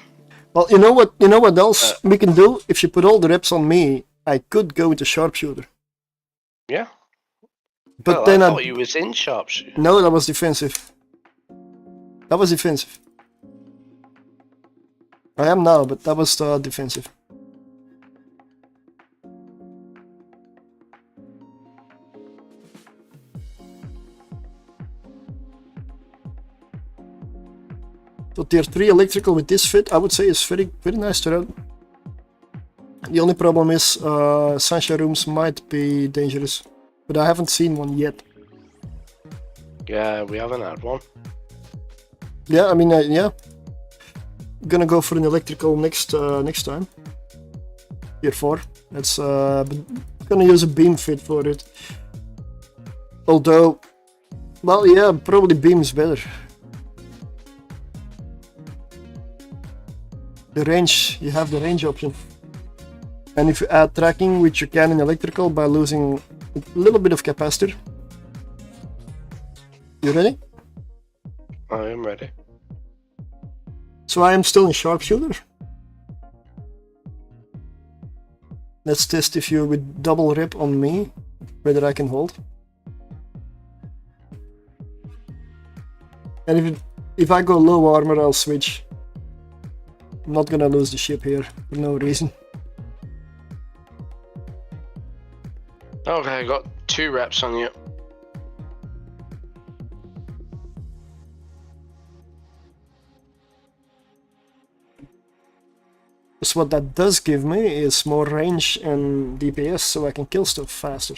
Well, you know what else we can do? If you put all the reps on me, I could go into sharpshooter. Yeah. But Well, then I thought you was in sharpshooter. No, that was defensive. That was defensive. I am now, but that was defensive. So tier 3 electrical with this fit, I would say is very nice to run. The only problem is sunshine rooms might be dangerous, but I haven't seen one yet. Yeah, we haven't had one. Yeah, I mean, yeah. Gonna go for an electrical next time. Tier 4. That's gonna use a beam fit for it. Although, well, yeah, probably beam is better. The range, you have the range option. And if you add tracking, which you can in electrical by losing a little bit of capacitor. You ready? I am ready. So I am still in sharpshooter. Let's test if you with double rep on me, whether I can hold. And if I go low armor, I'll switch. I'm not gonna lose the ship here for no reason. Okay, I got 2 reps on you. So what that does give me is more range and DPS, so I can kill stuff faster.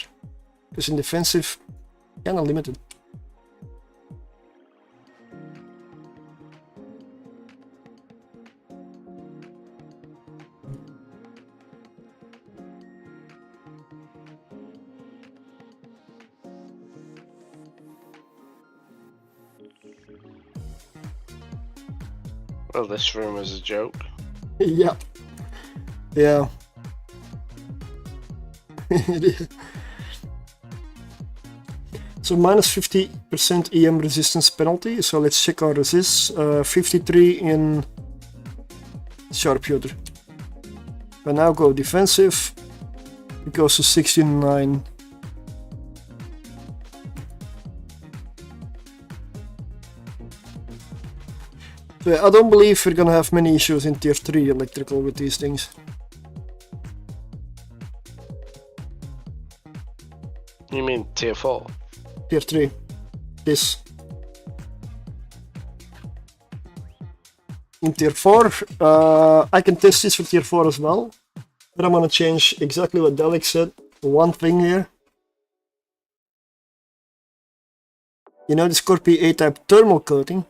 Because in defensive, kinda limited. Well, this room is a joke. Yeah. Yeah. It is. So minus 50% EM resistance penalty. So let's check our resist. 53 in sharpshooter. If I now go defensive, it goes to 69. So I don't believe we're gonna have many issues in tier 3 electrical with these things. You mean tier 4? Tier 3. This. In tier 4, I can test this for tier 4 as well. But I'm gonna change exactly what Dalek said. One thing here. You know the Scorpio A-type thermal coating?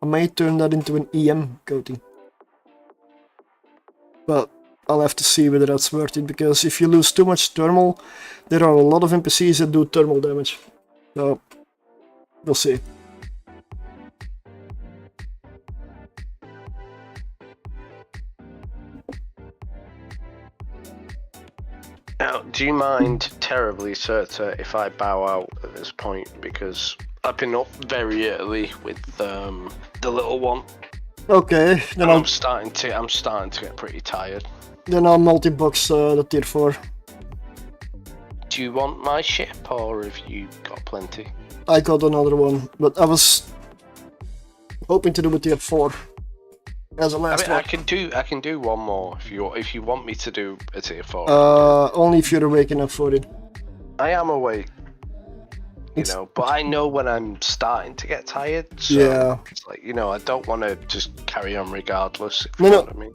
I may turn that into an EM coating. But I'll have to see whether that's worth it, because if you lose too much thermal, there are a lot of NPCs that do thermal damage. So, we'll see. Now, do you mind terribly, Surtr, if I bow out at this point? Because I've been up very early with the little one. Okay, then I'm starting to get pretty tired. Then I'll multi-box the tier 4. Do you want my ship, or have you got plenty? I got another one, but I was hoping to do a tier 4 as a last one. I can do one more if you want me to do a tier 4. Only if you're awake enough for it. I am awake, you know, but I know when I'm starting to get tired. So Yeah. It's like, you know, I don't want to just carry on regardless. If No, you know no. what I mean.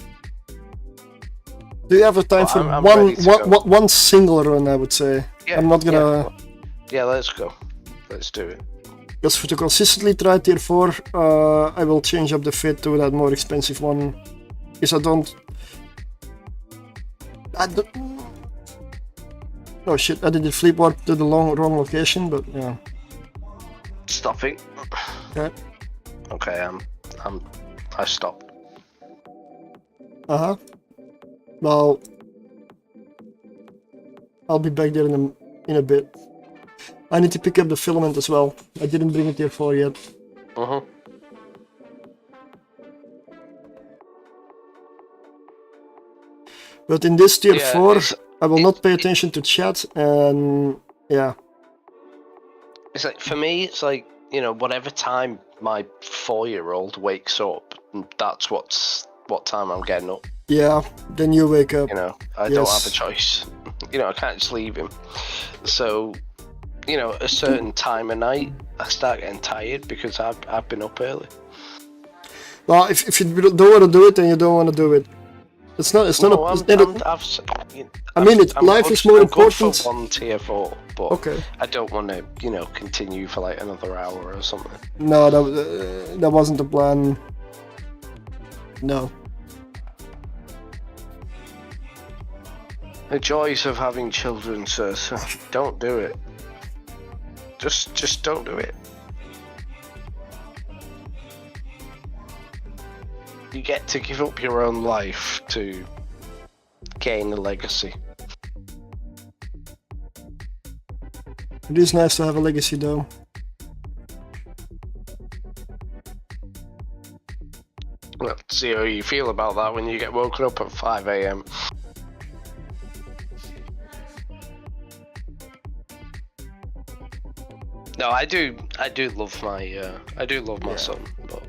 Do you have a time for I'm ready to go. one single run, I would say? Yeah, I'm not gonna... Yeah, let's go. Let's do it. Because to consistently try tier 4, I will change up the fit to that more expensive one. Because I don't... Oh shit, I did the flip warp to the wrong location, but yeah. Stopping. Okay. Okay, I stopped. Uh-huh. Well... I'll be back there in a bit. I need to pick up the filament as well. I didn't bring it here for yet. But in this tier 4, I will not pay attention to chat, and yeah. It's like, for me, it's like, you know, whatever time my 4-year-old wakes up, that's what time I'm getting up. Yeah, then you wake up. You know, I don't have a choice. You know, I can't just leave him. So, you know, at a certain time of night, I start getting tired because I've been up early. Well, if you don't want to do it, then you don't want to do it. It's not. It's not. Life is more important. For 1 tier 4, but okay. I don't want to, you know, continue for like another hour or something. No, that wasn't the plan. No. The joys of having children, sir. Don't do it. Just don't do it. You get to give up your own life to gain a legacy. It is nice to have a legacy, though. Well, see how you feel about that when you get woken up at 5 a.m. No, I do love my son, but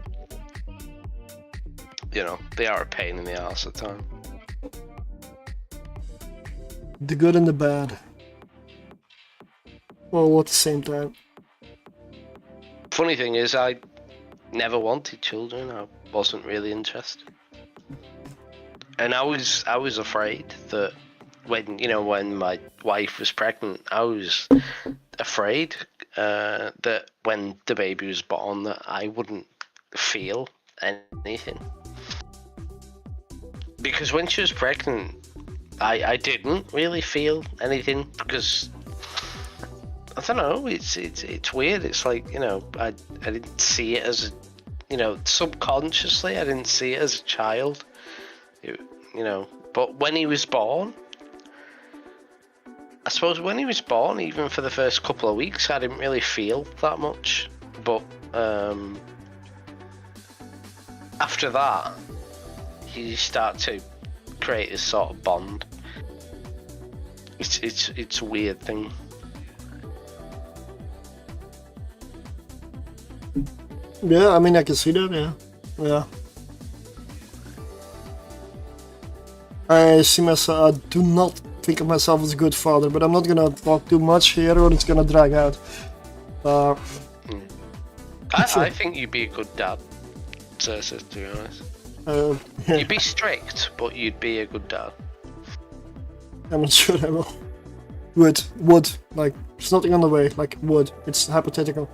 you know, they are a pain in the ass at times. The good and the bad. All at the same time. Funny thing is, I never wanted children. I wasn't really interested, and I was afraid that when my wife was pregnant, I was afraid that when the baby was born, that I wouldn't feel anything. Because when she was pregnant, I didn't really feel anything because I don't know. It's weird. It's like, you know, I didn't see it as subconsciously I didn't see it as a child. But when he was born, I suppose when he was born, even for the first couple of weeks, I didn't really feel that much. But after that, you start to create this sort of bond. It's a weird thing. Yeah, I mean, I can see that. Yeah. I see myself. I do not think of myself as a good father, but I'm not gonna talk too much here, or it's gonna drag out. I think you'd be a good dad, to be honest. You'd be strict, but you'd be a good dad. I'm not sure I will. Would. Like, there's nothing on the way. Like, would. It's hypothetical.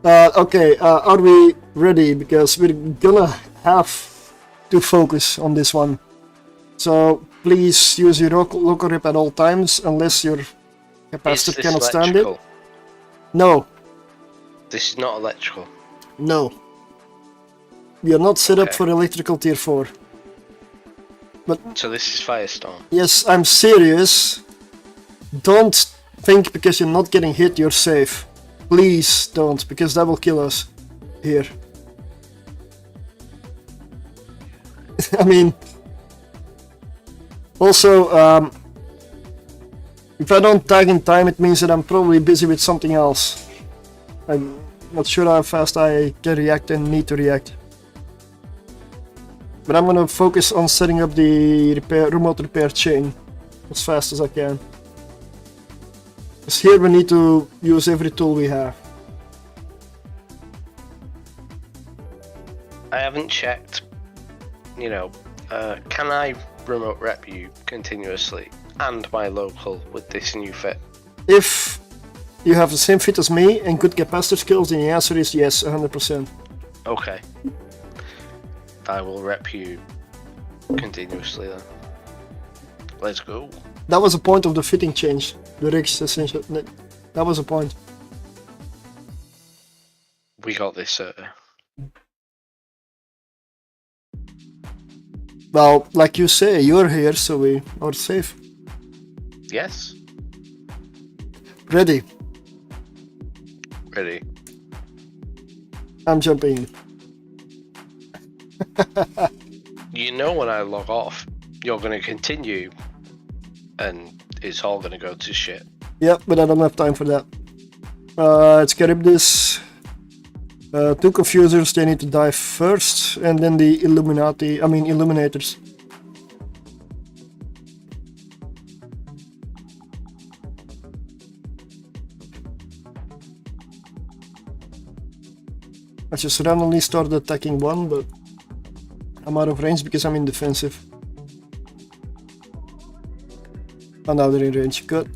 Okay, are we ready? Because we're gonna have to focus on this one. So, please use your local rep at all times, unless your capacitor cannot stand it. No. This is not electrical. No. We are not set up for electrical tier 4. But so this is Firestorm. Yes, I'm serious. Don't think because you're not getting hit, you're safe. Please don't, because that will kill us. Here. I mean... Also, if I don't tag in time, it means that I'm probably busy with something else. I'm not sure how fast I can react and need to react. But I'm gonna focus on setting up the remote repair chain as fast as I can. Because here we need to use every tool we have. I haven't checked, can I remote rep you continuously and my local with this new fit? If you have the same fit as me and good capacitor skills, then the answer is yes, 100%. Okay. I will rep you continuously then. Let's go. That was the point of the fitting change. The rigs, essentially. That was the point. We got this, Well, like you say, you're here, so we are safe. Yes. Ready. Ready. I'm jumping in. You know when I log off, you're going to continue, and it's all going to go to shit. Yep, but I don't have time for that. It's Charybdis. 2 confusers, they need to die first, and then the Illuminators. I just randomly started attacking one, but I'm out of range because I'm in defensive. Oh, now they're in range. Good.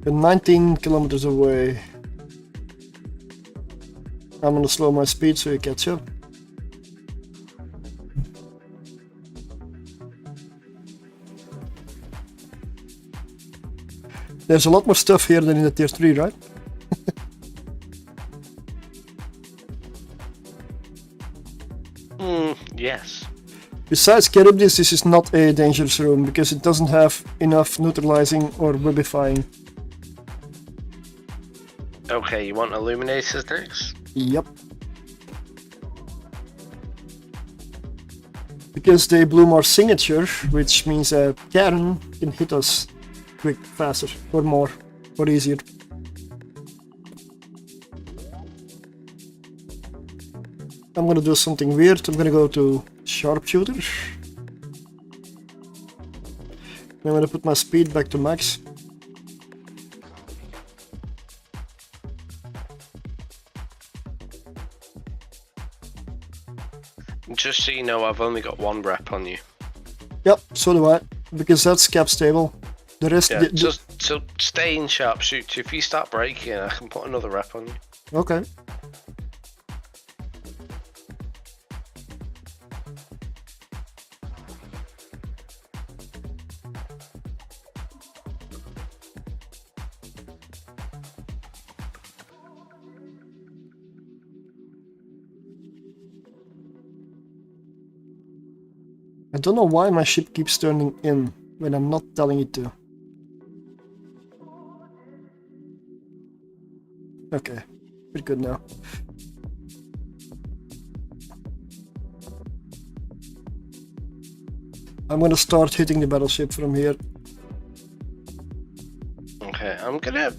They're 19 kilometers away. I'm gonna slow my speed so you catch up. There's a lot more stuff here than in the tier 3, right? Yes. Besides Charybdis, this is not a dangerous room because it doesn't have enough neutralizing or webifying. Okay, you want Illuminators next? Yep. Because they bloom our signature, which means that Karen can hit us faster, or more, or easier. I'm gonna do something weird. I'm gonna go to Sharpshooter. I'm gonna put my speed back to max. Just so you know, I've only got 1 rep on you. Yep, so do I, because that's cap stable. The rest, Yeah, just so stay in sharpshooter. If you start breaking, I can put another rep on you. okay. I don't know why my ship keeps turning in when I'm not telling it to. Okay, we're good now. I'm gonna start hitting the battleship from here. Okay, I'm gonna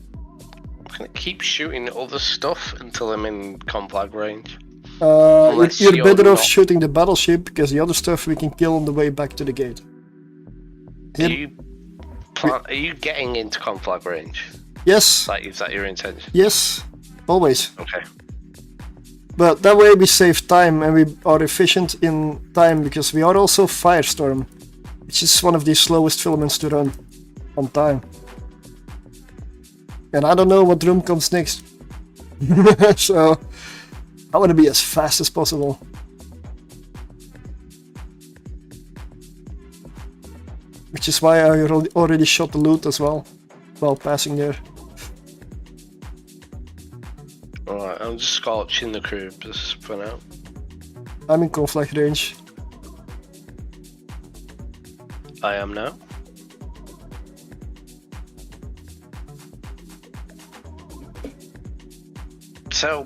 keep shooting other stuff until I'm in conflag range. Unless You're you're better off not- shooting the battleship because the other stuff we can kill on the way back to the gate. Are you getting into conflag range? Yes, Is that your intention? yes, always. Okay. But that way we save time and we are efficient in time because we are also Firestorm, which is one of the slowest filaments to run on time. And I don't know what room comes next. So I want to be as fast as possible. Which is why I already shot the loot as well while passing there. Alright, I'm just scorching the crew just for now. I'm in conflict range. I am now. So,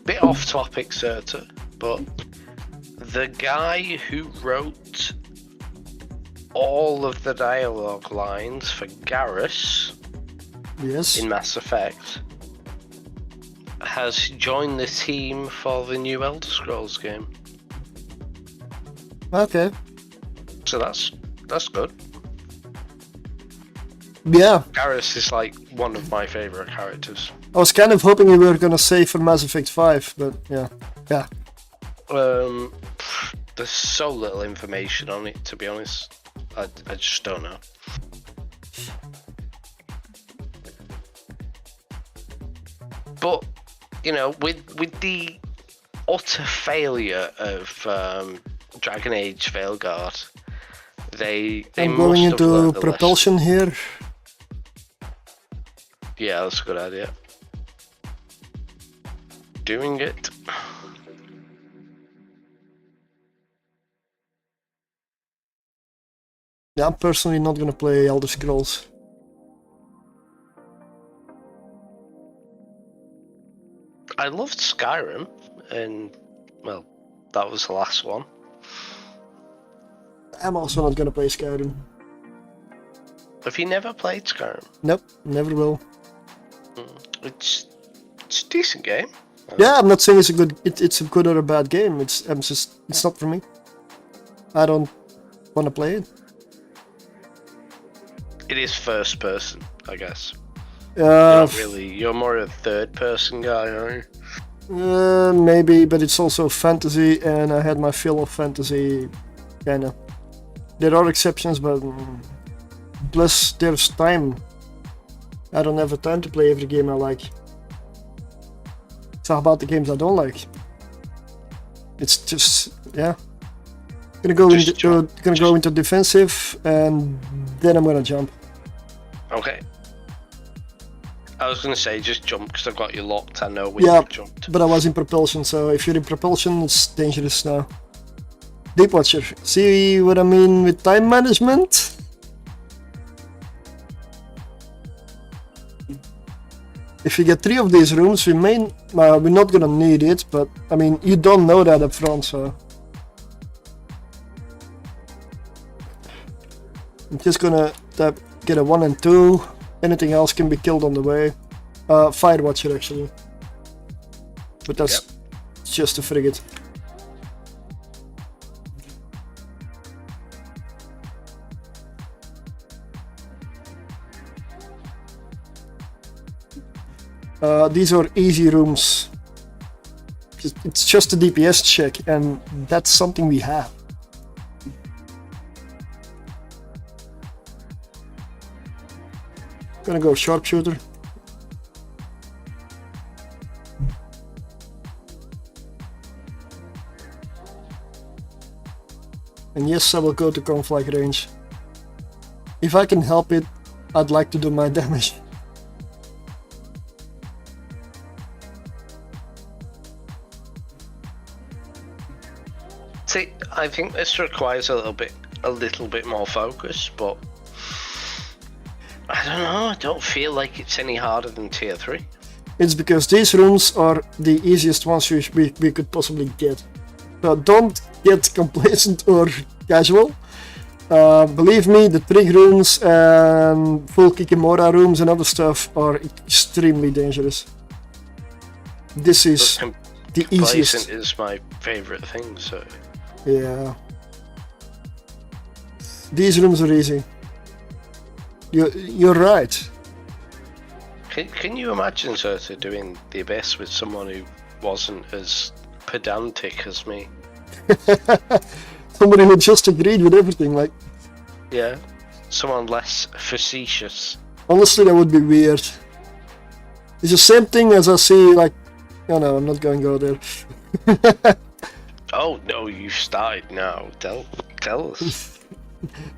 bit off topic, Surtr, but the guy who wrote all of the dialogue lines for Garrus Yes. in Mass Effect has joined the team for the new Elder Scrolls game. Okay. So that's good. Yeah. Garrus is like one of my favourite characters. I was kind of hoping you were gonna say for Mass Effect 5, but yeah. Yeah. There's so little information on it, to be honest. I just don't know. But you know, with the utter failure of Dragon Age Veilguard, they I'm must going have into learned a propulsion here. lesson. Yeah, that's a good idea. Doing it. Yeah, I'm personally not gonna play Elder Scrolls. I loved Skyrim, and well, that was the last one. I'm also not gonna play Skyrim. Have you never played Skyrim? Nope, never will. It's a decent game. Yeah, I'm not saying it's a good or a bad game. It's not for me. I don't want to play it. It is first person, I guess. You're more a third person guy, aren't you? Maybe, but it's also fantasy, and I had my fill of fantasy, kinda. There are exceptions, but plus there's time. I don't have the time to play every game I like. So how about the games I don't like? It's just, yeah. Gonna go into defensive, and then I'm gonna jump. Okay. I was gonna say just jump because I've got you locked. I know when Yeah, you jumped. but I was in propulsion, so if you're in propulsion, it's dangerous now. Deep Watcher, see what I mean with time management? If we get 3 of these rooms, we're not gonna need it, but I mean, you don't know that up front, so. I'm just gonna get a 1 and 2. Anything else can be killed on the way. Fire Watcher actually. But that's just a frigate. These are easy rooms. It's just a DPS check, and that's something we have. Gonna go sharpshooter. And yes, I will go to conflict range. If I can help it, I'd like to do my damage. See, I think this requires a little bit more focus, but I don't know. I don't feel like it's any harder than tier 3. It's because these rooms are the easiest ones we could possibly get. So don't get complacent or casual. Believe me, the trig rooms and full Kikimora rooms and other stuff are extremely dangerous. This is the easiest. Complacent is my favorite thing, so. Yeah. These rooms are easy. You're right. Can you imagine Surtr doing the Abyss with someone who wasn't as pedantic as me? Somebody who just agreed with everything, like. Yeah, someone less facetious. Honestly, that would be weird. It's the same thing as I see, like. Oh no, I'm not going to go there. Oh no, you've started now. Tell us.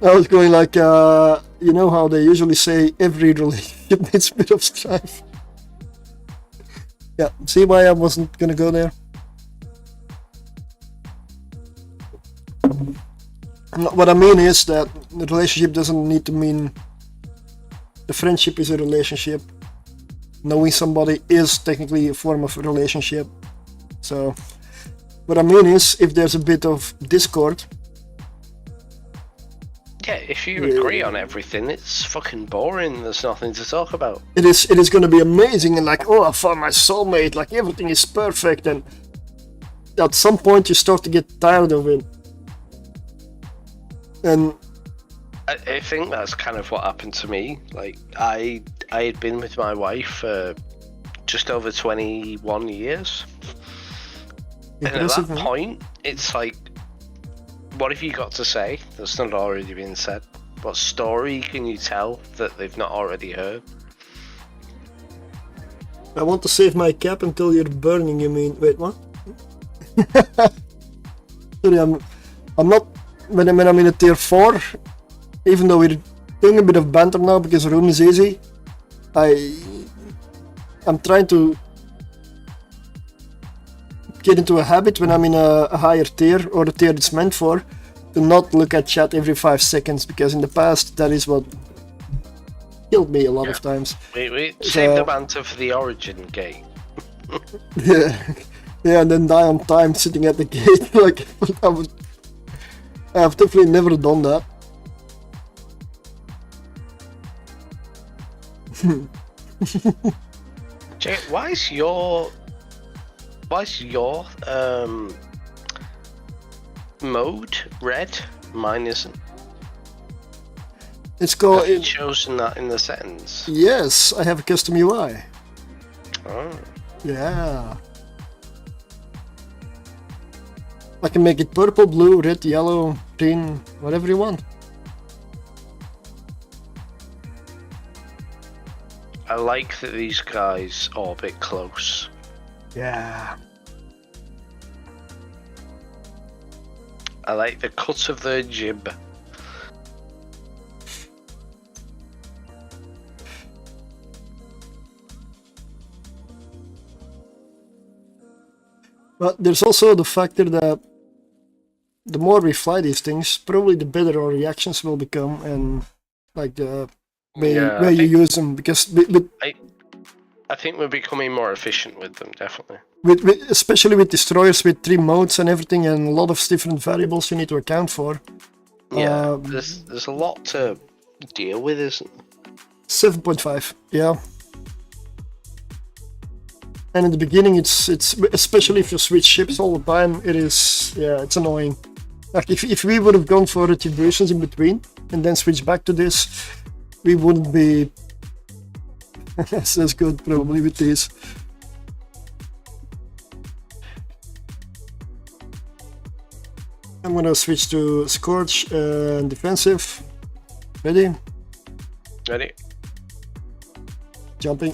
I was going like, you know how they usually say every relationship needs a bit of strife. Yeah, see why I wasn't gonna go there? What I mean is that the relationship doesn't need to mean the friendship is a relationship. Knowing somebody is technically a form of a relationship. So, what I mean is, if there's a bit of discord. Yeah, if you agree on everything, it's fucking boring. There's nothing to talk about. It is going to be amazing and like, oh, I found my soulmate. Like everything is perfect, and at some point you start to get tired of it. And I think that's kind of what happened to me. Like I had been with my wife for just over 21 years, and at that point, it's like, what have you got to say that's not already been said? What story can you tell that they've not already heard? I want to save my cap until you're burning, you mean? Wait, what? Sorry, I'm not, when I'm in a tier 4, even though we're doing a bit of banter now because the room is easy, I'm trying to get into a habit when I'm in a higher tier, or the tier it's meant for, to not look at chat every 5 seconds, because in the past that is what killed me a lot of times. We save the banter for the origin gate. Yeah, and then die on time sitting at the gate. Like, I've definitely never done that. Jay, why is your mode red? Mine isn't. It's called. Have you chosen that in the settings? Yes, I have a custom UI. Oh. Yeah. I can make it purple, blue, red, yellow, green, whatever you want. I like that these guys orbit close. Yeah. I like the cut of their jib. But there's also the factor that the more we fly these things, probably the better our reactions will become, and like the way you use them. Because I think we're becoming more efficient with them, definitely. Especially with destroyers with 3 modes and everything, and a lot of different variables you need to account for. Yeah, there's a lot to deal with, isn't there? 7.5, yeah. And in the beginning, it's especially if you switch ships all the time, it's annoying. Like if we would have gone for retributions in between and then switch back to this, we wouldn't be as good probably with these. I'm gonna switch to Scorch and defensive. Ready? Ready? Jumping.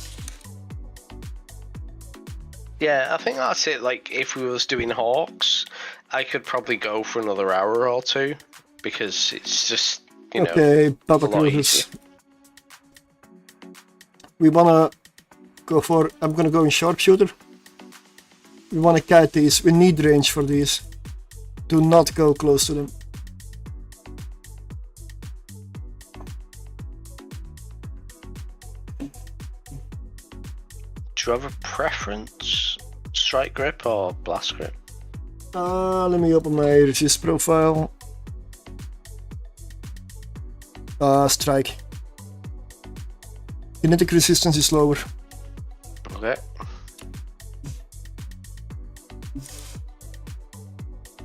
Yeah, I think that's it. Like, if we was doing Hawks, I could probably go for another hour or 2, because it's just, you know, okay, Papa a lot Cruisers. easier. We wanna go for. I'm gonna go in sharpshooter. We wanna kite these. We need range for these. Do not go close to them. Do you have a preference? Strike grip or blast grip? Let me open my resist profile. Strike. Kinetic resistance is lower. Okay.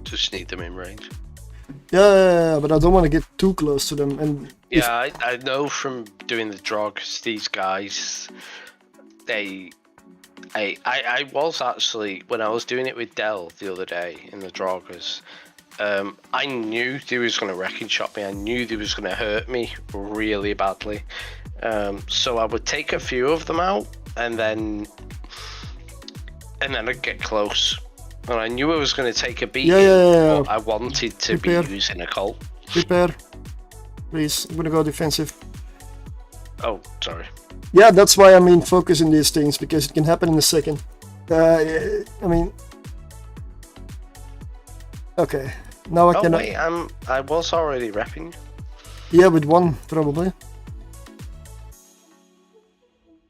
Just need them in range. Yeah, but I don't want to get too close to them. And yeah, I know from doing the drogs, these guys, I was actually, when I was doing it with Dell the other day in the Draugrs, I knew they was going to wrecking shot me. I knew they was going to hurt me really badly. So I would take a few of them out, and then I'd get close. And I knew I was going to take a beating, but I wanted to be using a Colt. Prepare. Please, I'm going to go defensive. Oh, sorry. Yeah, that's why I mean focusing these things, because it can happen in a second. I mean... Okay, now I can... Wait, I was already repping. Yeah, with 1, probably.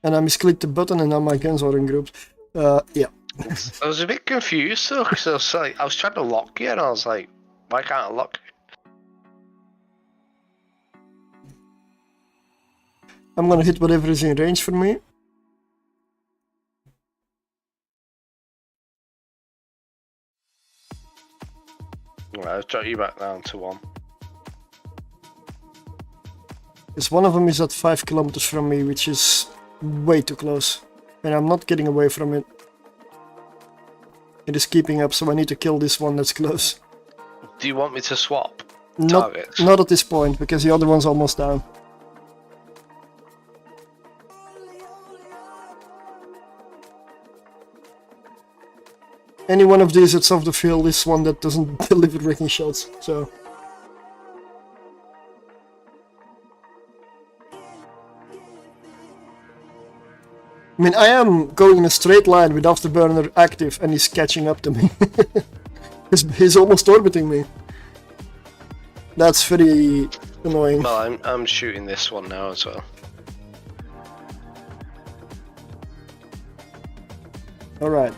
And I misclicked the button and now my guns are in groups. Yeah. I was a bit confused though, because I was trying to lock you and I was like, why can't I lock you? I'm gonna hit whatever is in range for me. Right, I'll drop you back down to 1. Because one of them is at 5 kilometers from me, which is way too close. And I'm not getting away from it. It is keeping up, so I need to kill this one that's close. Do you want me to swap Not at this point, because the other one's almost down. Any one of these that's off the field is one that doesn't deliver wrecking shots, so... I mean, I am going in a straight line with Afterburner active and he's catching up to me. he's almost orbiting me. That's very annoying. Well, I'm shooting this one now as well. Alright.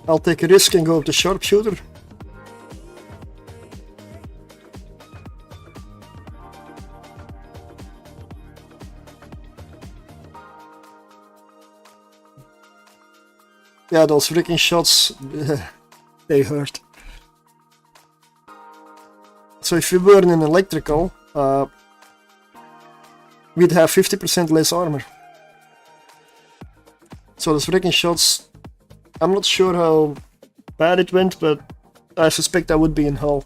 I'll take a risk and go with the sharpshooter. Yeah, those freaking shots, they hurt. So if we were in an electrical, we'd have 50% less armor. So those freaking shots, I'm not sure how bad it went, but I suspect I would be in hull.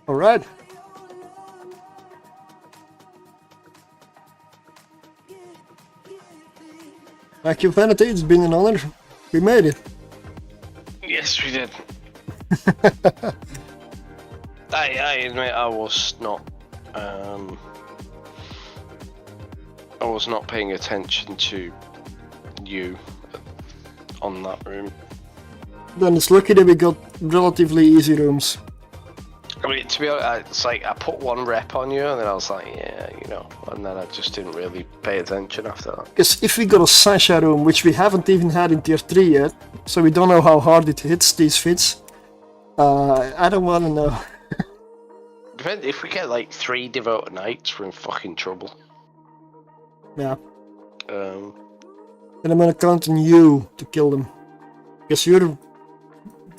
Alright. Thank you, Vanity, it's been an honor. We made it. Yes, we did. I admit I was not paying attention to you on that room. Then it's lucky that we got relatively easy rooms. I mean, to be honest, it's like I put one rep on you, and then I was like, yeah, you know, and then I just didn't really pay attention after that. Because if we got a Sasha room, which we haven't even had in tier 3 yet, so we don't know how hard it hits these vids, I don't want to know. If we get like 3 devoted knights, we're in fucking trouble. Yeah. And I'm gonna count on you to kill them. Because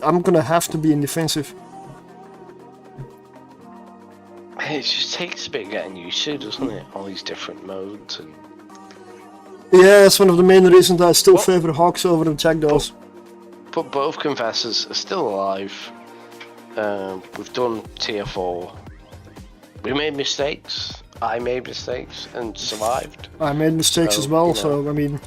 I'm gonna have to be in defensive. It just takes a bit getting used to, doesn't it? All these different modes and. Yeah, that's one of the main reasons I still favor Hawks over the Jackdaws. But both Confessors are still alive. We've done tier 4. We made mistakes. I made mistakes and survived. I made mistakes as well, you know. so I mean.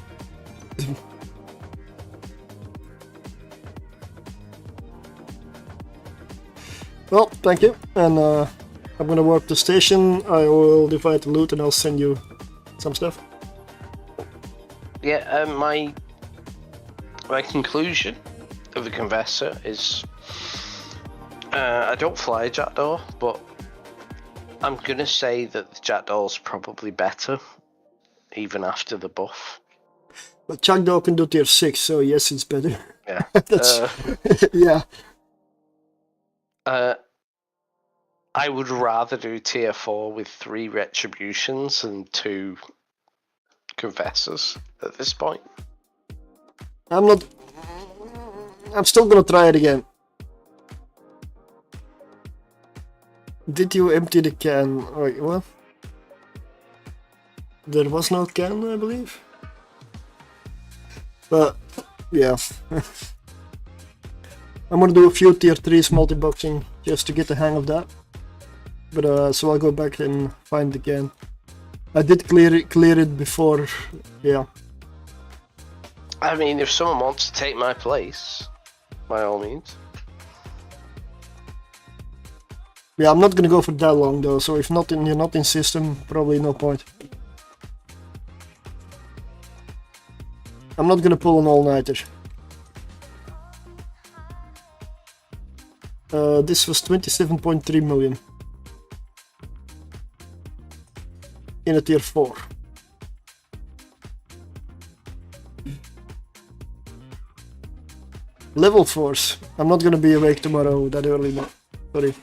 Well, thank you, and I'm gonna work the station. I will divide the loot and I'll send you some stuff. Yeah, my conclusion of the Confessor is I don't fly a Jackdaw, but I'm gonna say that the Jackdaw's probably better, even after the buff. But Jackdaw can do tier 6, so yes, it's better. Yeah. That's yeah. I would rather do tier 4 with 3 retributions and 2 confessors at this point. I'm still gonna try it again. Did you empty the can? Wait, what? There was no can, I believe. But yeah. I'm gonna do a few tier 3s multi-boxing just to get the hang of that. But so I'll go back and find the can. I did clear it before, yeah. I mean, if someone wants to take my place, by all means. Yeah, I'm not gonna go for that long though, so if not you're not in system, probably no point. I'm not gonna pull an all-nighter. This was 27.3 million. In a tier 4. Level 4s. I'm not gonna be awake tomorrow that early, no. Sorry.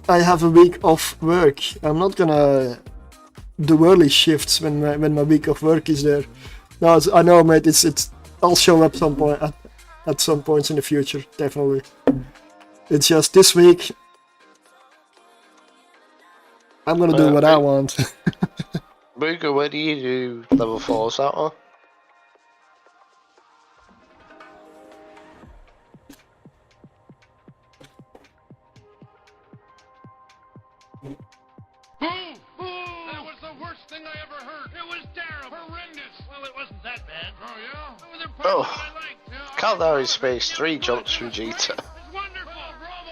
I have a week off work. I'm not gonna do early shifts when my week of work is there. No, I know, mate. I'll show up some point at some points in the future, definitely. It's just this week. I'm gonna do what I want. Booger, where do you do level 4s out on? That was the worst thing I ever heard. It was terrible. Horrendous. Well, Well, it wasn't that bad. Oh, yeah? There were there parts Oh. of it I liked. Yeah. Caldari Space 3 jumps from Jita. It's wonderful.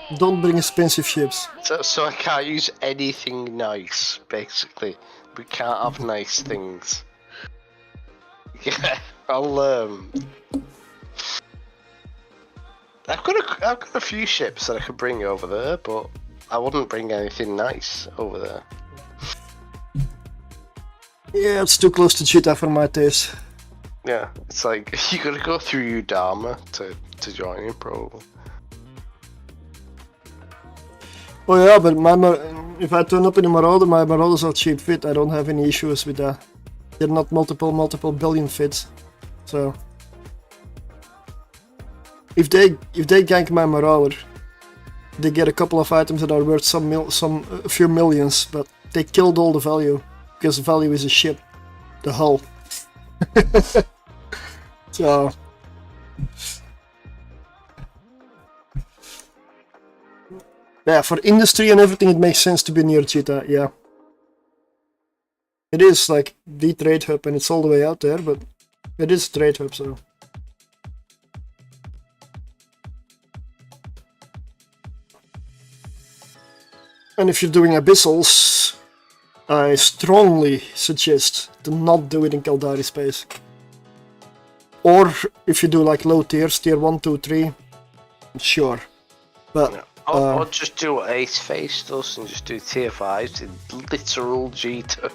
Bravo. Don't bring expensive ships. So I can't use anything nice, basically. We can't have nice things. Yeah, I've got a few ships that I could bring over there, but I wouldn't bring anything nice over there. Yeah, it's too close to Cheetah for my taste. Yeah, it's like you gotta go through Udama to join him, probably. Oh yeah, but if I turn up in a Marauder, my Marauders are cheap fit. I don't have any issues with that. They're not multiple billion fits. So if they gank my Marauder, they get a couple of items that are worth a few millions, but they killed all the value because the value is a ship, the hull. So yeah, for industry and everything, it makes sense to be near Cheetah. Yeah, it is like the trade hub, and it's all the way out there, but it is a trade hub, so. And if you're doing abyssals, I strongly suggest to not do it in Caldari space. Or if you do like low tiers, tier 1, 2, 3, sure. But Or just do what Ace Face does and just do tier 5s in literal Jita.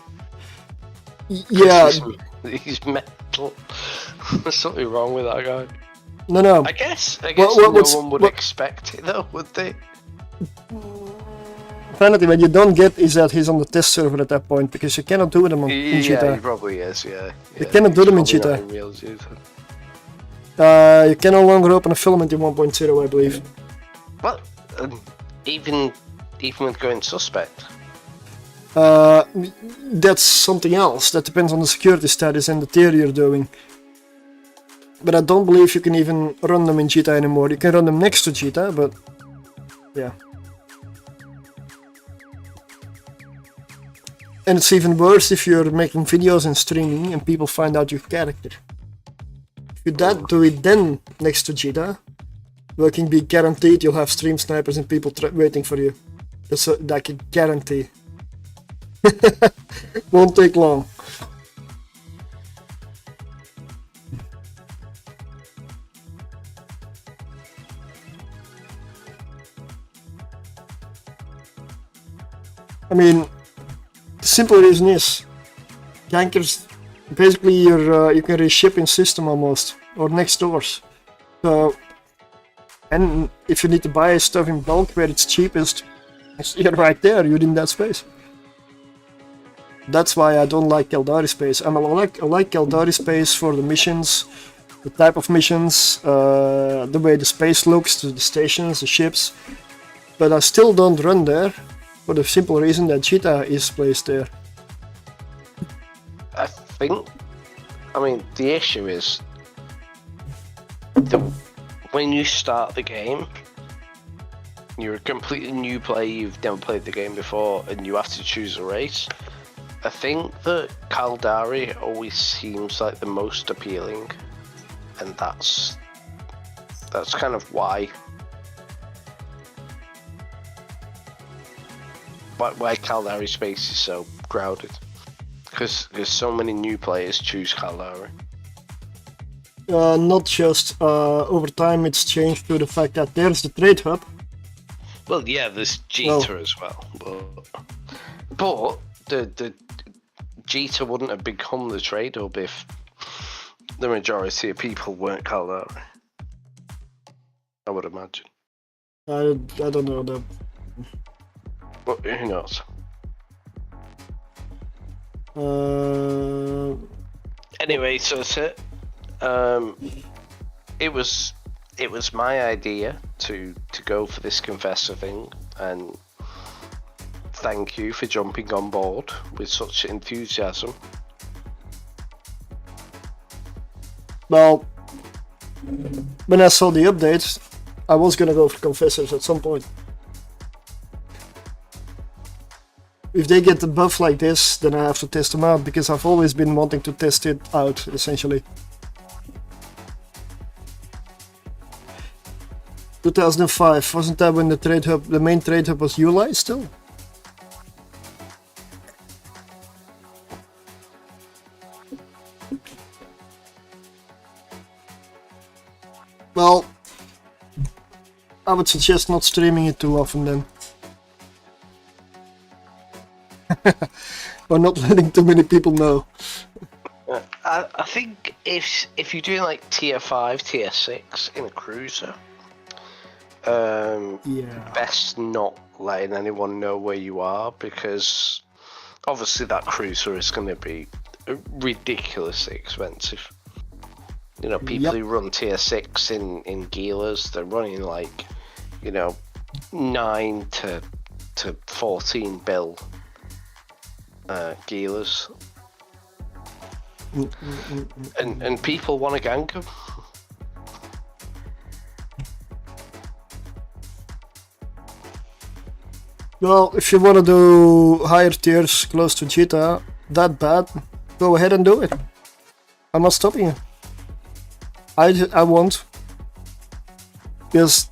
Yeah. He's metal. There's something wrong with that guy. No. I guess What- no what's- one would what- expect it though, would they? Vanity, what you don't get is that he's on the test server at that point, because you cannot do them in Yeah, he Cheetah. probably is, yeah. You cannot do them in He's probably Cheetah. not in real Jita. You can no longer open a filament in 1.0, I believe. Well, even with going suspect. That's something else. That depends on the security status and the tier you're doing. But I don't believe you can even run them in Cheetah anymore. You can run them next to Cheetah, but yeah. And it's even worse if you're making videos and streaming and people find out your character. If you do it then next to Cheetah, well, it can be guaranteed you'll have stream snipers and people waiting for you. That's like a guarantee. Won't take long. I mean, the simple reason is, gankers, basically you can reship in system almost, or next doors. So, and if you need to buy stuff in bulk where it's cheapest, you're right there, you're in that space. That's why I don't like Caldari space. I like Caldari space for the missions, the type of missions, the way the space looks, the stations, the ships. But I still don't run there for the simple reason that Cheetah is placed there. I mean, the issue is when you start the game, you're a completely new player, you've never played the game before, and you have to choose a race. I think that Caldari always seems like the most appealing, and that's kind of why Caldari space is so crowded, because so many new players choose Caldari. Not just over time, it's changed to the fact that there's the trade hub. Well, yeah, there's Jita as well, but the Jita wouldn't have become the trade hub if the majority of people weren't Caldari. I would imagine. I don't know that. But who knows? Anyway, so that's it. It was my idea to go for this Confessor thing, and thank you for jumping on board with such enthusiasm. Well, when I saw the updates, I was gonna go for Confessors at some point. if they get a buff like this, then I have to test them out, because I've always been wanting to test it out, essentially. 2005, wasn't that when the trade hub, the main trade hub was Uli still? Well, I would suggest not streaming it too often then. Or not letting too many people know. I think if you're doing like tier 5, tier 6 in a cruiser, Yeah. best not letting anyone know where you are, because obviously that cruiser is going to be ridiculously expensive. You know, people Yep. who run tier 6 in Gilas, they're running like, you know, 9 to 14 bill Gilas. And people want to gank them. Well, if you want to do higher tiers close to Jita, that bad, go ahead and do it. I'm not stopping you. I won't. Because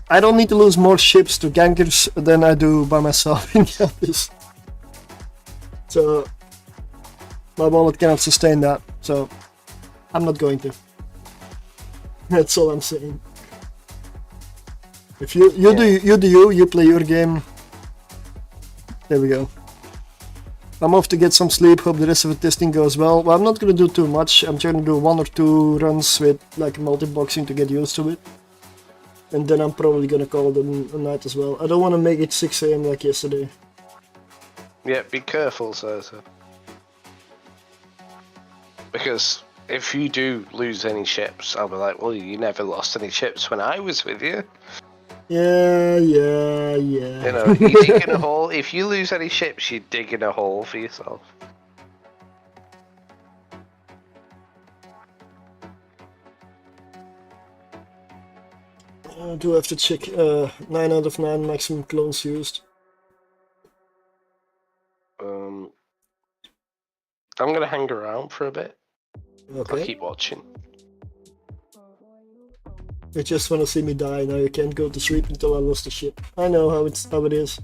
I don't need to lose more ships to gankers than I do by myself in the abyss. So my wallet cannot sustain that, so I'm not going to. That's all I'm saying. If you do you play your game. There we go. I'm off to get some sleep, hope the rest of the testing goes well. Well, I'm not gonna do too much. I'm trying to do 1 or 2 runs with like multi-boxing to get used to it. And then I'm probably gonna call it a night as well. I don't want to make it 6 AM like yesterday. Yeah, be careful, Surtr. Because if you do lose any ships, I'll be like, well, you never lost any ships when I was with you. Yeah. You know, you dig in a hole. If you lose any ships, you dig in a hole for yourself. I do have to check 9 out of 9 maximum clones used. I'm gonna hang around for a bit. I'll Okay. keep watching. You just want to see me die. Now you can't go to sleep until I lost the ship. I know how it is.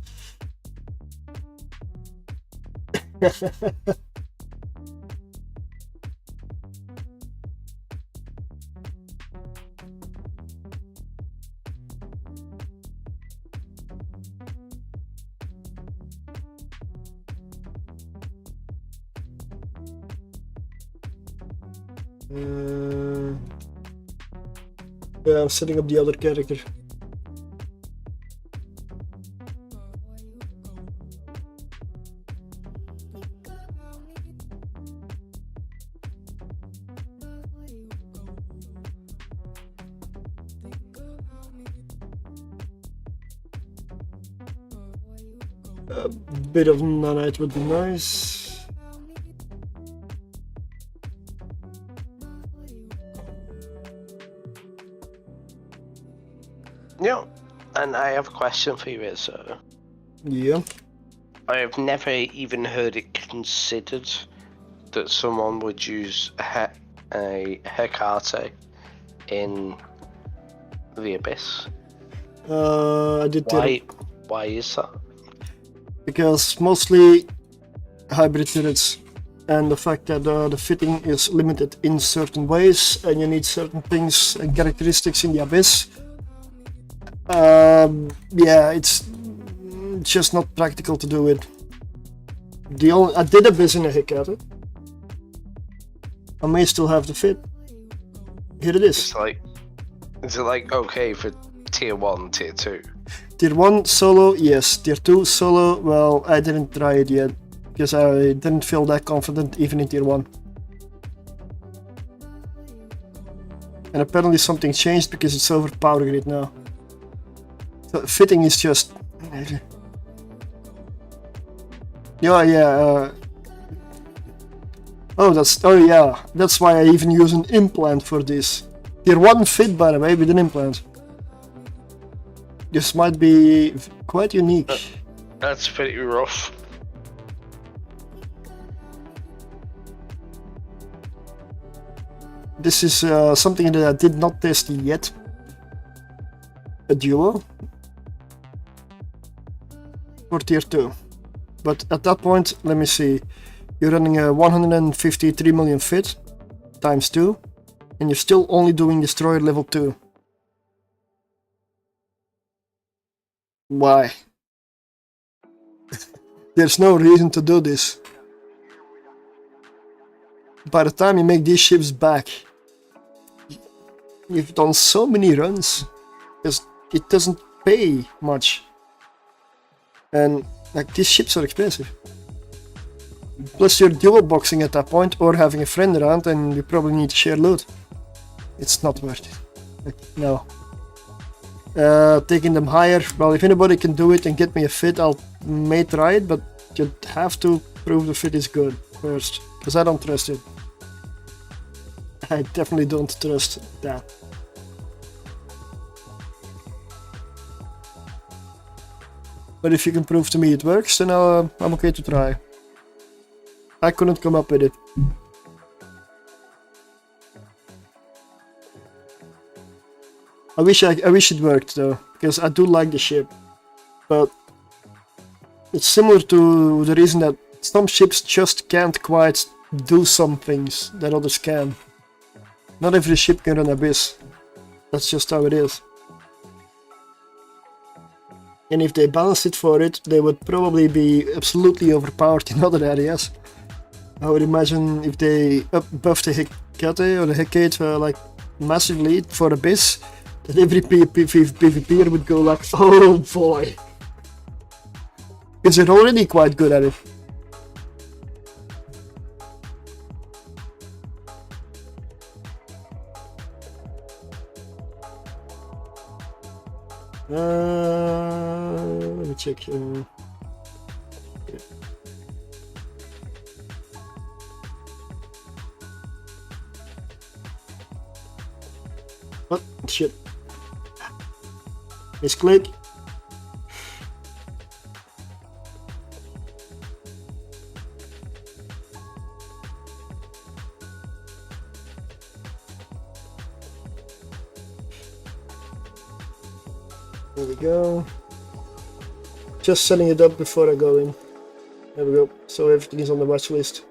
Yeah, I'm setting up the other character. A bit of nanite would be nice. Yeah, and I have a question for you, sir. Yeah. I have never even heard it considered that someone would use a Hecate in the Abyss. I did Why is that? because mostly hybrid turrets, and the fact that the fitting is limited in certain ways, and you need certain things and characteristics in the Abyss. Yeah, it's just not practical to do it. I did Abyss in a Hecate. I may still have the fit. Here it is. Is it like okay for tier 1, tier 2? Tier 1 solo, yes. Tier 2 solo, well, I didn't try it yet, because I didn't feel that confident even in tier 1. And apparently something changed because it's over power grid now. So fitting is just... Yeah. Oh yeah, that's why I even use an implant for this. Tier 1 fit, by the way, with an implant. This might be quite unique. That's pretty rough. This is something that I did not test yet. A duo for tier 2. But at that point, let me see. You're running a 153 million fit times 2, and you're still only doing destroyer level 2. Why? There's no reason to do this. By the time you make these ships back, you've done so many runs, because it doesn't pay much. And like, these ships are expensive. Plus you're dual boxing at that point, or having a friend around, and you probably need to share loot. It's not worth it. Like, no. Taking them higher, well, if anybody can do it and get me a fit, I may try it, but you have to prove the fit is good first, because I don't trust it. I definitely don't trust that. But if you can prove to me it works, then I'm okay to try. I couldn't come up with it. I wish it worked though, because I do like the ship, but it's similar to the reason that some ships just can't quite do some things that others can. Not every ship can run Abyss. That's just how it is. And if they balanced it for it, they would probably be absolutely overpowered in other areas. I would imagine if they buffed the Hecate or the Hecate like massively for Abyss, that every PvPer would go like, oh boy. Because they're already quite good at it. Let me check. Yeah. What? Shit. Misclick. There we go. Just setting it up before I go in. There we go. So everything is on the watch list.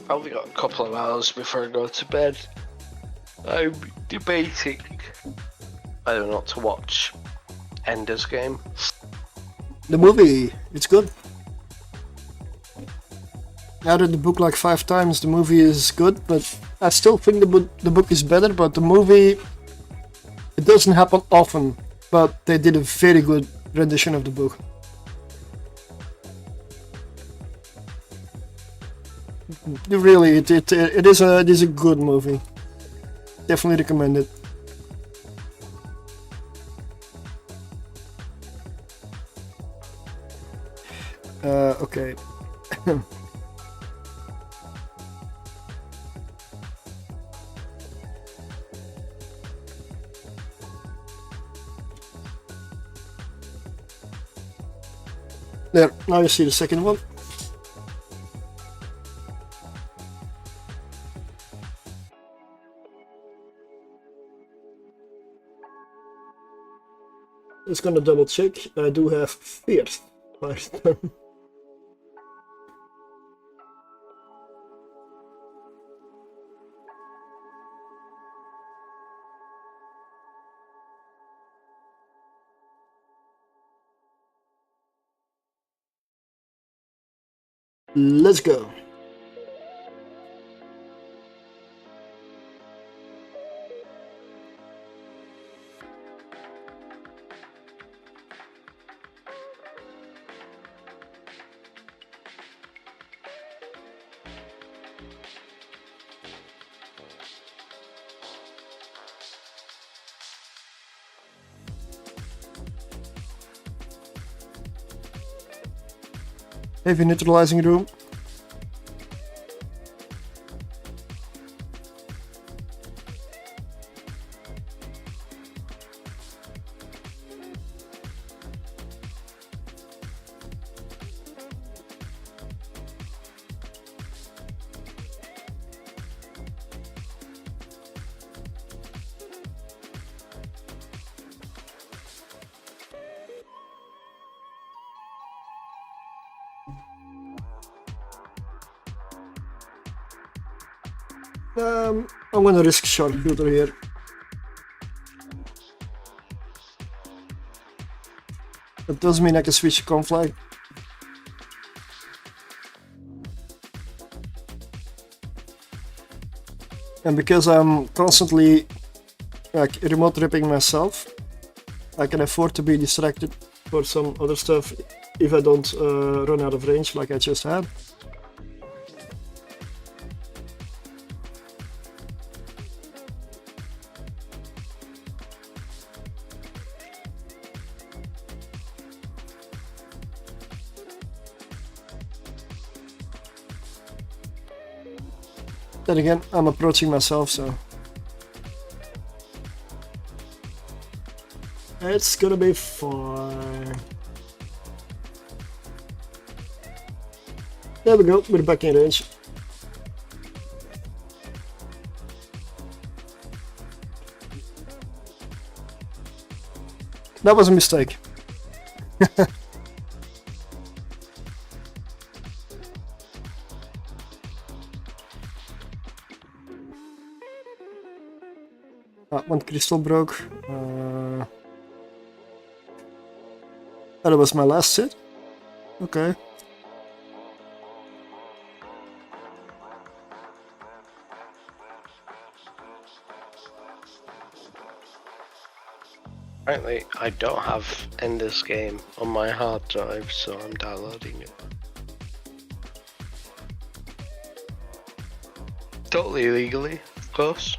Probably got a couple of hours before I go to bed. I'm debating whether or not to watch Ender's Game. The movie, it's good. I read the book like 5 times. The movie is good, but I still think the book is better. But the movie, it doesn't happen often. But they did a very good rendition of the book. Really, it is a good movie. Definitely recommend it. Okay. There, now you see the second one. Just gonna double check. I do have fierce Firestorm. Let's go. Heavy neutralizing room. I'm gonna risk sharpshooter here. That does mean I can switch to conflict. And because I'm constantly like remote ripping myself, I can afford to be distracted for some other stuff if I don't run out of range like I just had. Then again, I'm approaching myself, so it's gonna be fine. There we go, we're back in range. That was a mistake. One crystal broke. That was my last set. Okay. Apparently, I don't have Ender's Game on my hard drive, so I'm downloading it. Totally legally, of course.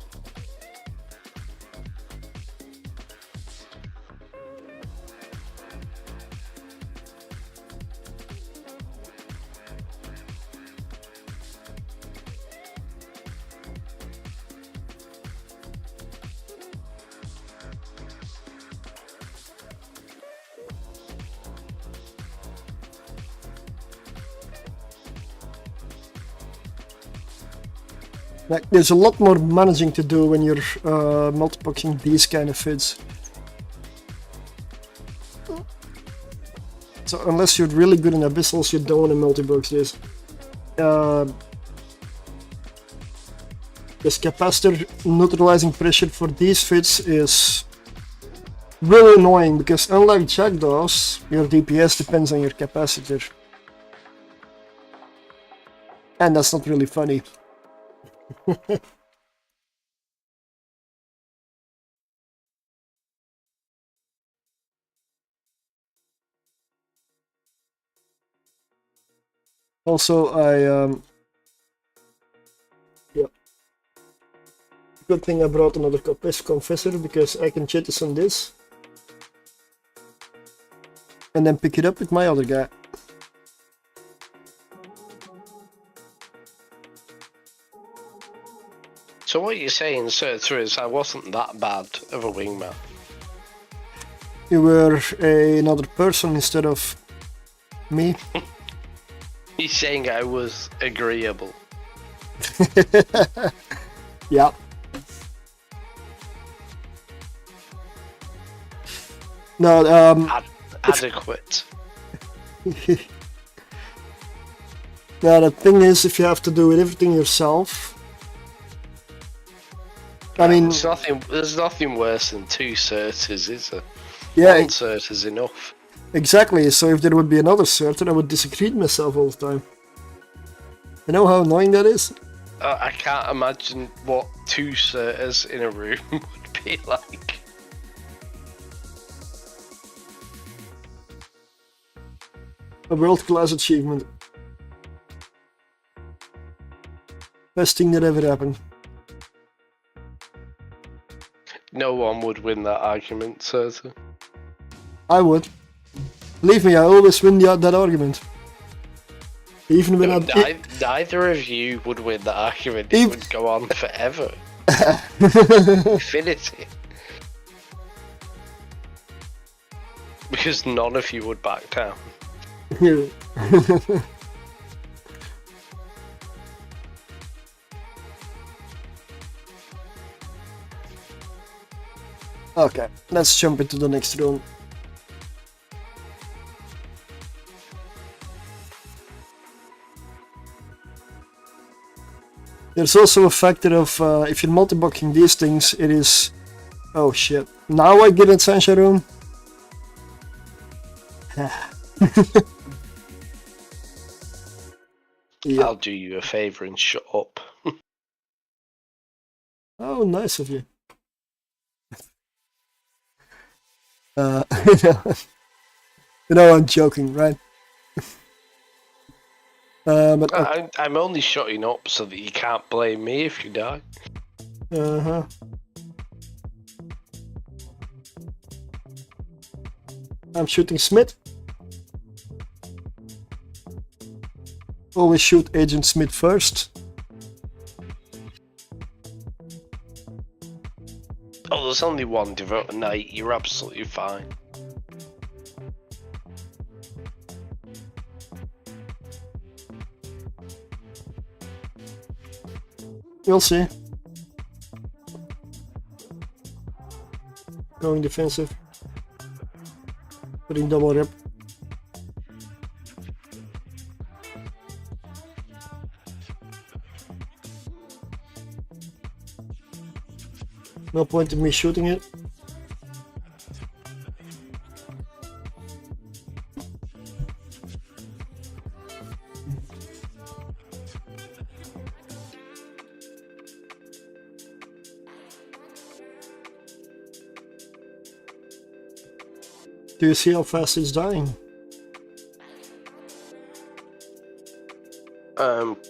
Like, there's a lot more managing to do when you're multiboxing these kind of vids. So unless you're really good in abyssals, you don't want to multibox this. This capacitor neutralizing pressure for these vids is really annoying because unlike jackdaws, your DPS depends on your capacitor. And that's not really funny. Also, yeah. Good thing I brought another Confessor because I can jettison this and then pick it up with my other guy. So what you're saying, Surtr, is I wasn't that bad of a wingman. You were another person instead of me. You're saying I was agreeable. Yeah. No, Adequate. Now the thing is, if you have to do everything yourself, I mean, there's nothing worse than two Surtrs, is there? yeah, One Surtr is enough. exactly. So if there would be another Surtr, I would disagree with myself all the time. You know how annoying that is? I can't imagine what two Surtrs in a room would be like. A world-class achievement. Best thing that ever happened. No one would win that argument, Surtr. I would. Believe me, I always win that argument. Even when Neither of you would win that argument. It If- would go on forever. Infinity. Because none of you would back down. Okay, let's jump into the next room. There's also a factor of if you're multi-boxing these things, it is. Oh shit! Now I get a Sancha room. Yeah. I'll do you a favour and shut up. Oh, nice of you. You know I'm joking, right? But I'm only shutting up so that you can't blame me if you die. uh-huh. I'm shooting Smith. Always shoot Agent Smith first. Oh, there's only one devoted knight. You're absolutely fine. We'll see. Going defensive. Putting double rep. No point in me shooting it. Do you see how fast it's dying?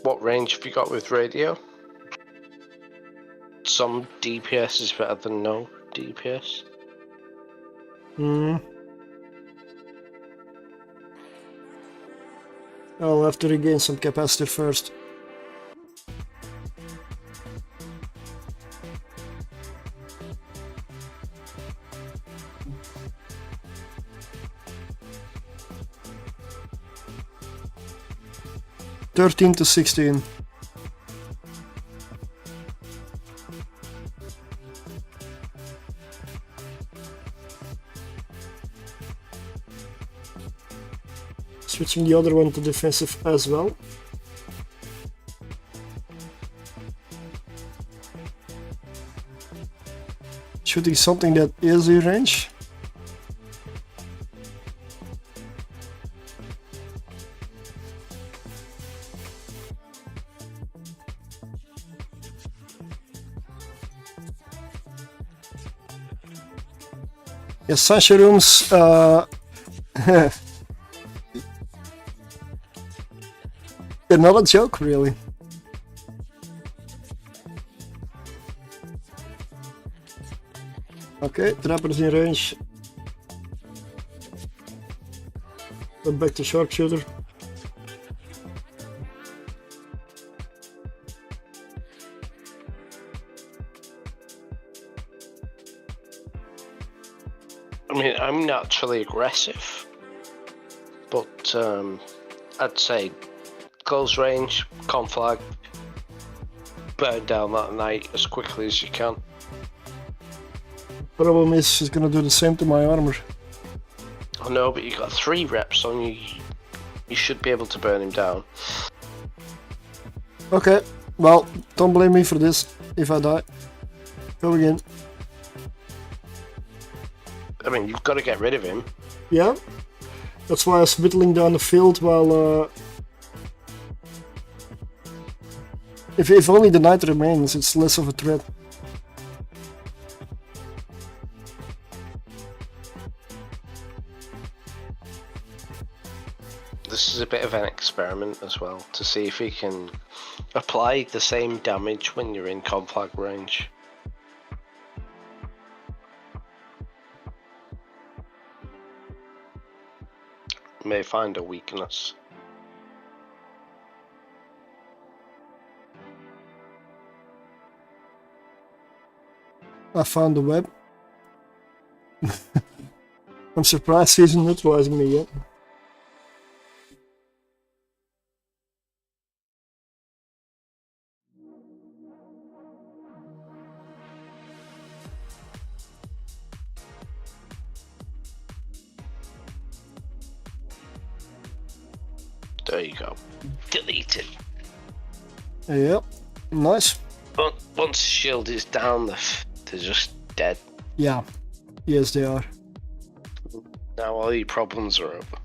What range have you got with radio? Some DPS is better than no DPS. I'll have to regain some capacity first. $13 to $16. Switching the other one to defensive as well. Shooting something that is in range. Yes, Sancha rooms, they're not a joke, really. Okay, Trapper's in range. Go back to sharpshooter. I mean, I'm naturally aggressive, but I'd say close range, conflag, burn down that knight as quickly as you can. Problem is, she's gonna do the same to my armor. I know, but you got 3 reps on you. You should be able to burn him down. Okay, well, don't blame me for this if I die. Go again. I mean, you've got to get rid of him. Yeah, that's why I was whittling down the field while... If only the knight remains, it's less of a threat. This is a bit of an experiment as well, to see if you can apply the same damage when you're in conflag range. May find a weakness. I found the web. I'm surprised he's neutralizing me yet. There you go. Deleted. Yep, nice. But once the shield is down, they're just dead. Yeah, yes they are. Now all your problems are over.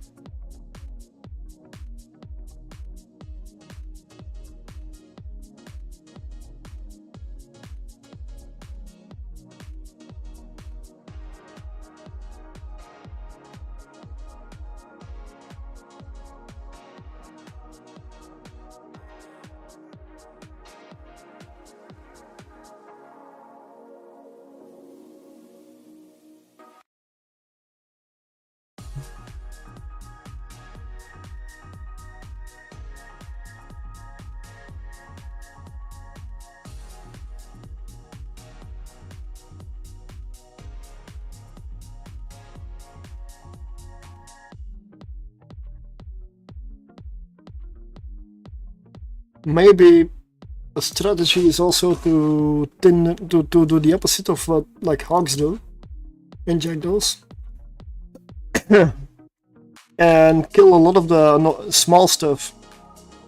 Maybe a strategy is also to do the opposite of what like hogs do. Inject those. And kill a lot of the small stuff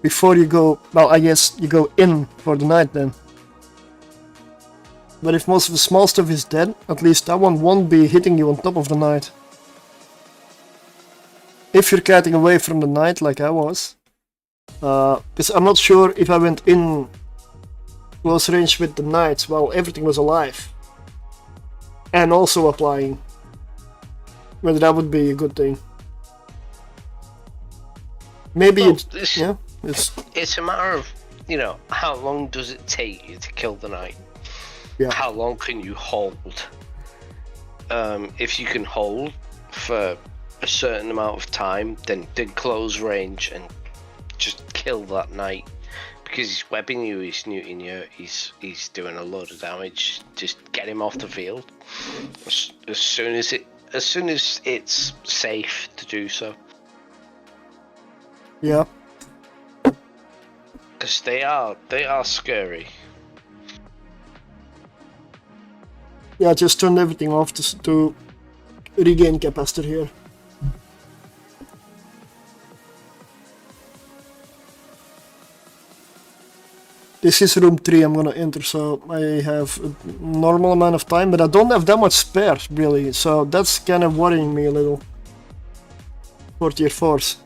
before you go. Well, I guess you go in for the night then. But if most of the small stuff is dead, at least that one won't be hitting you on top of the night. If you're kiting away from the night like I was. Because I'm not sure if I went in close range with the knights while everything was alive and also applying, whether that would be a good thing. Maybe Well, it's a matter of, you know, how long does it take you to kill the knight? Yeah. How long can you hold? If you can hold for a certain amount of time, then close range and just kill that knight, because he's webbing you, he's neuting you, he's doing a load of damage. Just get him off the field as soon as it's safe to do so. Yeah. Because they are scary. Yeah, just turned everything off to regain capacity here. This is room 3 I'm gonna enter, so I have a normal amount of time, but I don't have that much spare, really, so that's kind of worrying me a little for tier 4s.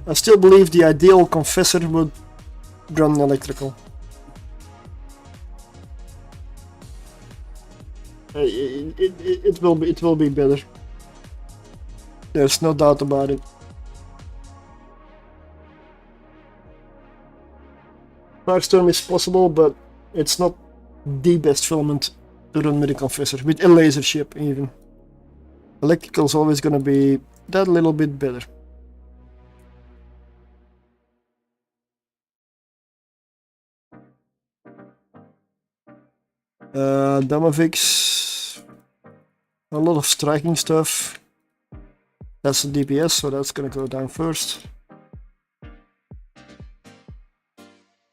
I still believe the ideal Confessor would run electrical. It will be better. There's no doubt about it. Firestorm is possible, but it's not the best filament to run with a Confessor, with a laser ship even. Electrical is always gonna be that little bit better. Damavix, a lot of striking stuff. That's the DPS, so that's gonna go down first.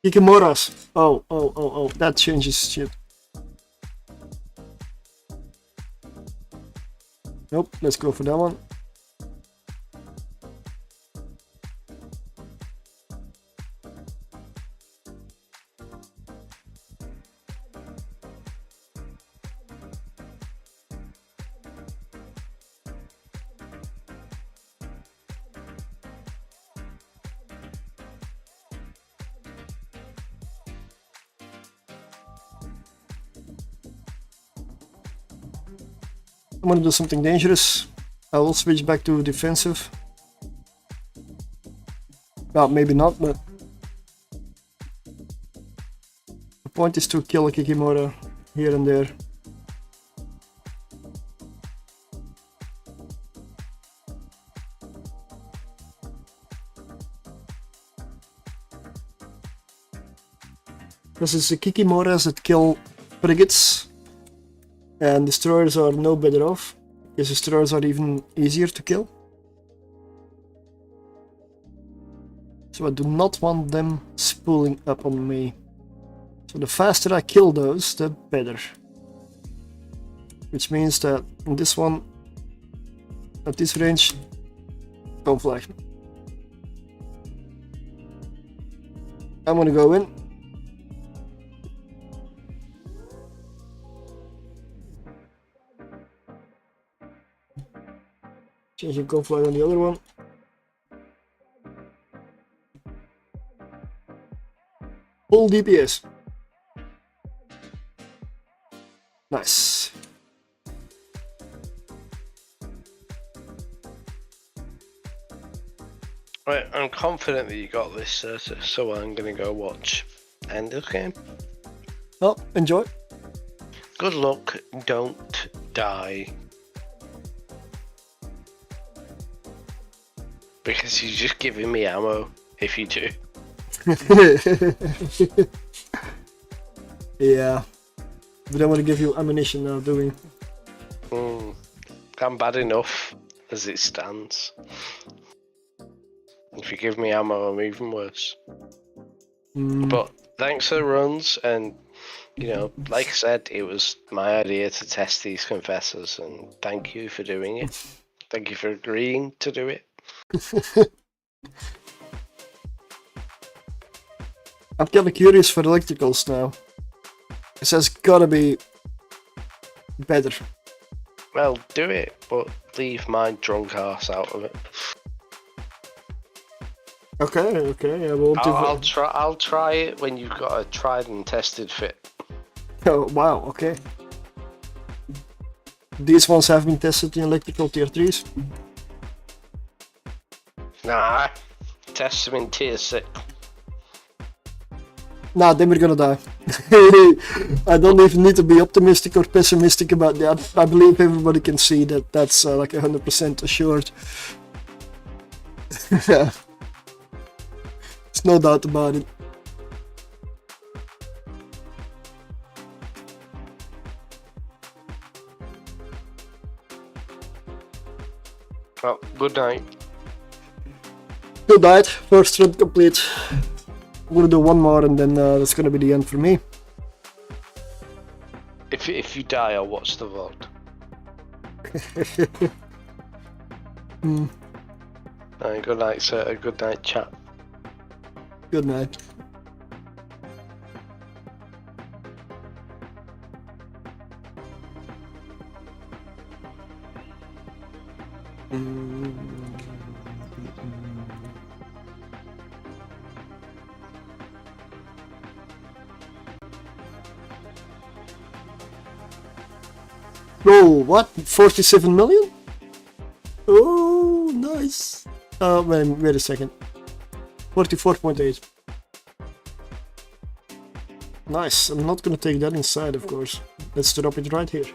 Kikimoras. Oh, that changes shit. Nope, let's go for that one. I'm gonna do something dangerous. I will switch back to defensive. Well, maybe not, but the point is to kill a Kikimora here and there. Because it's the Kikimoras that kill frigates, and destroyers are no better off, because destroyers are even easier to kill. So I do not want them spooling up on me. So the faster I kill those, the better. Which means that in this one, at this range, don't flash me. I'm gonna go in. Changing conflict on the other one. Full DPS. Nice. Right, I'm confident that you got this, Surtr, so I'm gonna go watch end of game. Well, enjoy. Good luck, don't die. Because you're just giving me ammo if you do. Yeah. We don't want to give you ammunition now, do we? I'm bad enough as it stands. If you give me ammo, I'm even worse. But thanks for the runs, and you know, like I said, it was my idea to test these confessors, and thank you for doing it. Thank you for agreeing to do it. I'm kinda curious for electricals now. It says gotta be better. Well, do it, but leave my drunk ass out of it. Okay, I won't I'll try it when you've got a tried and tested fit. Oh, wow, okay. These ones have been tested in electrical tier 3s. Nah, test them in tier 6. Nah, then we're gonna die. I don't even need to be optimistic or pessimistic about that. I believe everybody can see that that's like 100% assured. Yeah. There's no doubt about it. Well, good night. Good night. First run complete. I'm gonna do one more and then that's gonna be the end for me. If you die, I'll watch the VOD. Good night, sir. Good night, chat. Good night. Oh, what? 47 million? Oh, nice. Wait a second. 44.8. Nice. I'm not gonna take that inside, of course. Let's drop it right here.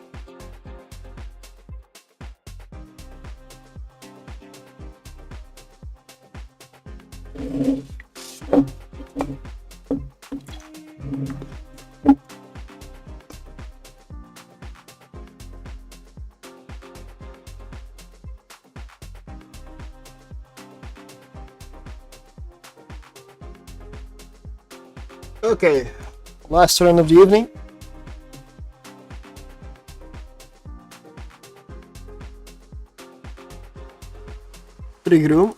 Okay, last round of the evening. Trig room.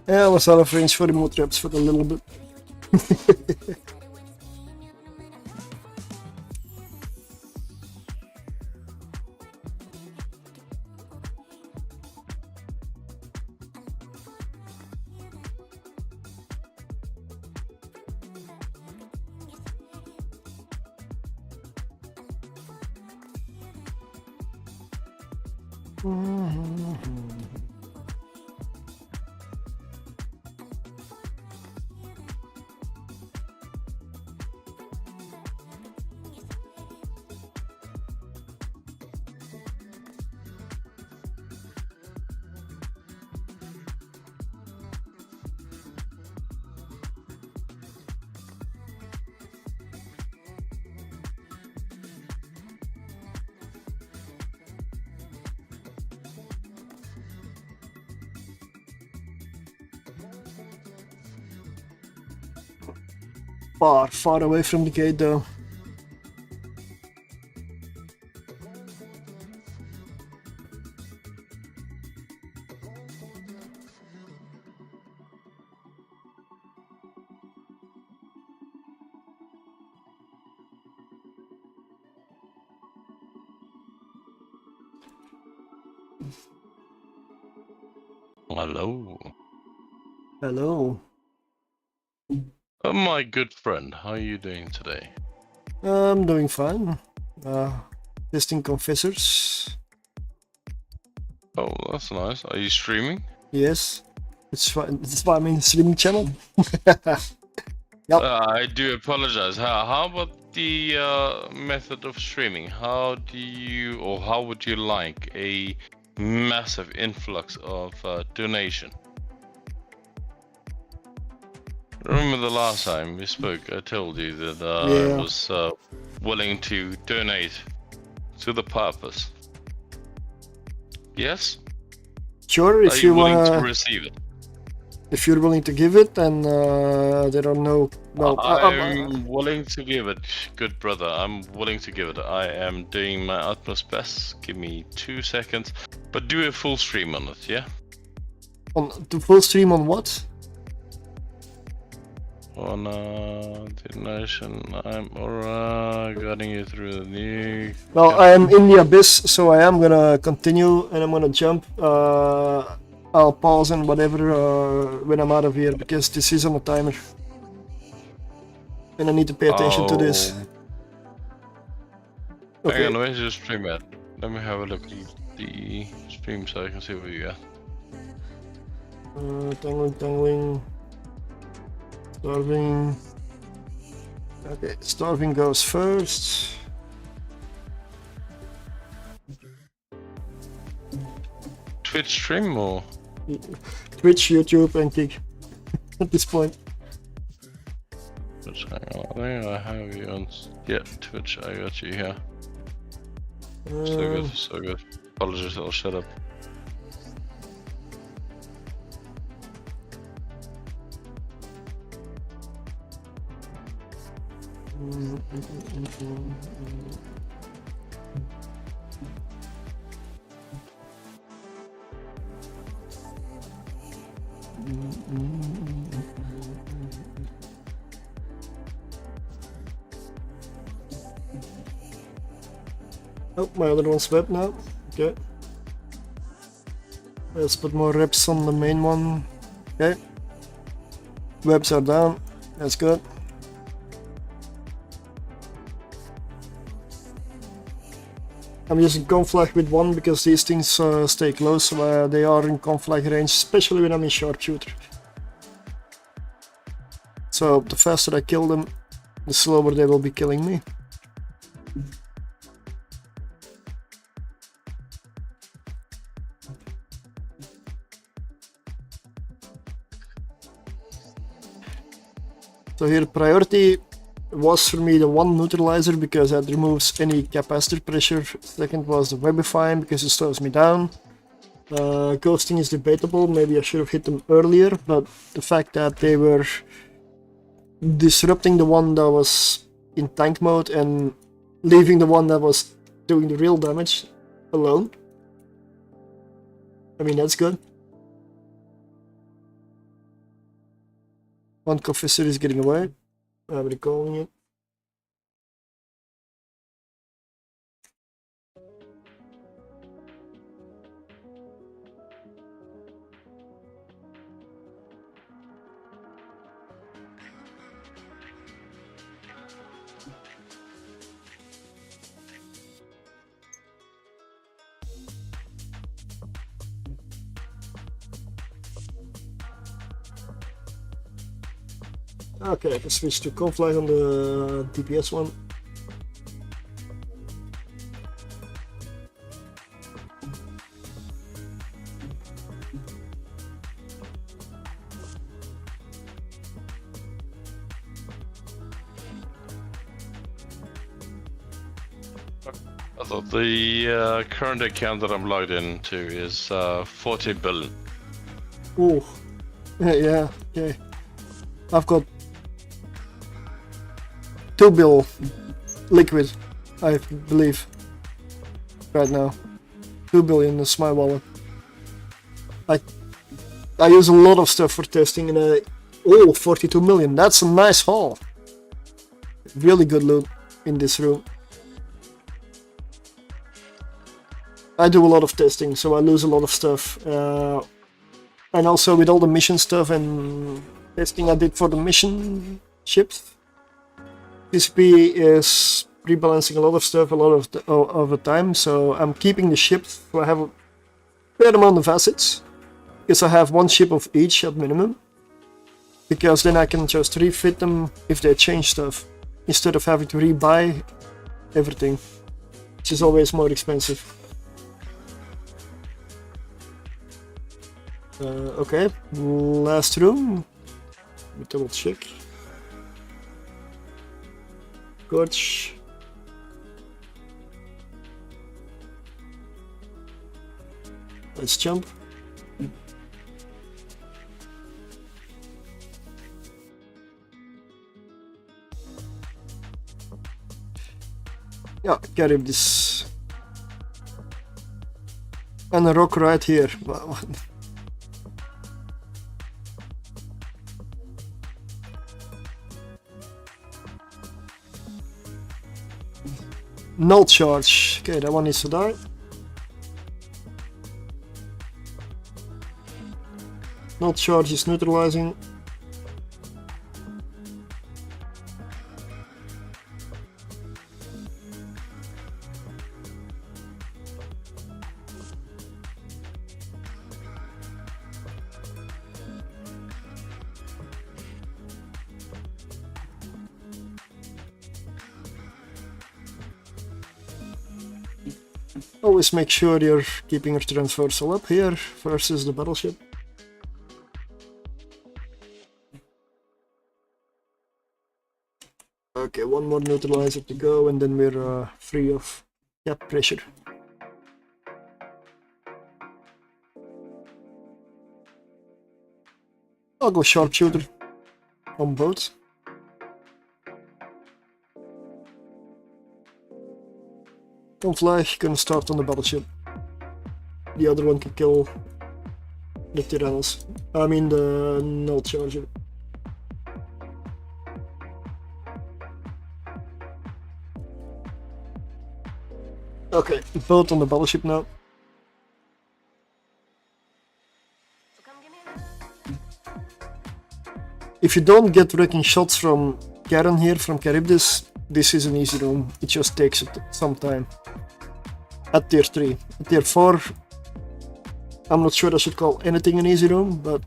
Yeah, I was out of range for remote traps for a little bit. Far away from the gate though. Hello. Hello. My good friend, how are you doing today? I'm doing fine. Testing Confessors. Oh, that's nice. Are you streaming? Yes. It's fine. It's why I'm in streaming channel. Yep. I do apologize. How about the method of streaming? How do you, or how would you like a massive influx of donation? Remember the last time we spoke, I told you that I was willing to donate to the purpose. Yes? Sure, Are if you you willing wanna, to receive it? if you're willing to give it, and there are no. Well, I'm willing to give it, good brother. I'm willing to give it. I am doing my utmost best. Give me 2 seconds, but do a full stream on it, yeah? on the full stream on what? On donation, I'm guiding you through the new. Well, I am in the abyss, so I am gonna continue, and I'm gonna jump. I'll pause and whatever when I'm out of here, because this is on a timer, and I need to pay attention to this. Okay. Hang on, where's your stream at? Let me have a look at the stream so I can see where you are. Tangling. Starving. Okay, starving goes first. Twitch stream or? Twitch, YouTube, and Kick at this point. Hang on, I think I have you on. Yeah, Twitch, I got you here. So good, so good. Apologies, I'll shut up. Oh, my other one's web now. Okay. Let's put more reps on the main one. Okay. Webs are down. That's good. I'm using conflag with one because these things stay close, so they are in conflag range, especially when I'm in sharpshooter. So the faster I kill them, the slower they will be killing me. So here priority was for me the one neutralizer because that removes any capacitor pressure. Second was the webifying because it slows me down. Ghosting is debatable, maybe I should have hit them earlier, but the fact that they were disrupting the one that was in tank mode and leaving the one that was doing the real damage alone, I mean, that's good. One Confessor is getting away. I'm recalling it. Okay, I can switch to Conflight on the DPS one. I thought the current account that I'm logged into is 14 billion. Ooh. Yeah, okay. I've got 2 bill liquid, I believe, right now. 2 billion is my wallet. I use a lot of stuff for testing, and 42 million. That's a nice haul. Really good loot in this room. I do a lot of testing, so I lose a lot of stuff. And also with all the mission stuff and testing I did for the mission ships, PCP is rebalancing a lot of stuff a lot of the time, so I'm keeping the ships, so I have a fair amount of assets, because I have 1 ship of each at minimum, because then I can just refit them if they change stuff, instead of having to rebuy everything, which is always more expensive. Okay, last room. Let me double check. Gorge. Let's jump. Yeah, carry this. And a rock right here. Wow. Null charge. Okay, that one needs to die. Null charge is neutralizing. Always make sure you're keeping your transversal up here versus the battleship. Okay, one more neutralizer to go and then we're free of cap pressure. I'll go sharpshooter on both. Don't fly, gonna start on the battleship. The other one can kill the Tyrannos. I mean the null charger. Okay, both on the battleship now. If you don't get wrecking shots from Karen here, from Charybdis, this is an easy room. It just takes some time. At tier 3. At tier 4, I'm not sure I should call anything an easy room, but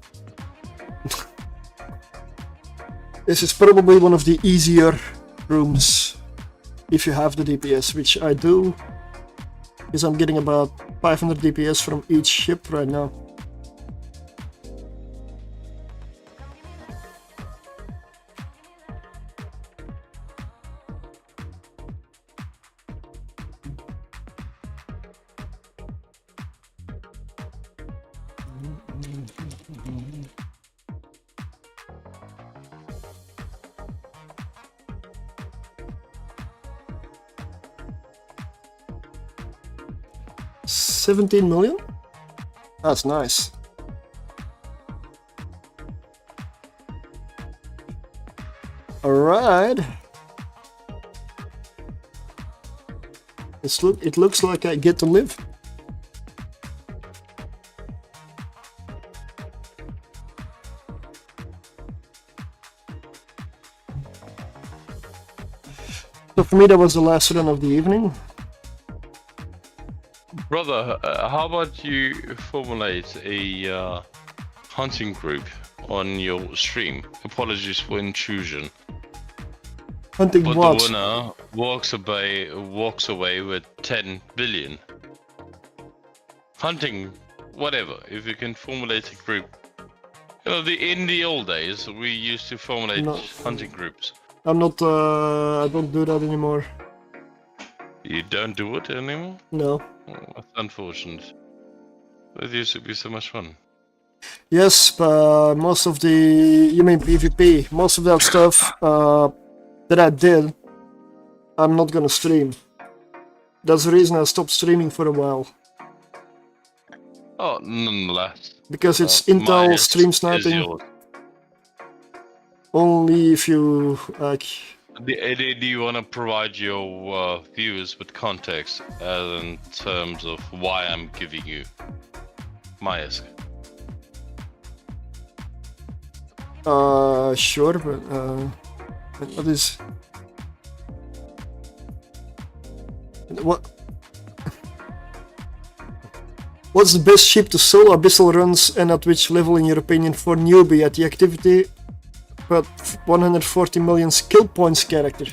this is probably one of the easier rooms if you have the DPS, which I do, because I'm getting about 500 DPS from each ship right now. $17 million? That's nice. Alright. It looks like I get to live. So for me that was the last run of the evening. Brother, how about you formulate a hunting group on your stream? Apologies for intrusion. Hunting But what? the winner walks away with 10 billion. Hunting, whatever. If you can formulate a group. You know, in the old days, we used to formulate No. hunting groups. I'm not, I don't do that anymore. You don't do it anymore? No. Oh, that's unfortunate. That used to be so much fun. Yes, but most of the, you mean PvP, most of that stuff that I did, I'm not gonna stream. That's the reason I stopped streaming for a while. Oh, nonetheless. Because it's my intel is- stream is sniping, yours. only if you, like, Do you want to provide your viewers with context in terms of why I'm giving you my ISK? sure, but, what is... What's the best ship to solo Abyssal runs and at which level in your opinion for newbie at the activity but 140 million skill points character?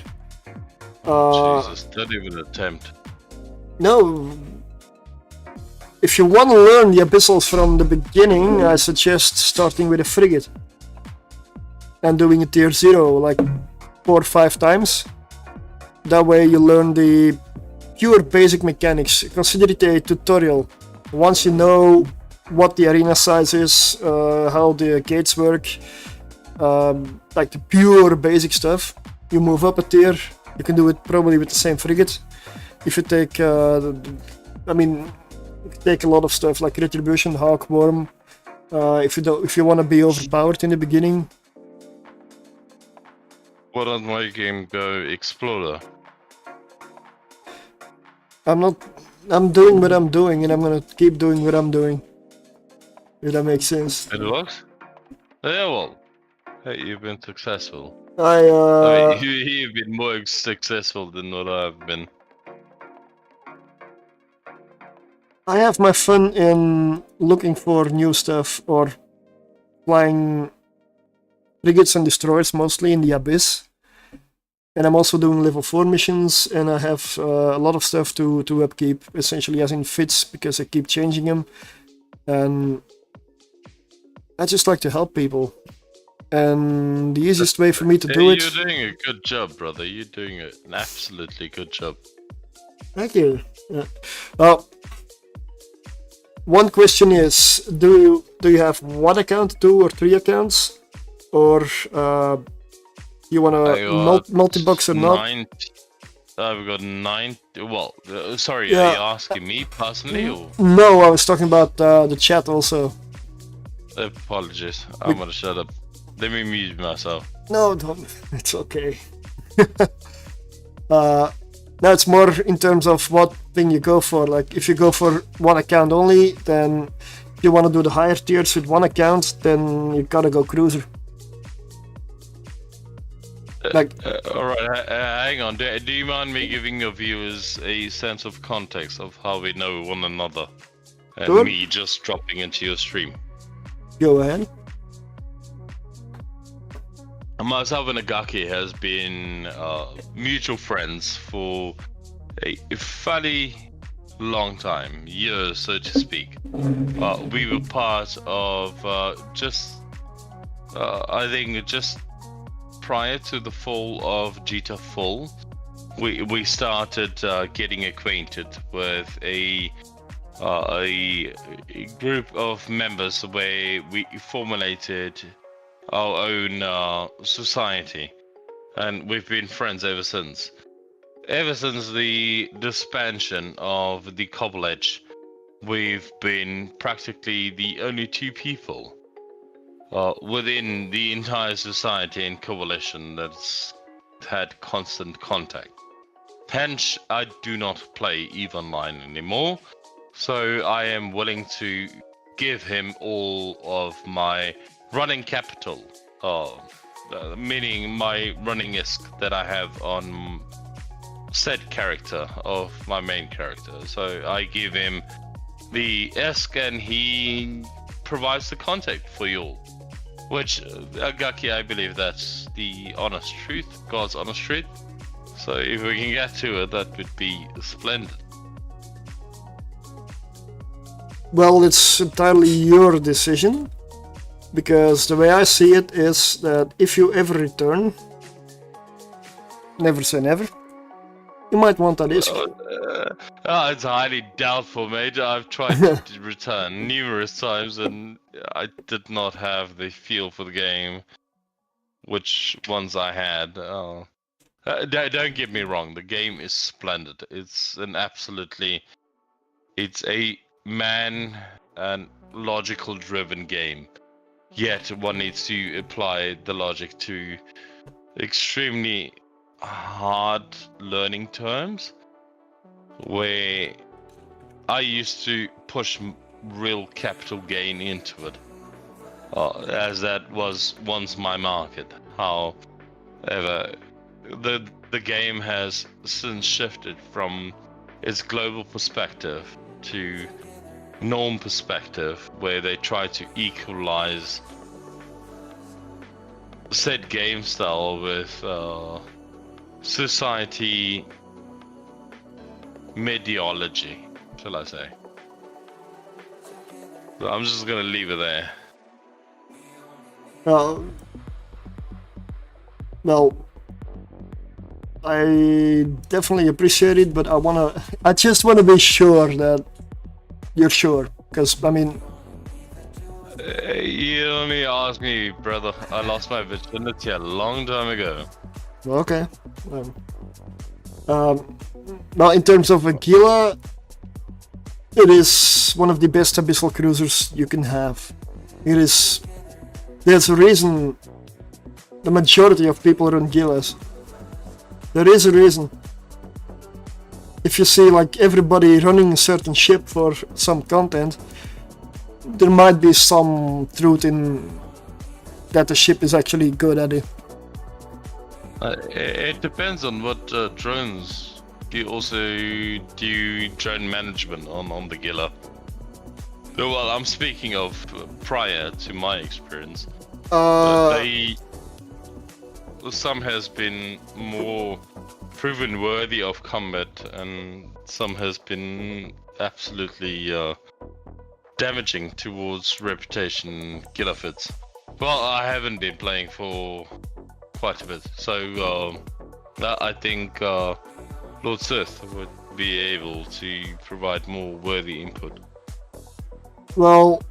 Jesus, don't even attempt. No. If you want to learn the Abyssals from the beginning, I suggest starting with a frigate and doing a tier 0 like 4 or 5 times. That way you learn the pure basic mechanics. Consider it a tutorial. Once you know what the arena size is, how the gates work, like the pure basic stuff, you move up a tier. You can do it probably with the same frigate. If you take, I mean, take a lot of stuff like Retribution, Hawk, Worm. If you want to be overpowered in the beginning. Why don't my game go Explorer? I'm doing what I'm doing, and I'm gonna keep doing what I'm doing. If that makes sense. It works? Yeah, well, hey, you've been successful. I I mean, you've been more successful than what I've been. I have my fun in looking for new stuff or flying frigates and destroyers mostly in the Abyss. And I'm also doing level 4 missions, and I have a lot of stuff to upkeep, essentially as in vids, because I keep changing them. And I just like to help people. And the easiest way for me to do it... You're doing a good job, brother. You're doing an absolutely good job. Thank you. Yeah. Well, one question is, do you have one account, 2 or 3 accounts? Or you want to multi-box or not? I've got 9. Well, sorry, Yeah. are you asking me personally or? No, I was talking about the chat also. Apologies. I'm gonna shut up. Let me mute myself. No, don't. It's okay. Now it's more in terms of what thing you go for. Like if you go for one account only, then if you want to do the higher tiers with one account, then you gotta go cruiser. Like, Alright, hang on. Do you mind me giving your viewers a sense of context of how we know one another? And Sure. me just dropping into your stream. go ahead. Myself and Agaki has been mutual friends for a fairly long time, years so to speak. We were part of I think just prior to the fall of Jita Full, we started getting acquainted with a group of members where we formulated our own society, and we've been friends ever since. Ever since the expansion of the Cobble Edge, we've been practically the only 2 people within the entire society and coalition that's had constant contact. Hence, I do not play EVE Online anymore, so I am willing to give him all of my running capital, meaning my running ISK that I have on said character of my main character. So I give him the ISK and he provides the contact for you all. Which, Agaki, I believe that's the honest truth, God's honest truth. So if we can get to it, that would be splendid. Well, it's entirely your decision, because the way I see it is that if you ever return, never say never, you might want that ISK. It's highly doubtful, mate. I've tried to return numerous times and I did not have the feel for the game, which ones I had. Don't get me wrong, the game is splendid. It's a man and logical driven game. Yet one needs to apply the logic to extremely hard learning terms, where I used to push real capital gain into it, as that was once my market. However, the game has since shifted from its global perspective to norm perspective, where they try to equalize said game style with society mediology, shall I say. So I'm just gonna leave it there. Well, I definitely appreciate it, but I just wanna be sure that you're sure, because I mean, You only ask me, brother. I lost my virginity a long time ago. okay. Now, in terms of Aquila, it is one of the best abyssal cruisers you can have. There's a reason the majority of people run Gilas. There is a reason. If you see like everybody running a certain ship for some content, there might be some truth in that the ship is actually good at it. It depends on what drones. Do you drone management on the Gila? Well, I'm speaking of prior to my experience. Some has been more proven worthy of combat, and some has been absolutely damaging towards reputation Gilafits. Well, I haven't been playing for quite a bit, so I think Lord Sith would be able to provide more worthy input. Well,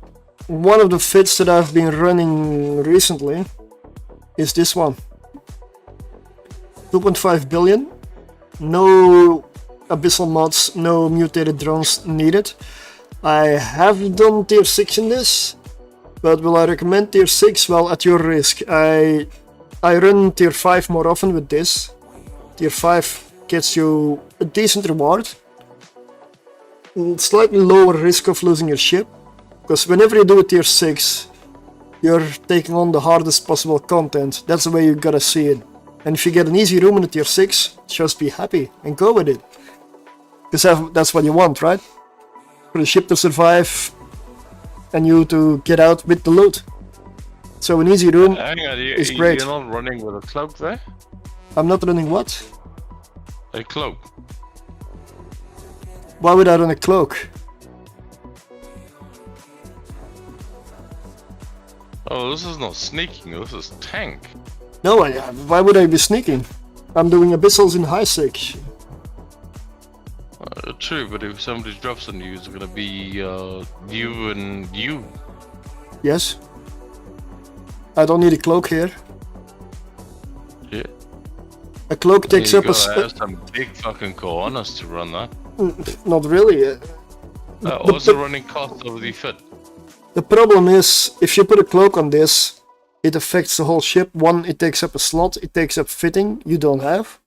one of the fits that I've been running recently is this one. 2.5 billion, no abyssal mods, no mutated drones needed. I have done tier 6 in this, but will I recommend tier 6? Well, at your risk. I run tier 5 more often with this. Tier 5 gets you a decent reward, slightly lower risk of losing your ship, because whenever you do a tier 6, you're taking on the hardest possible content. That's the way you gotta see it. And if you get an easy room in a tier 6, just be happy and go with it. Because that's what you want, right? For the ship to survive and you to get out with the loot. So an easy room is great. You're not running with a cloak there? I'm not running what? A cloak. Why would I run a cloak? Oh, this is not sneaking, this is tank. No, why would I be sneaking? I'm doing abyssals in high sec. True, but if somebody drops on you, it's gonna be you and you. Yes. I don't need a cloak here. Yeah. A cloak takes you up gotta have some big fucking cojones to run that. Not really. What's the running cost of the fit? The problem is, if you put a cloak on this, it affects the whole ship. One, it takes up a slot, it takes up fitting you don't have.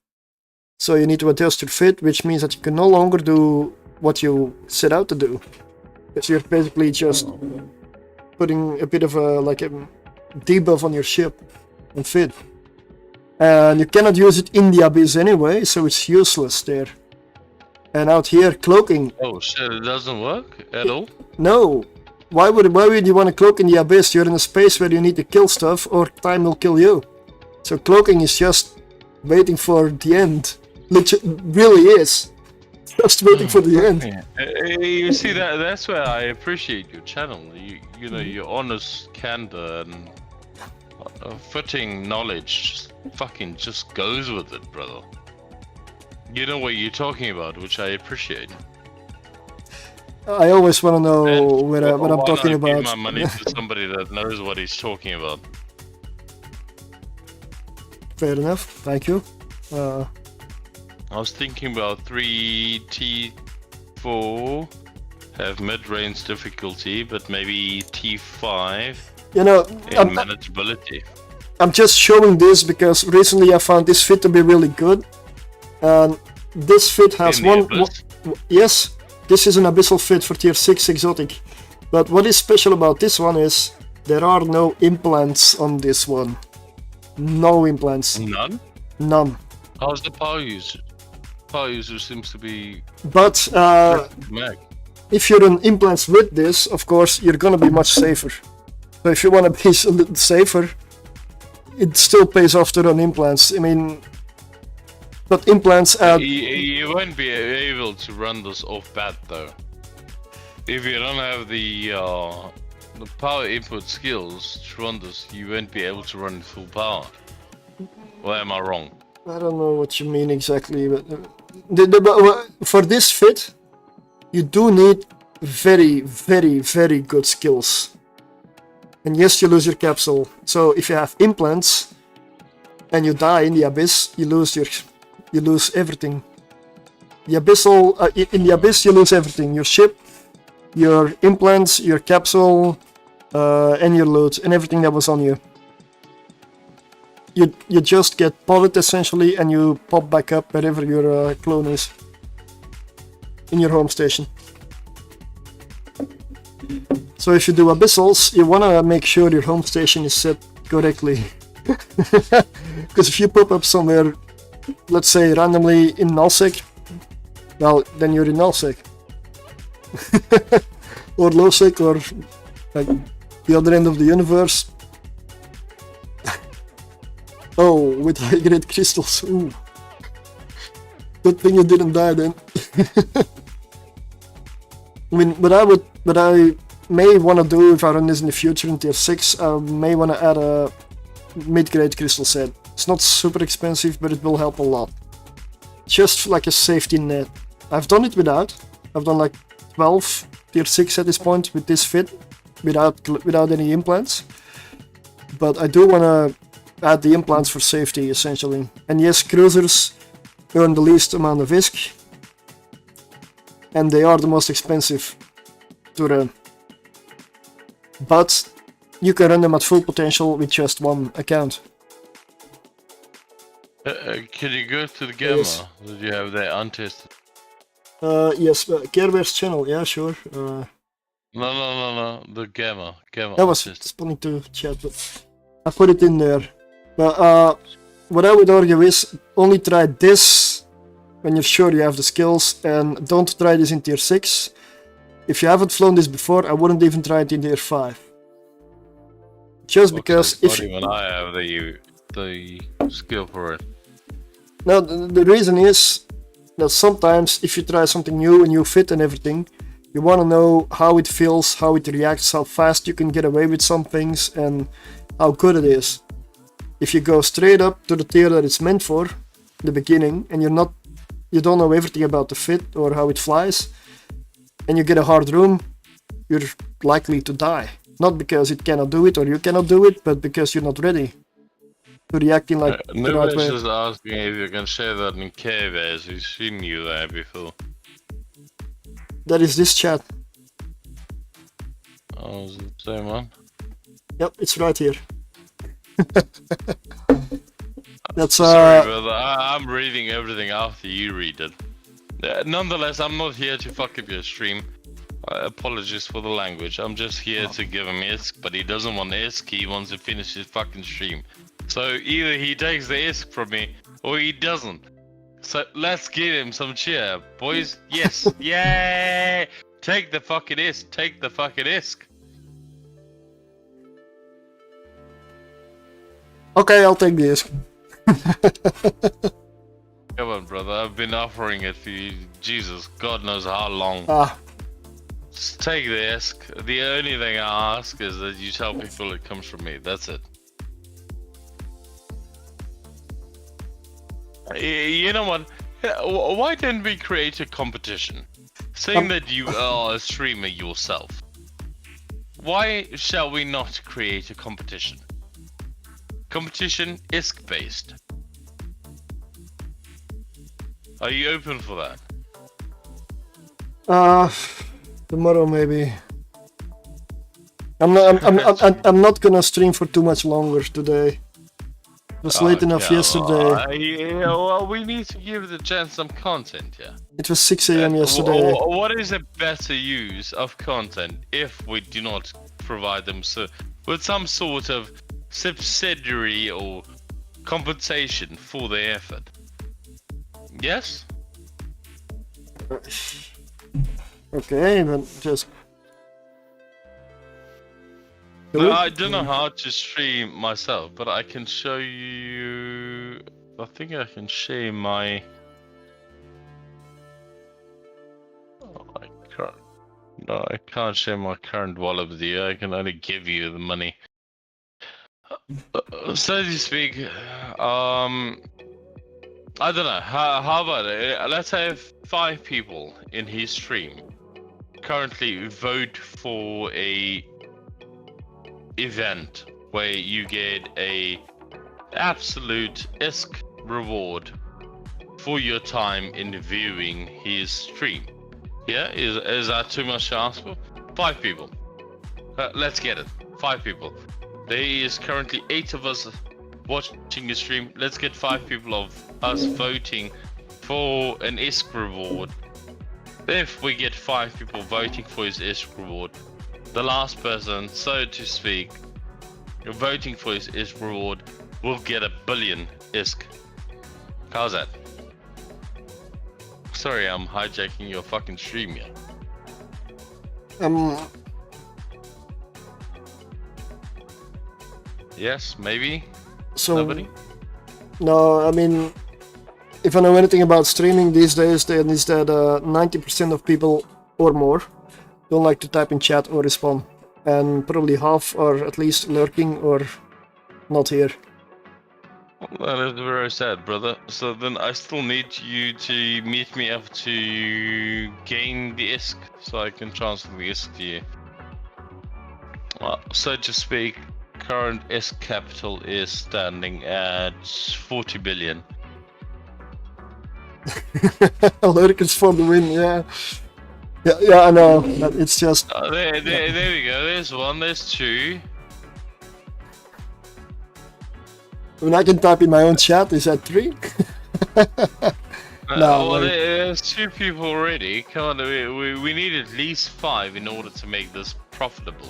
So you need to adjust your fit, which means that you can no longer do what you set out to do. Because you're basically just putting a bit of a debuff on your ship and fit. And you cannot use it in the abyss anyway, so it's useless there. And out here, cloaking. Oh shit, it doesn't work at all? No. Why would you want to cloak in the abyss? You're in a space where you need to kill stuff or time will kill you. So cloaking is just waiting for the end. Really is. Just waiting for the end. You see, that's where I appreciate your channel. You know, your honest candor and fitting knowledge just goes with it, brother. You know what you're talking about, which I appreciate. I always want to know And what I'm talking Why not about. give my money to somebody that knows what he's talking about? Fair enough, thank you. I was thinking about 3T4 have mid-range difficulty, but maybe T5 You know, in manageability. I'm just showing this because recently I found this fit to be really good. And this fit has In the Abyss? yes, this is an abyssal fit for tier 6 exotic. But what is special about this one is there are no implants on this one. No implants. None? None. How's the power user? Power user seems to be But mag. if you're on implants with this, of course, you're gonna be much safer. So if you wanna be a little safer, it still pays off to run implants. I mean, but implants add... You won't be able to run this off bat though. If you don't have the power input skills to run this, you won't be able to run full power. Or am I wrong? I don't know what you mean exactly, but for this fit, you do need very, very, very good skills. And yes, you lose your capsule. So if you have implants and you die in the abyss, you lose everything. The abyssal in the abyss, you lose everything: your ship, your implants, your capsule, and your loot, and everything that was on you. You just get potted essentially, and you pop back up wherever your clone is in your home station. So if you do abyssals, you wanna make sure your home station is set correctly. Because if you pop up somewhere, let's say randomly in nullsec, well, then you're in nullsec. Or lowsec, or like the other end of the universe. Oh, with high grade crystals. Ooh. Good thing you didn't die then. I mean, what I may want to do if I run this in the future in tier 6, I may want to add a mid-grade crystal set. It's not super expensive, but it will help a lot. Just like a safety net. I've done it without. I've done like 12 tier 6 at this point with this fit, without any implants. But I do want to add the implants for safety, essentially. And yes, cruisers earn the least amount of ISK, and they are the most expensive to run. But you can run them at full potential with just one account. Can you go to the gamma that you have there untested? Yes, Careware's channel, yeah, sure. No, the gamma. I was untested. responding to chat, but I put it in there. But what I would argue is only try this when you're sure you have the skills, and don't try this in tier 6. If you haven't flown this before, I wouldn't even try it in tier 5. Just because if not even I have the skill for it. Now the reason is that sometimes if you try something new, a new fit and everything, you want to know how it feels, how it reacts, how fast you can get away with some things, and how good it is. If you go straight up to the tier that it's meant for, the beginning, and you don't know everything about the fit or how it flies, and you get a hard room, you're likely to die. Not because it cannot do it or you cannot do it, but because you're not ready to react in like the right Nobody's way. just asking if you can share that in cave as we've seen you there before. That is this chat. Oh, is it the same one? Yep, it's right here. That's Sorry, brother. I'm reading everything after you read it. Nonetheless, I'm not here to fuck up your stream. Apologies for the language. I'm just here to give him ISK, but he doesn't want ISK. He wants to finish his fucking stream. So either he takes the ISK from me, or he doesn't. So let's give him some cheer, boys. Yes. Yay! Take the fucking ISK. Take the fucking ISK. Okay, I'll take this. Come on, brother. I've been offering it for you. Jesus, God knows how long. Ah, Just take the ISK. The only thing I ask is that you tell people it comes from me. That's it. You know what? Why didn't we create a competition? Saying that you are a streamer yourself. Why shall we not create a competition? Competition ISK based. Are you open for that? tomorrow maybe. I'm not gonna stream for too much longer today. It was late enough yesterday. Yeah, well, we need to give it a chance some content, yeah. It was 6 a.m. yesterday. What is a better use of content if we do not provide them with some sort of subsidiary or compensation for their effort? Yes? Okay, then just... No, I don't know how to stream myself, but I can show you... I think I can share my... Oh, I can't... No, I can't share my current wallet with you. I can only give you the money. So to speak, I don't know. How about it? Let's have 5 people in his stream currently vote for a event where you get a absolute ISK reward for your time in viewing his stream. Yeah, is that too much to ask for? 5 people. Let's get it. 5 people. There is currently 8 of us watching the stream. Let's get 5 people of us voting for an ISK reward. If we get 5 people voting for his ISK reward, the last person, so to speak, voting for his ISK reward will get 1 billion ISK. How's that? Sorry, I'm hijacking your fucking stream here. Yes, maybe. So, Nobody? no, I mean, if I know anything about streaming these days, then is that 90% of people or more don't like to type in chat or respond, and probably half are at least lurking or not here. That is very sad, brother. So then I still need you to meet me up to gain the ISK, so I can transfer the ISK to you. So to speak, current ISK capital is standing at 40 billion. Lurkers for the win, yeah. Yeah, I know. But it's just... There we go. There's 1, there's 2. When I can type in my own chat, is that 3? No, well, there's 2 people already. Come on, we need at least 5 in order to make this profitable.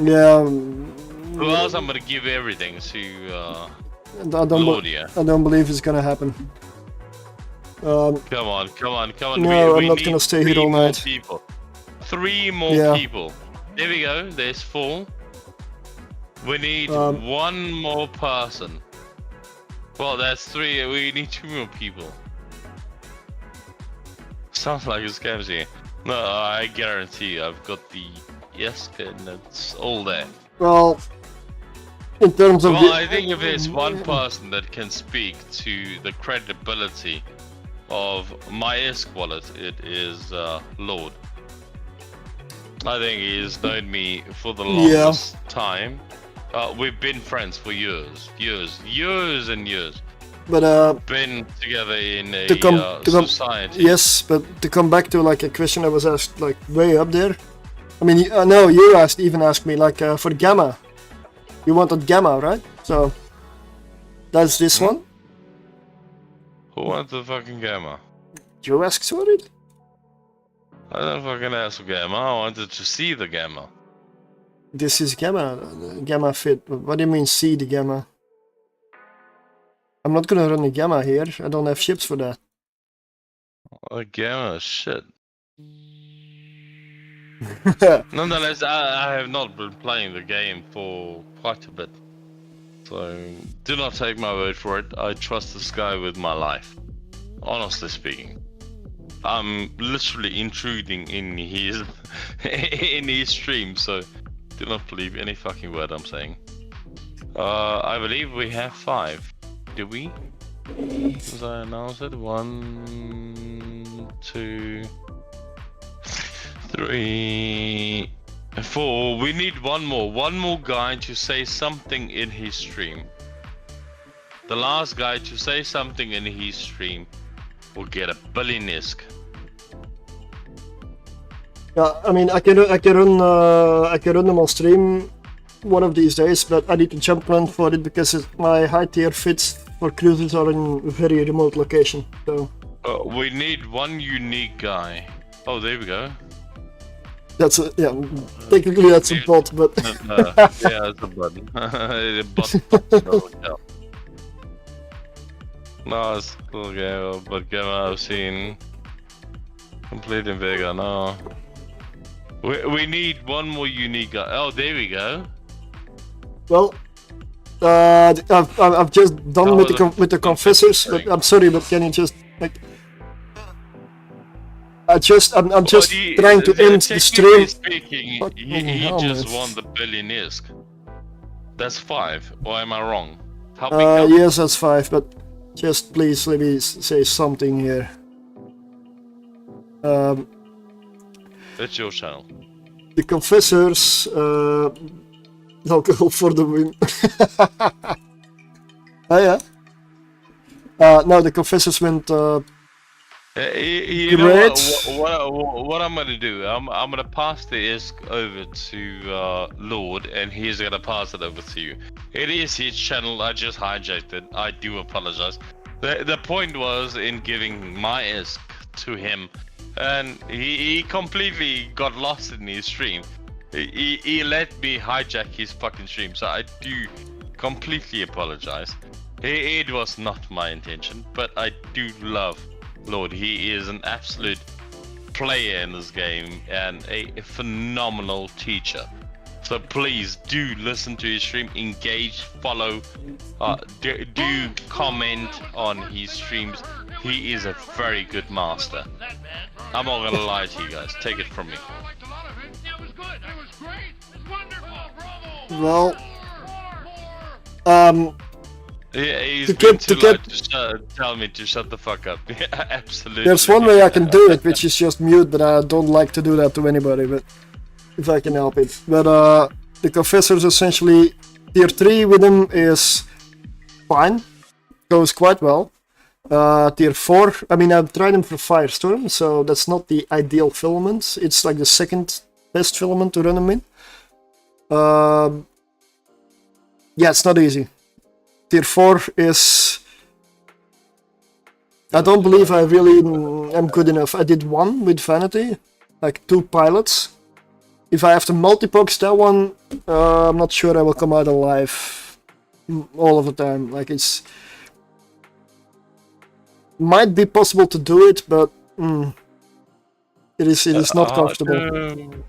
Yeah. Who else I'm gonna give everything to I Claudia? don't believe it's gonna happen. Come on. No, I'm not gonna stay here all night. 3 more people. There we go. There's 4. We need 1 more person. Well, that's 3. We need 2 more people. Sounds like a scam here. No, I guarantee you, I've got the ISK and it's all there. Well, in terms of... Well, I think if there's 1 person that can speak to the credibility of my ISK wallet, it is Lord. I think he's known me for the longest time. We've been friends for years. And years. But been together in a to society. Yes, but to come back to like a question I was asked like way up there, I mean, no, you even asked me, like, for gamma. You wanted gamma, right? So, that's this one. Who wants the fucking gamma? You asked for it? I don't fucking ask for gamma. I wanted to see the gamma. This is gamma. Gamma fit. What do you mean, see the gamma? I'm not gonna run a gamma here. I don't have ships for that. Gamma, shit. Nonetheless, I have not been playing the game for quite a bit. So, do not take my word for it. I trust this guy with my life. Honestly speaking. I'm literally intruding in his in his stream, so do not believe any fucking word I'm saying. I believe we have 5. Do we? As I announced it, 1, 2, 3, 4. We need one more guy to say something in his stream. The last guy to say something in his stream will get a billion-esque. Yeah, I mean, I can run them on stream one of these days, but I need to jump run for it because my high tier fits for cruisers are in a very remote location. So we need one unique guy. Oh, there we go. that's a technically that's a bot, but yeah, it's a button. No, it's cool game, but game I've seen complete in Vega. No, we need one more unique guy. Oh, there we go. well, I've just done with the confessors, but I'm sorry, but can you just like? I'm just trying to end the stream. Speaking, he just won the billion-esque. That's 5, or am I wrong? Yes, that's 5, but just please let me say something here. It's your channel. The confessors, they'll go for the win. Oh yeah. No, the confessors went. You know what I'm gonna do? I'm gonna pass the ISK over to Lord, and he's gonna pass it over to you. It is his channel. I just hijacked it. I do apologize. The point was in giving my ISK to him, and he completely got lost in his stream. He let me hijack his fucking stream, so I do completely apologize. It was not my intention, but I do love Lord. He is an absolute player in this game and a phenomenal teacher. So please do listen to his stream, engage, follow, do comment on his streams. He is a very good master. I'm not gonna lie to you guys. Take it from me. Well, Yeah, he's to tell me to shut the fuck up. Yeah, absolutely. There's one way I can do it, which is just mute, but I don't like to do that to anybody, but if I can help it. But the confessors essentially, tier 3 with him is fine, goes quite well. Tier 4, I mean, I've tried him for Firestorm, so that's not the ideal filament. It's like the second best filament to run him in. Yeah, it's not easy. Tier 4 is... I don't believe I really am good enough. I did one with Vanity, like 2 pilots. If I have to multibox that one, I'm not sure I will come out alive all of the time. Like, it's... might be possible to do it, but it is not comfortable.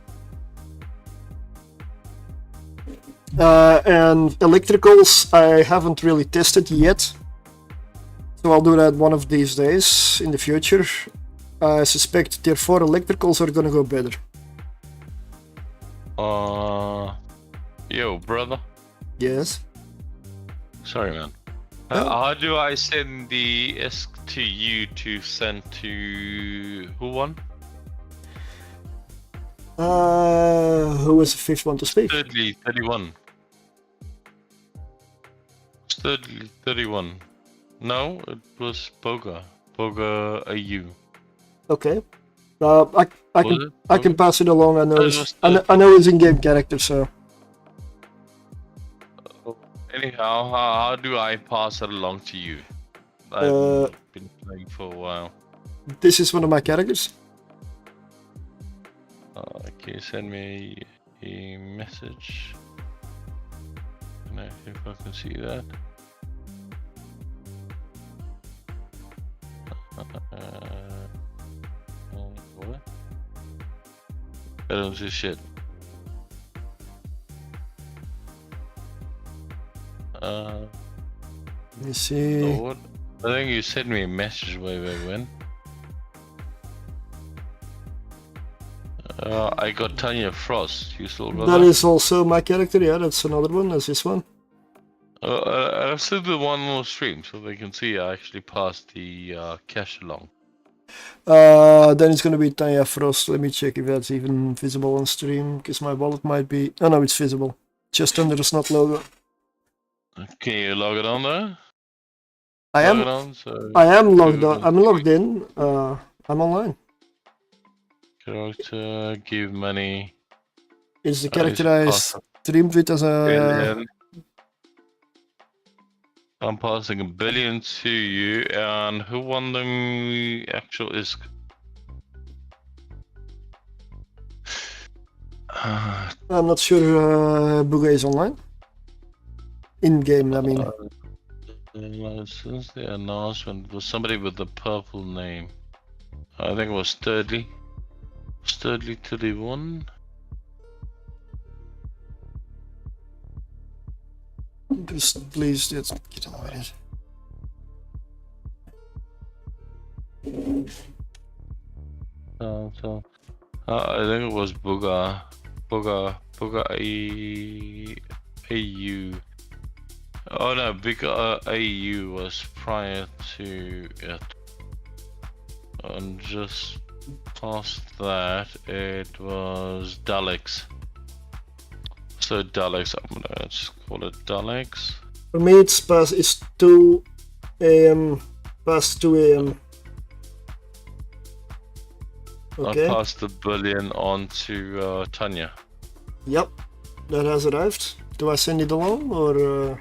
And electricals I haven't really tested yet, so I'll do that one of these days in the future. I suspect tier 4 electricals are gonna go better. Yo, brother. Yes? Sorry, man. How do I send the ISK to you to send to... who won? Who was the 5th one to speak? Thirdly, 31. Thirdly, 31. No, it was Boga. Boga AU. Okay. I can pass it along. I know That his, was I know his in-game character, so Anyhow, how do I pass it along to you? Uh, I've been playing for a while. this is one of my characters. Can you send me a message? Can I see if I can see that? What? I don't see shit. Let me see. Oh, what? I think you sent me a message way when. I got Tanya Frost. You still got That is also my character. Yeah, that's another one. That's this one. I've still do one more stream so they can see I actually passed the cash along. Then it's gonna be Tanya Frost. Let me check if that's even visible on stream, because my wallet might be. Oh no, it's visible. Just under the snot logo. Can you log it on there? I Log am. it on, so I am logged on. you I'm logged in. I'm online. character, give money. It's the Is character I passed streamed with as a. billion. I'm passing $1 billion to you, and who won the actual ISK? I'm not sure. Booga is online. In game, I mean. Since the announcement, it was somebody with the purple name. I think it was Sturdy. Sturdy 31. Just please, let's get on with it. I think it was Booga AU. Oh no, Booga AU was prior to it. And just past that, it was Daleks. So Daleks, I'm gonna just call it Daleks. For me, it's 2 a.m. past 2 a.m. Okay. I passed the $1 billion on to Tanya. Yep, that has arrived. Do I send it along or?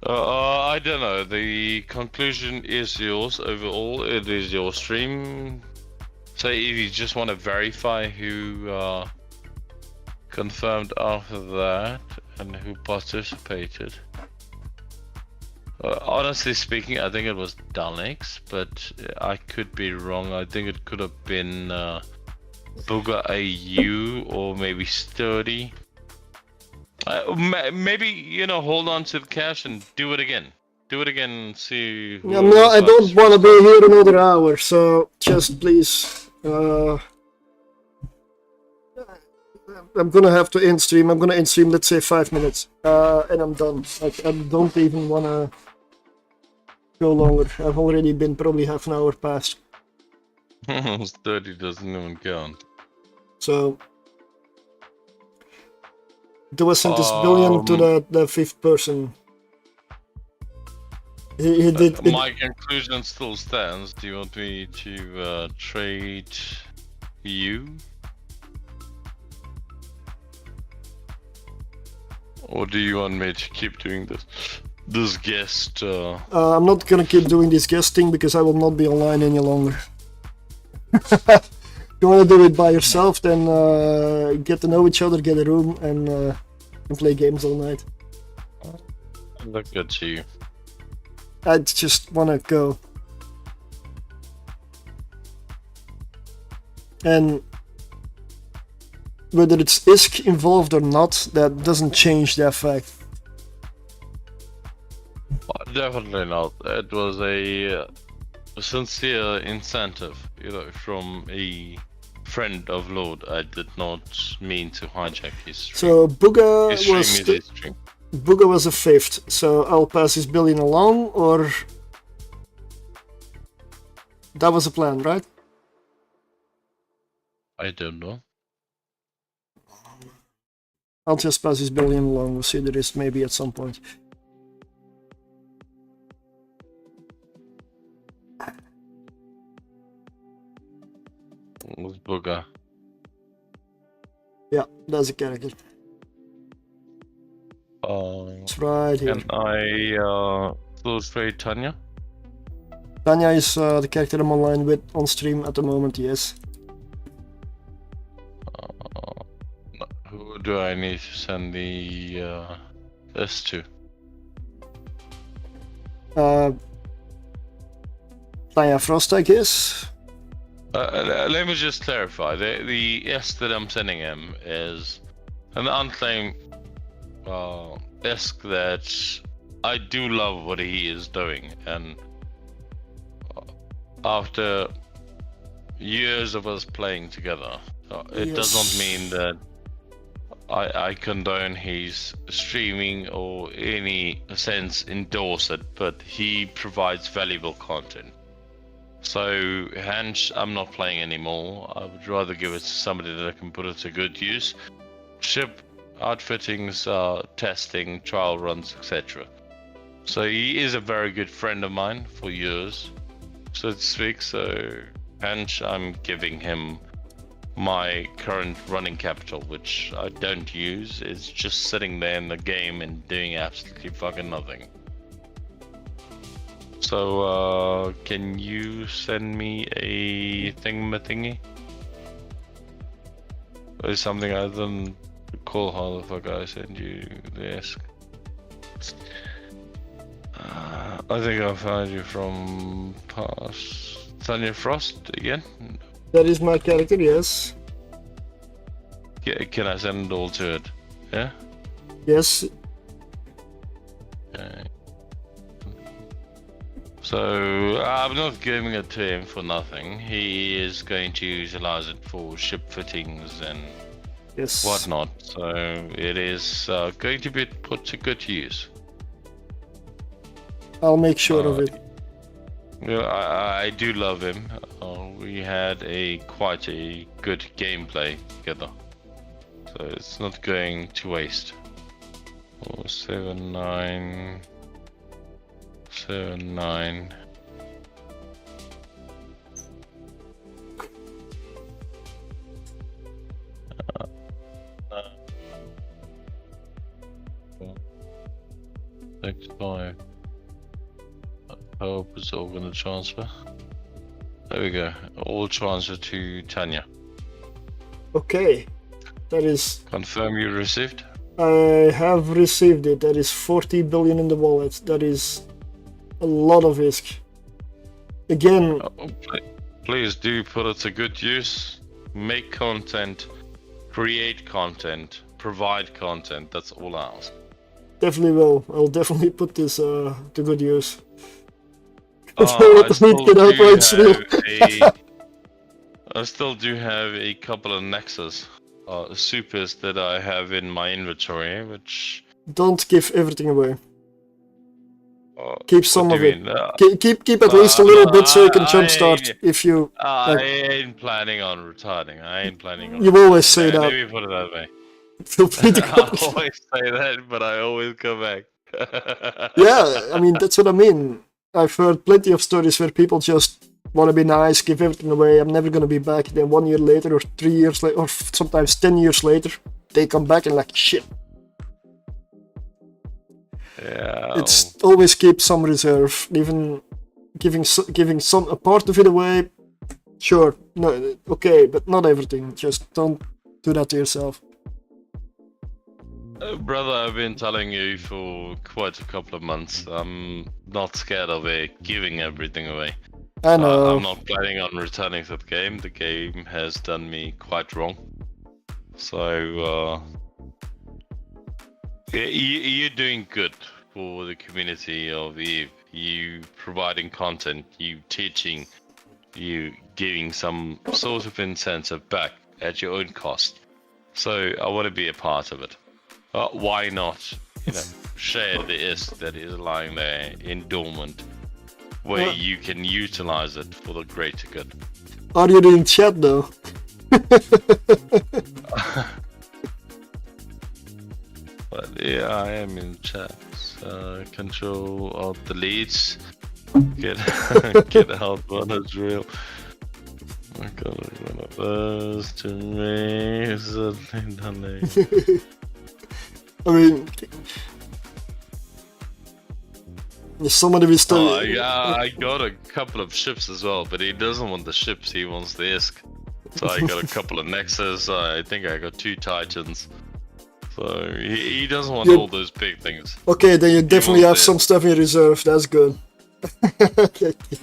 I don't know. The conclusion is yours overall. It is your stream. So if you just want to verify who confirmed after that and who participated. Honestly speaking, I think it was Daleks, but I could be wrong. I think it could have been Booga AU or maybe Sturdy. Maybe, you know, hold on to the cash and do it again. Do it again and see. Yeah, no, I don't want to be here another hour, so just please. I'm gonna have to end stream. I'm gonna end stream, let's say 5 minutes, and I'm done. Like, I don't even wanna go longer. I've already been probably half an hour past. 30 doesn't even count. So, do I send this billion to the fifth person? He did. My conclusion still stands. Do you want me to trade you? Or do you want me to keep doing this guest? I'm not gonna keep doing this guest thing because I will not be online any longer. If you wanna do it by yourself, then get to know each other, get a room, and play games all night. Look at you. I just wanna go. And whether it's ISK involved or not, that doesn't change that fact. Definitely not. It was a sincere incentive, you know, from a friend of Lord. I did not mean to hijack his stream. So Booga His stream was is his stream. Booga was a fifth, so I'll pass his billion along, or that was the plan, right? I don't know. I'll just pass his billion along. We'll see the rest maybe at some point. With Booger. Yeah, that's a character. It's right here. Can I still trade Tanya? Tanya is the character I'm online with on stream at the moment, yes. Who do I need to send the this to? Tanya Frost, I guess. Let me just clarify. The S that I'm sending him is an unclaimed desk that I do love what he is doing, and after years of us playing together, it does not mean that I condone his streaming or any sense endorse it, but he provides valuable content. So hence I'm not playing anymore. I would rather give it to somebody that I can put it to good use. Ship outfittings, testing, trial runs, etc. So he is a very good friend of mine for years, so to speak. So hence I'm giving him my current running capital, which I don't use. It's just sitting there in the game and doing absolutely fucking nothing. So can you send me a thingy? Or something other than call how the fuck I send you this. I think I found you from past Tanya Frost again. That is my character, yes. Yeah, can I send it all to it? Yeah? Yes. Okay. So I'm not giving it to him for nothing. He is going to utilize it for ship fittings and Yes. whatnot. So it is going to be put to good use. I'll make sure of it. Yeah, I do love him. We had quite a good gameplay together, so it's not going to waste. 7-9. Six, 5. I hope it's all going to transfer. There we go. All transfer to Tanya. Okay. That is... Confirm you received. I have received it. That is 40 billion in the wallet. That is a lot of ISK. Again... Please do put it to good use. Make content. Create content. Provide content. That's all I ask. Definitely will. I'll definitely put this to good use. I still do have a couple of Nexus supers that I have in my inventory, which... Don't give everything away. Keep some of it. Keep at least a little bit so you can jumpstart if you... I ain't planning on retiring. I ain't planning on... You always say that. Let me put it that way. Feel free to I always say that, but I always come back. Yeah, I mean, that's what I mean. I've heard plenty of stories where people just want to be nice, give everything away, I'm never going to be back. Then 1 year later or 3 years later, or sometimes 10 years later, they come back and like, shit. Yeah. It's always keep some reserve, even giving some a part of it away. Sure, no, okay, but not everything. Just don't do that to yourself. Brother, I've been telling you for quite a couple of months. I'm not scared of giving everything away. I know. I'm not planning on returning to the game. The game has done me quite wrong. So, you're doing good for the community of EVE. You providing content, you teaching, you giving some sort of incentive back at your own cost. So I want to be a part of it. Why not, share the ISK that is lying there in dormant, where you can utilize it for the greater good. Are you in chat though? But yeah, I am in chat. Control Alt Deletes. Get out when it's real. I got one of those to me. I mean, if somebody will Oh, still. I got a couple of ships as well, but he doesn't want the ships, he wants the ISK. So I got a couple of Nexus, I think I got 2 Titans. So he doesn't want all those big things. Okay, then you definitely have wants some stuff in reserve, that's good.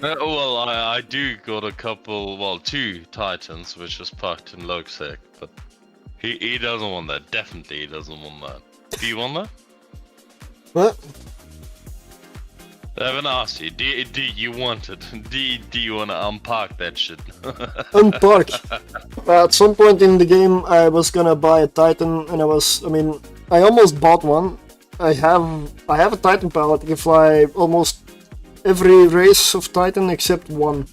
Well, I do got a couple, well, 2 Titans, which is parked in Logsec, but he doesn't want that. Definitely he doesn't want that. Do you want that? What? I haven't asked you. Do you want it? Do you want to unpark that shit? Unpark. At some point in the game, I was gonna buy a Titan, and I almost bought one. I have a Titan pallet. I can fly almost every race of Titan except one.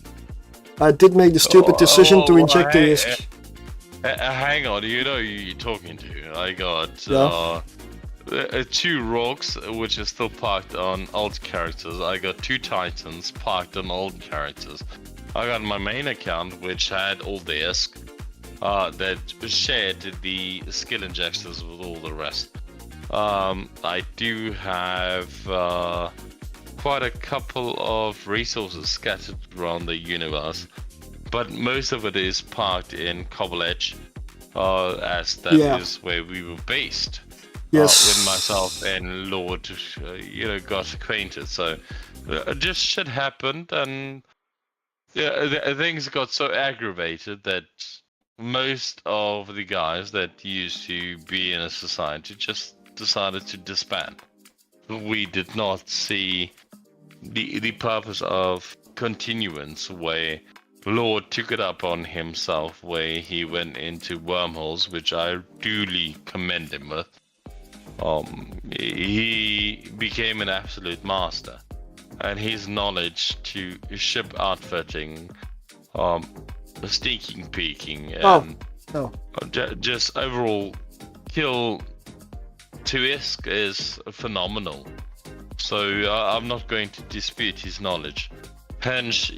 I did make the stupid decision to inject the ISK. Hang on, you know who you're talking to. I got 2 Rogues, which is still parked on old characters. I got 2 Titans parked on old characters. I got my main account, which had all the ISK, that shared the skill injectors with all the rest. I do have quite a couple of resources scattered around the universe, but most of it is parked in Cobble Edge, as that is where we were based. Yes. When myself and Lord, got acquainted. So just shit happened, and things got so aggravated that most of the guys that used to be in a society just decided to disband. We did not see the purpose of continuance, where Lord took it up on himself, where he went into wormholes, which I duly commend him with. He became an absolute master, and his knowledge to ship outfitting, sneaking, peeking, and just overall kill to ISK is phenomenal. So I'm not going to dispute his knowledge. Hence,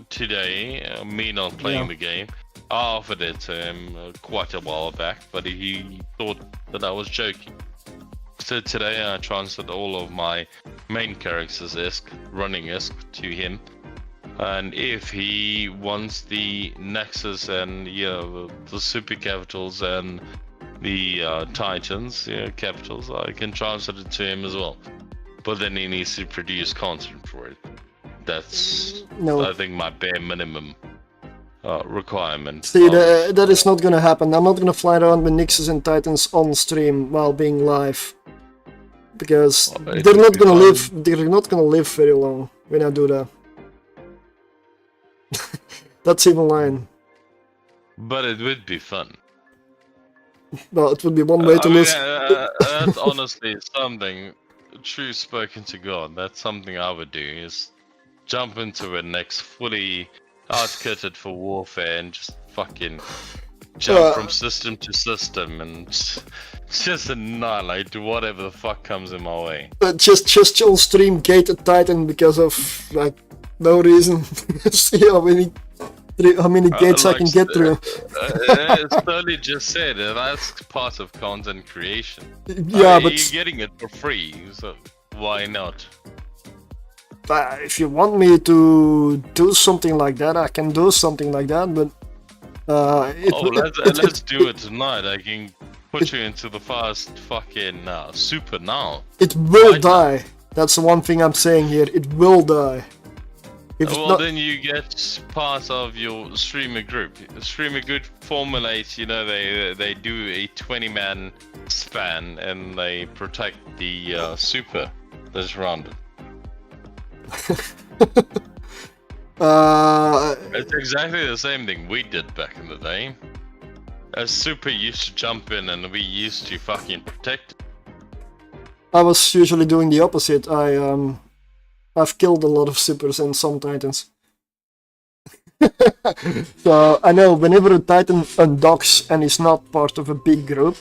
today, me not playing the game, I offered it to him quite a while back, but he thought that I was joking. So today I transferred all of my main characters' ISK, running ISK, to him. And if he wants the Nexus and the Super Capitals and the Titans, Capitals, I can transfer it to him as well. But then he needs to produce content for it. That's, I think, my bare minimum requirement. See, that is not gonna happen. I'm not gonna fly around with Nexus and Titans on stream while being live, because they're not gonna live. They're not gonna live very long when I do that. That's even lying. But it would be fun. Well, it would be one way to live. That's honestly something. True spoken to God. That's something I would do. Is jump into a next fully outkitted for warfare and just fucking jump from system to system and just annihilate whatever the fuck comes in my way. But just on stream gated Titan because of no reason. See how many gates I can get through. Sterling just said that's part of content creation. Yeah, but you're getting it for free, so why not? If you want me to do something like that, I can do something like that, but let's do it tonight. I can put you into the fast fucking super now. It will die. That's the one thing I'm saying here. It will die. Then you get part of your streamer group. Streamer group formulates, they do a 20-man span and they protect the super that's around it. It's exactly the same thing we did back in the day. A super used to jump in and we used to fucking protect it. I was usually doing the opposite. I've killed a lot of supers and some titans. So I know whenever a titan undocks and is not part of a big group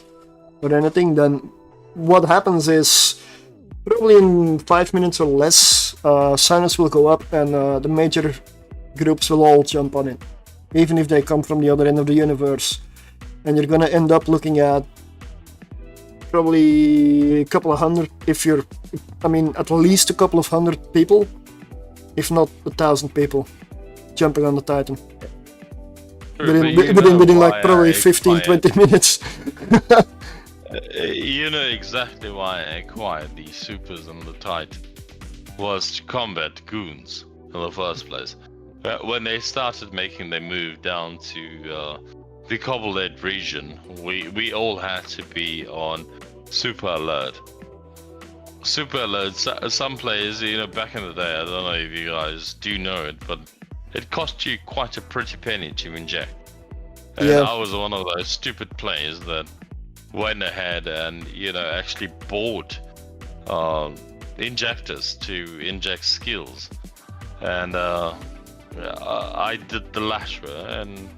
or anything, then what happens is probably in 5 minutes or less, silence will go up and the major groups will all jump on it. even if they come from the other end of the universe. And you're gonna end up looking at probably a couple of hundred, at least a couple of hundred people, if not 1,000 people, jumping on the Titan. Within like probably 15-20 minutes. You know exactly why I acquired these supers on the Titan. Was to combat goons in the first place. When they started making their move down to the Cobblehead region, we all had to be on super alert. Super alert. Some players, back in the day, I don't know if you guys do know it, but it cost you quite a pretty penny to inject. And yeah. I was one of those stupid players that went ahead and actually bought injectors to inject skills, and I did the latter, and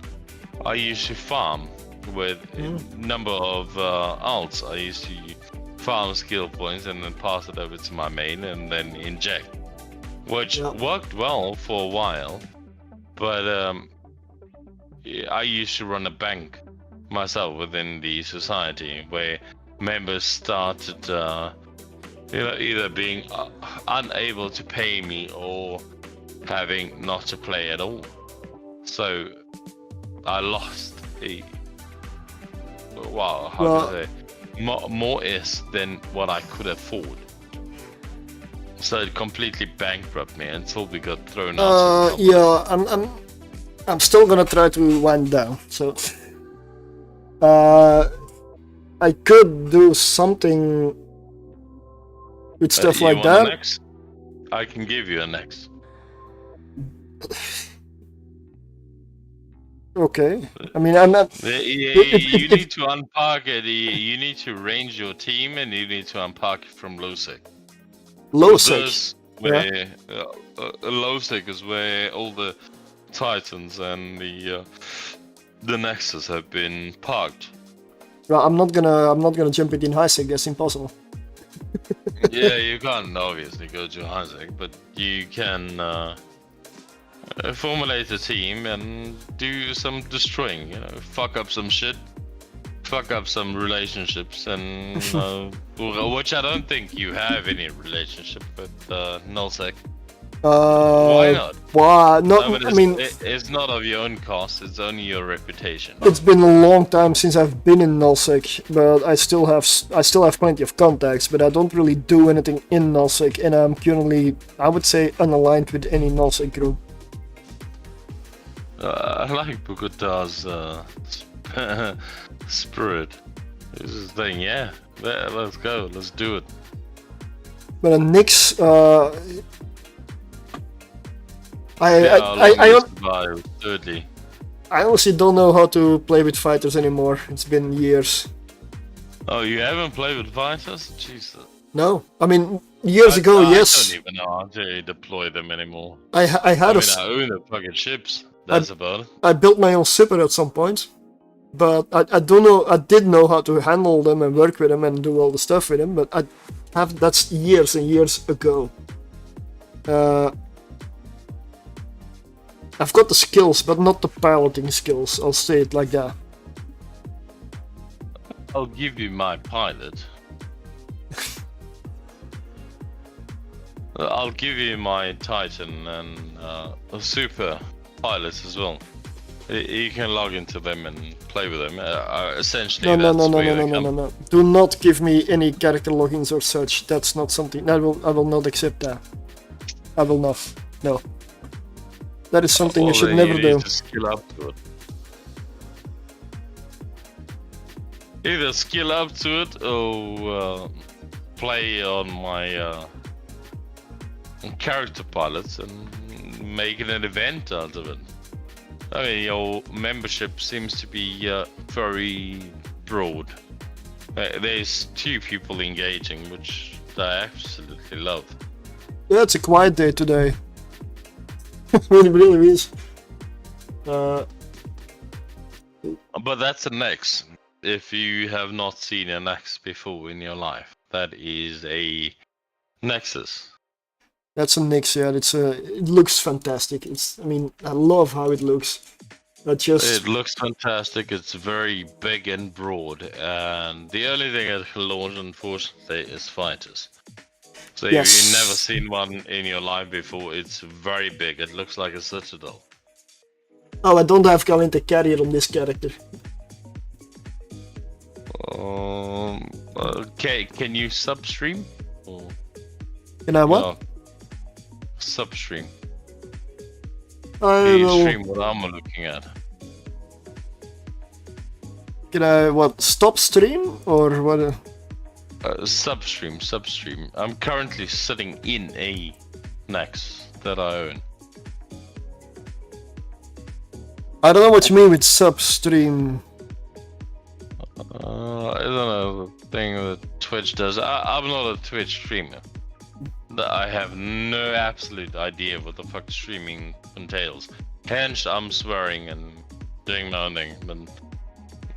I used to farm with a number of alts. I used to farm skill points and then pass it over to my main and then inject, which worked well for a while, but I used to run a bank myself within the society where members started either being unable to pay me or having not to play at all. So I lost more than what I could afford. So it completely bankrupted me until we got thrown out. Yeah, I'm still gonna try to wind down. So I could do something with stuff like that. Next? I can give you a next. Okay. I mean, I'm not. You need to unpack it. You need to range your team, and you need to unpack it from low sec. Low sec. Where low sec is where all the Titans and the Nexus have been parked. Well, I'm not gonna jump it in high sec. That's impossible. Yeah, you can't obviously go to high sec, but you can formulate a team and do some destroying. Fuck up some shit, fuck up some relationships, and which I don't think you have any relationship with nullsec. Why not? Why not? No, it's not of your own cost. It's only your reputation. It's been a long time since I've been in nullsec, but I still have plenty of contacts. But I don't really do anything in nullsec, and I'm currently, I would say, unaligned with any nullsec group. I like Bukota's spirit. He's just saying, yeah, let's go, let's do it. But a Nyx, I honestly don't know how to play with fighters anymore. It's been years. Oh, you haven't played with fighters? Jesus. No, I mean years ago, yes. I don't even know how to deploy them anymore. I own the fucking ships. That's about it. I built my own super at some point, but I don't know. I did know how to handle them and work with them and do all the stuff with them, but that's years and years ago. I've got the skills, but not the piloting skills. I'll say it like that. I'll give you my pilot. I'll give you my Titan and a super pilot as well. You can log into them and play with them. Essentially, no. Do not give me any character logins or such. That's not something. I will not accept that. I will not. No. That is something you should never do. To skill up to it. Either skill up to it or play on my character pilots and make an event out of it. I mean, your membership seems to be very broad. There's 2 people engaging, which I absolutely love. Yeah, it's a quiet day today. It really is. But that's a Nex. If you have not seen a Nex before in your life, that is a Nexus. That's a Nyx, yeah. It looks fantastic. I love how it looks. I just It looks fantastic. It's very big and broad, and the only thing it can launch, unfortunately, is fighters. So Yes. if you've never seen one in your life before, it's very big. It looks like a citadel. I don't have Galente Carrier on this character. Okay, can you substream? Or, Can I what? Substream. I Can you will. stream what I'm looking at? Can I what? Stop stream or what? Substream. I'm currently sitting in a Nex that I own. I don't know what you mean with substream. I don't know the thing that Twitch does. I'm not a Twitch streamer. I have no absolute idea what the fuck streaming entails. Hence, I'm swearing and doing my own thing. But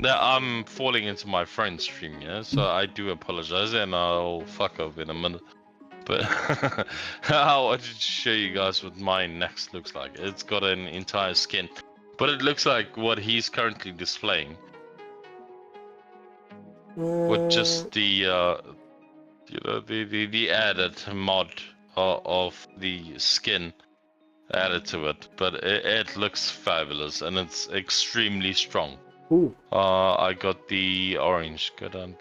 I'm falling into my friend's stream, yeah? So I do apologize and I'll fuck up in a minute. But I wanted to show you guys what my Next looks like. It's got an entire skin. But it looks like what he's currently displaying. With just the the added mod of the skin added to it, but it looks fabulous and it's extremely strong. Ooh. I got the orange. Go down.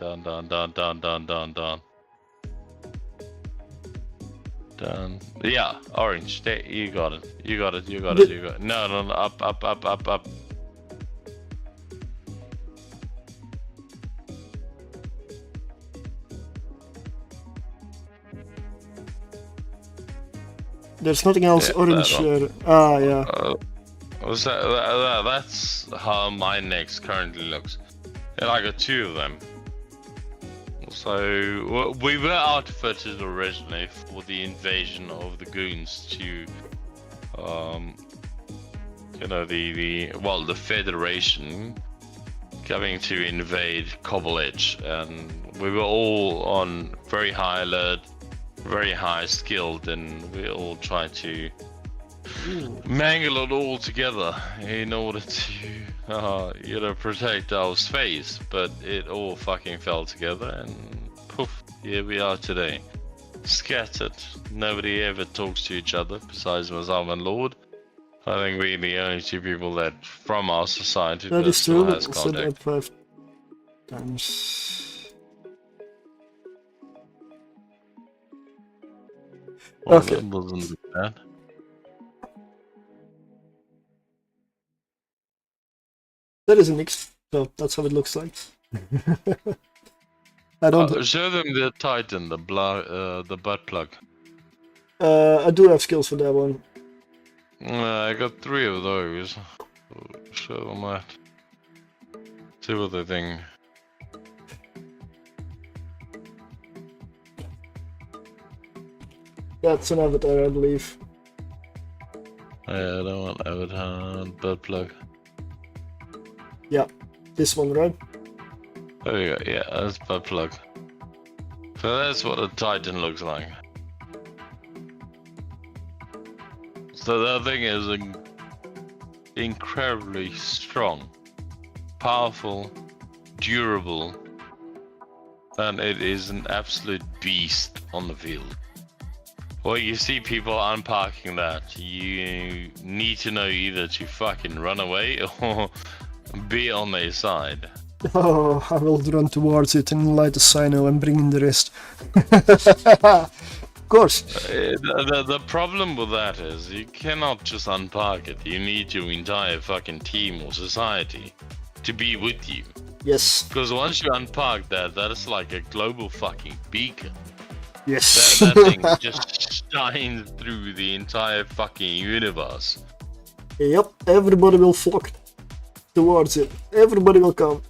Down. Yeah, orange. There, you got it. You got it. No, up. There's nothing else Yeah, orange that here. Yeah. That's how my Next currently looks. And I got two of them. So we were outfitted originally for the invasion of the goons to, the Federation coming to invade Cobble Edge, and we were all on very high alert, very high skilled, and we all tried to mangle it all together in order to, protect our space, but it all fucking fell together, and poof, here we are today. Scattered. Nobody ever talks to each other besides myself and Lord. I think we're the only two people that from our society That is still true. has So contact. at 5 times. Well, Okay. that wasn't look bad. That is a mix. So that's how it looks like. I don't. Show them the Titan, the butt plug. I do have skills for that one. I got 3 of those. Show them that. See what they think. That's an avatar, I believe. Yeah, I don't want avatar butt plug. Yeah, this one, right? There you go. Yeah, that's butt plug. So that's what a Titan looks like. So that thing is incredibly strong, powerful, durable, and it is an absolute beast on the field. Well, you see people unpacking that, you need to know either to fucking run away or be on their side. Oh, I will run towards it and light a sino and bring in the rest. Of course. The problem with that is you cannot just unpark it. You need your entire fucking team or society to be with you. Yes. Because once you unpark that, that is like a global fucking beacon. Yes. That thing just shines through the entire fucking universe. Yep, everybody will flock towards it. Everybody will come.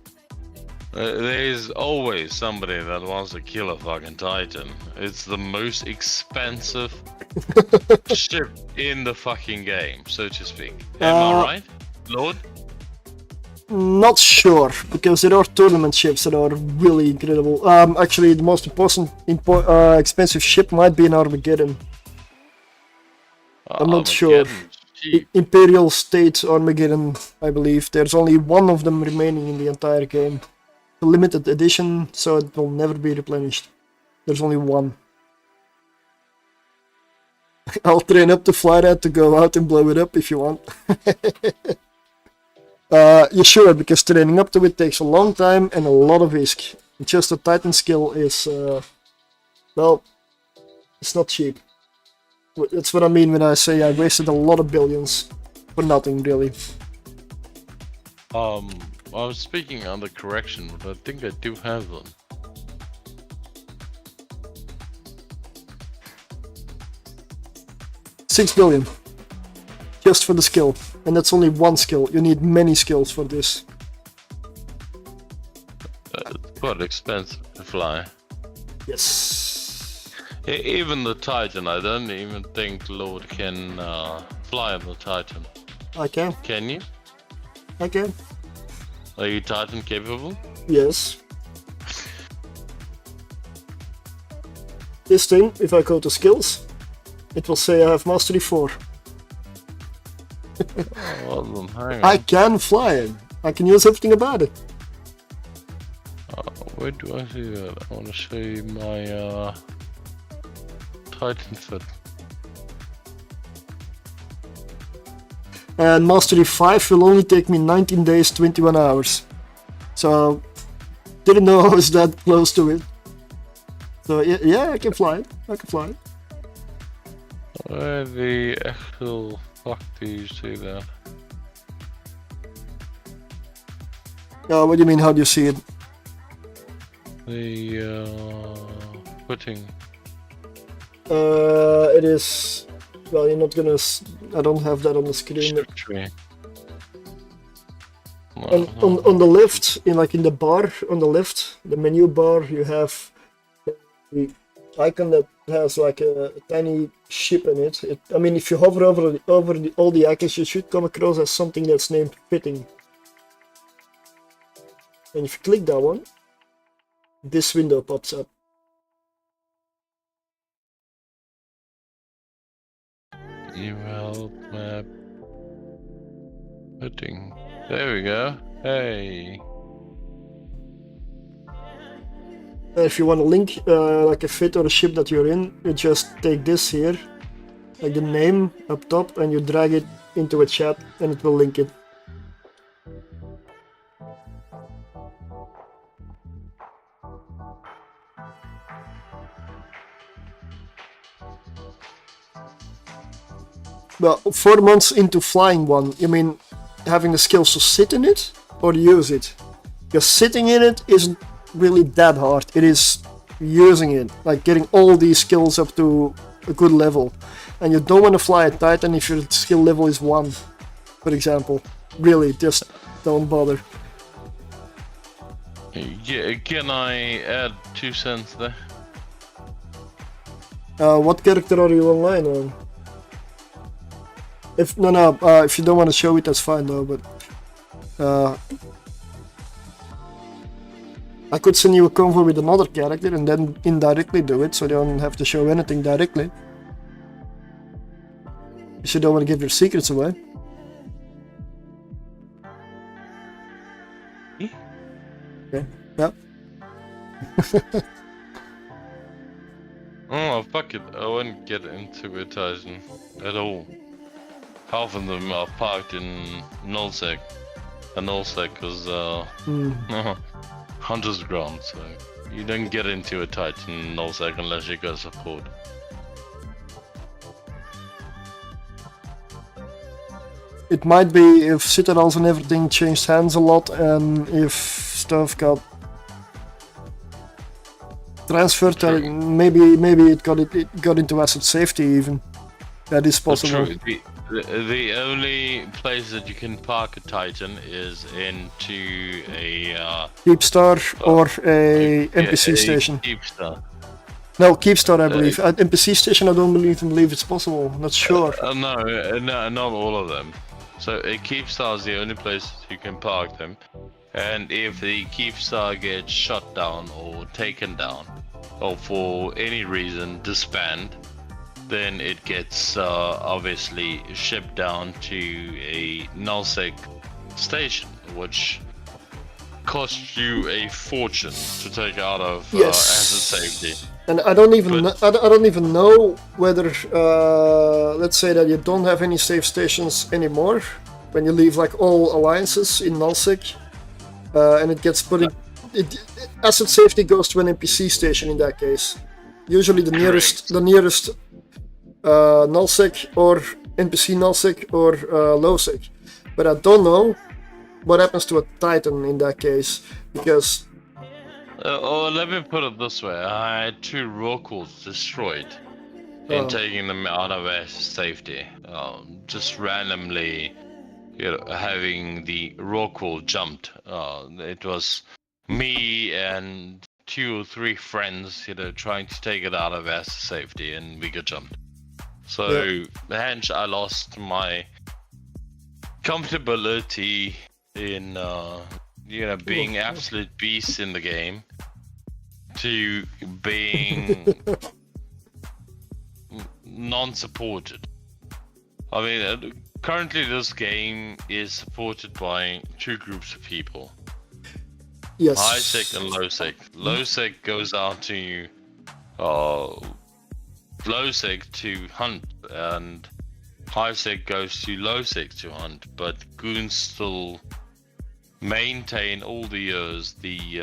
There's always somebody that wants to kill a fucking Titan. It's the most expensive ship in the fucking game, so to speak. Am I right, Lord? Not sure, because there are tournament ships that are really incredible. Actually, the most expensive ship might be an Armageddon. I'm not sure. Imperial State Armageddon, I believe. There's only one of them remaining in the entire game. A limited edition, so it will never be replenished. There's only one. I'll train up to fly that to go out and blow it up if you want. Yeah, sure, because training up to it takes a long time and a lot of ISK. Just a Titan skill is, well, it's not cheap. That's what I mean when I say I wasted a lot of billions for nothing, really. I was speaking under correction, but I think I do have one. $6 billion. Just for the skill. And that's only one skill. You need many skills for this. It's quite expensive to fly. Yes. Even the Titan, I don't even think Lord can fly on the Titan. I can. Can you? I can. Are you Titan capable? Yes. This thing, if I go to skills, it will say I have mastery 4. Well, then, hang on. I can fly it. I can use everything about it. Where do I see that? I want to show you my Titan fit. And mastery 5 will only take me 19 days, 21 hours. So, didn't know I was that close to it. So yeah, I can fly it. I can fly it. Where the actual fuck do you see that? What do you mean, how do you see it? The footing. It is... Well, you're not gonna... I don't have that on the screen. Tree. On the left, in the bar on the left, the menu bar, you have the icon that has like a tiny ship in it. I mean, if you hover over all the icons, you should come across as something that's named fitting. And if you click that one, this window pops up. Email map fitting. There we go. Hey. If you want to link like a fit or a ship that you're in, you just take this here, like the name up top, and you drag it into a chat and it will link it. Well, 4 months into flying one, you mean having the skills to sit in it or use it? Because sitting in it isn't really that hard. It is using it, like getting all these skills up to a good level. And you don't want to fly a Titan if your skill level is 1, for example. Really, just don't bother. Yeah, can I add 2 cents there? What character are you online on? If you don't want to show it, that's fine though, but I could send you a convo with another character and then indirectly do it, so you don't have to show anything directly. If you don't want to give your secrets away. Okay, yeah. Oh, fuck it. I won't get into it, Tyson, at all. Half of them are parked in nullsec. And nullsec is Hunter's ground, so you don't get into a Titan nullsec unless you got support. It might be if citadels and everything changed hands a lot, and if stuff got transferred, maybe it got into asset safety even. That is possible. True. The only place that you can park a Titan is into a Keepstar or a NPC station. Keepstar. No, Keepstar, I believe. At NPC station, I don't even believe it's possible. I'm not sure. No, not all of them. So a Keepstar is the only place you can park them. And if the Keepstar gets shut down or taken down, or for any reason disbanded, then it gets obviously shipped down to a nullsec station, which costs you a fortune to take out of asset safety. And I don't even But- I don't even know whether let's say that you don't have any safe stations anymore when you leave like all alliances in nullsec, and it gets put in. Asset safety goes to an NPC station in that case. Usually the nearest nullsec or NPC nullsec or lowsec. But I don't know what happens to a Titan in that case, because Let me put it this way: I had 2 raw cores destroyed in taking them out of asset safety. Just randomly, having the raw core jumped. It was me and 2 or 3 friends, trying to take it out of asset safety, and we got jumped. So hence I lost my comfortability in being absolute beasts in the game to being non-supported. I mean, currently this game is supported by 2 groups of people. yes, High sec and low sec. Low sec goes out to low sec to hunt, and high sec goes to low sec to hunt. But goons still maintain all the years the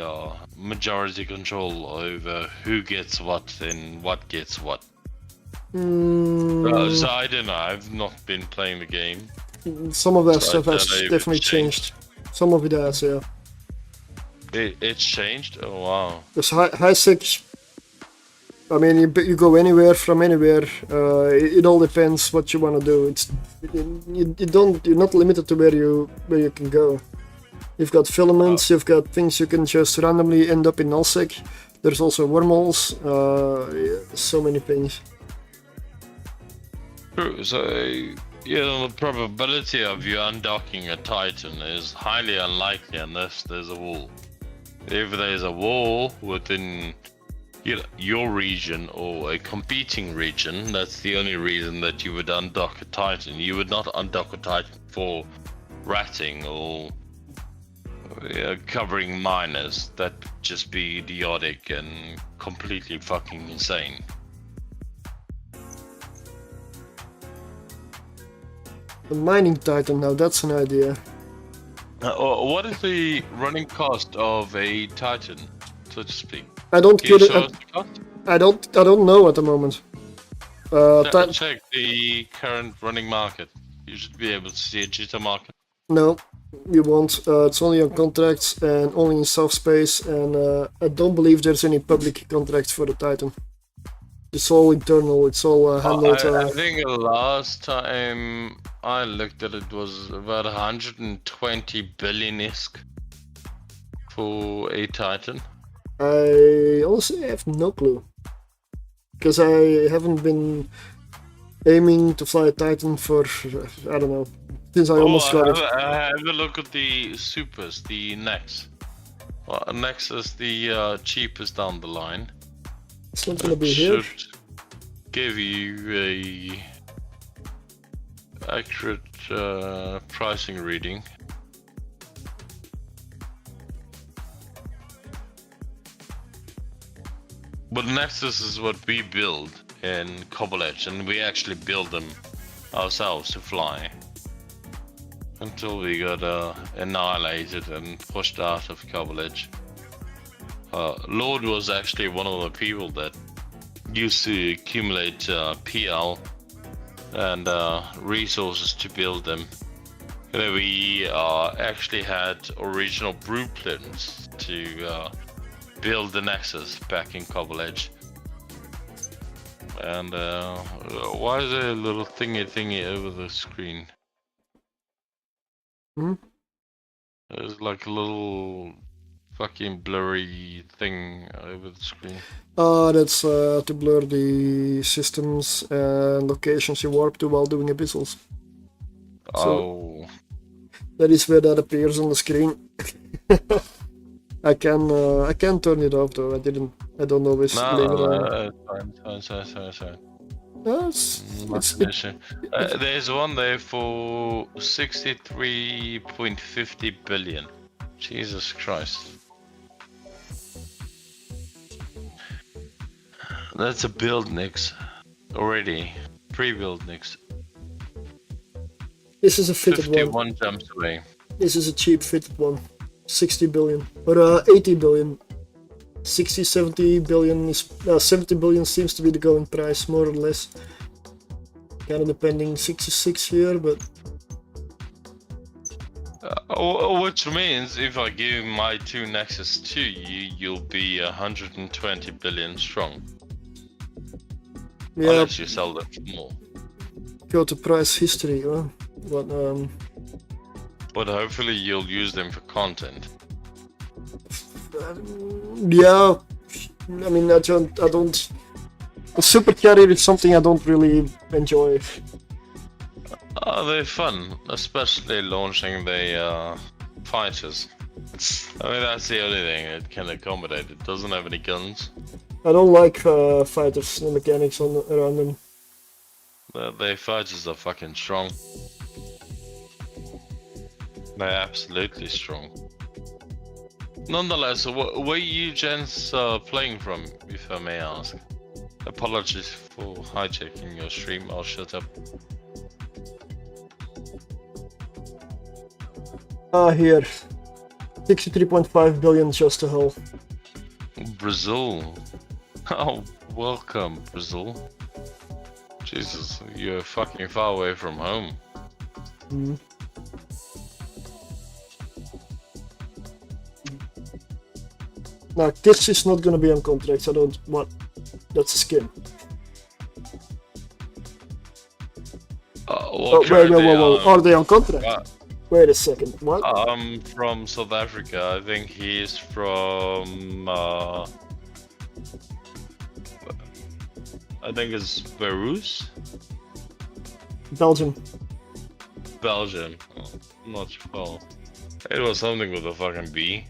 majority control over who gets what and what gets what. So I don't know. I've not been playing the game. some of that So I stuff don't has know if it's definitely changed. Some of it has, yeah. It's changed. Oh wow. Because high sec, I mean, you go anywhere from anywhere. It all depends what you want to do. You're not limited to where you can go. You've got filaments, you've got things you can just randomly end up in nullsec. There's also wormholes, so many things. True. So the probability of you undocking a Titan is highly unlikely unless there's a wall. If there's a wall within your region or a competing region, that's the only reason that you would undock a Titan. You would not undock a Titan for ratting or covering miners. That'd just be idiotic and completely fucking insane. A mining titan, now that's an idea. What is the running cost of a Titan, so to speak? I don't Can you get show it. us the cost? I don't know at the moment. Check the current running market. You should be able to see a jitter market. No, you won't. It's only on contracts and only in soft space, and I don't believe there's any public contracts for the Titan. It's all internal. It's all handled. I think the last time I looked at it was about 120 billion-isk for a Titan. I honestly have no clue, because I haven't been aiming to fly a Titan for I don't know, since I almost got it. Have a look at the supers, the Nex. Nex is the cheapest down the line. It's not gonna be here. Should give you a accurate pricing reading. But Nexus is what we build in Cobble Edge, and we actually build them ourselves to fly. Until we got annihilated and pushed out of Cobble Edge. Lord was actually one of the people that used to accumulate PL and resources to build them. We actually had original blueprints to build the Nexus back in Cobble Edge. And why is there a little thingy over the screen? There's like a little fucking blurry thing over the screen. That's to blur the systems and locations you warp to while doing abyssals. Oh. That is where that appears on the screen. I can turn it off though. I don't always leave it on. Fine. Not an issue. There's one there for 63.50 billion. Jesus Christ. That's a build Nix already. Pre-build Nix. This is a fitted 51 one. jumps away. This is a cheap fitted one. 60 billion. Or 80 billion. 60, 70 billion is... 70 billion seems to be the going price, more or less. Kind of depending 66 here, but... Which means if I give my 2 Nexus to you, you'll be 120 billion strong. Yeah, Unless you sell them for more. go to price history, huh? But, But hopefully you'll use them for content. yeah, I mean, I don't... A super carrier is something I don't really enjoy. They're fun, especially launching the fighters. I mean, that's the only thing it can accommodate. It doesn't have any guns. I don't like fighters, the mechanics around them. Their fighters are fucking strong. They're absolutely strong. Nonetheless, where you gents playing from, if I may ask? Apologies for hijacking your stream, I'll shut up. Here. 63.5 billion just to hell. Brazil. Oh, welcome, Brazil. Jesus, you're fucking far away from home. Mm. Now, this is not gonna be on contracts, I don't want... That's a skin. Well, whoa. Are they on contract? Wait a second, what? I'm from South Africa. I think he's from... I think it's Belarus? Belgium. Belgium. Oh, not sure. It was something with a fucking B.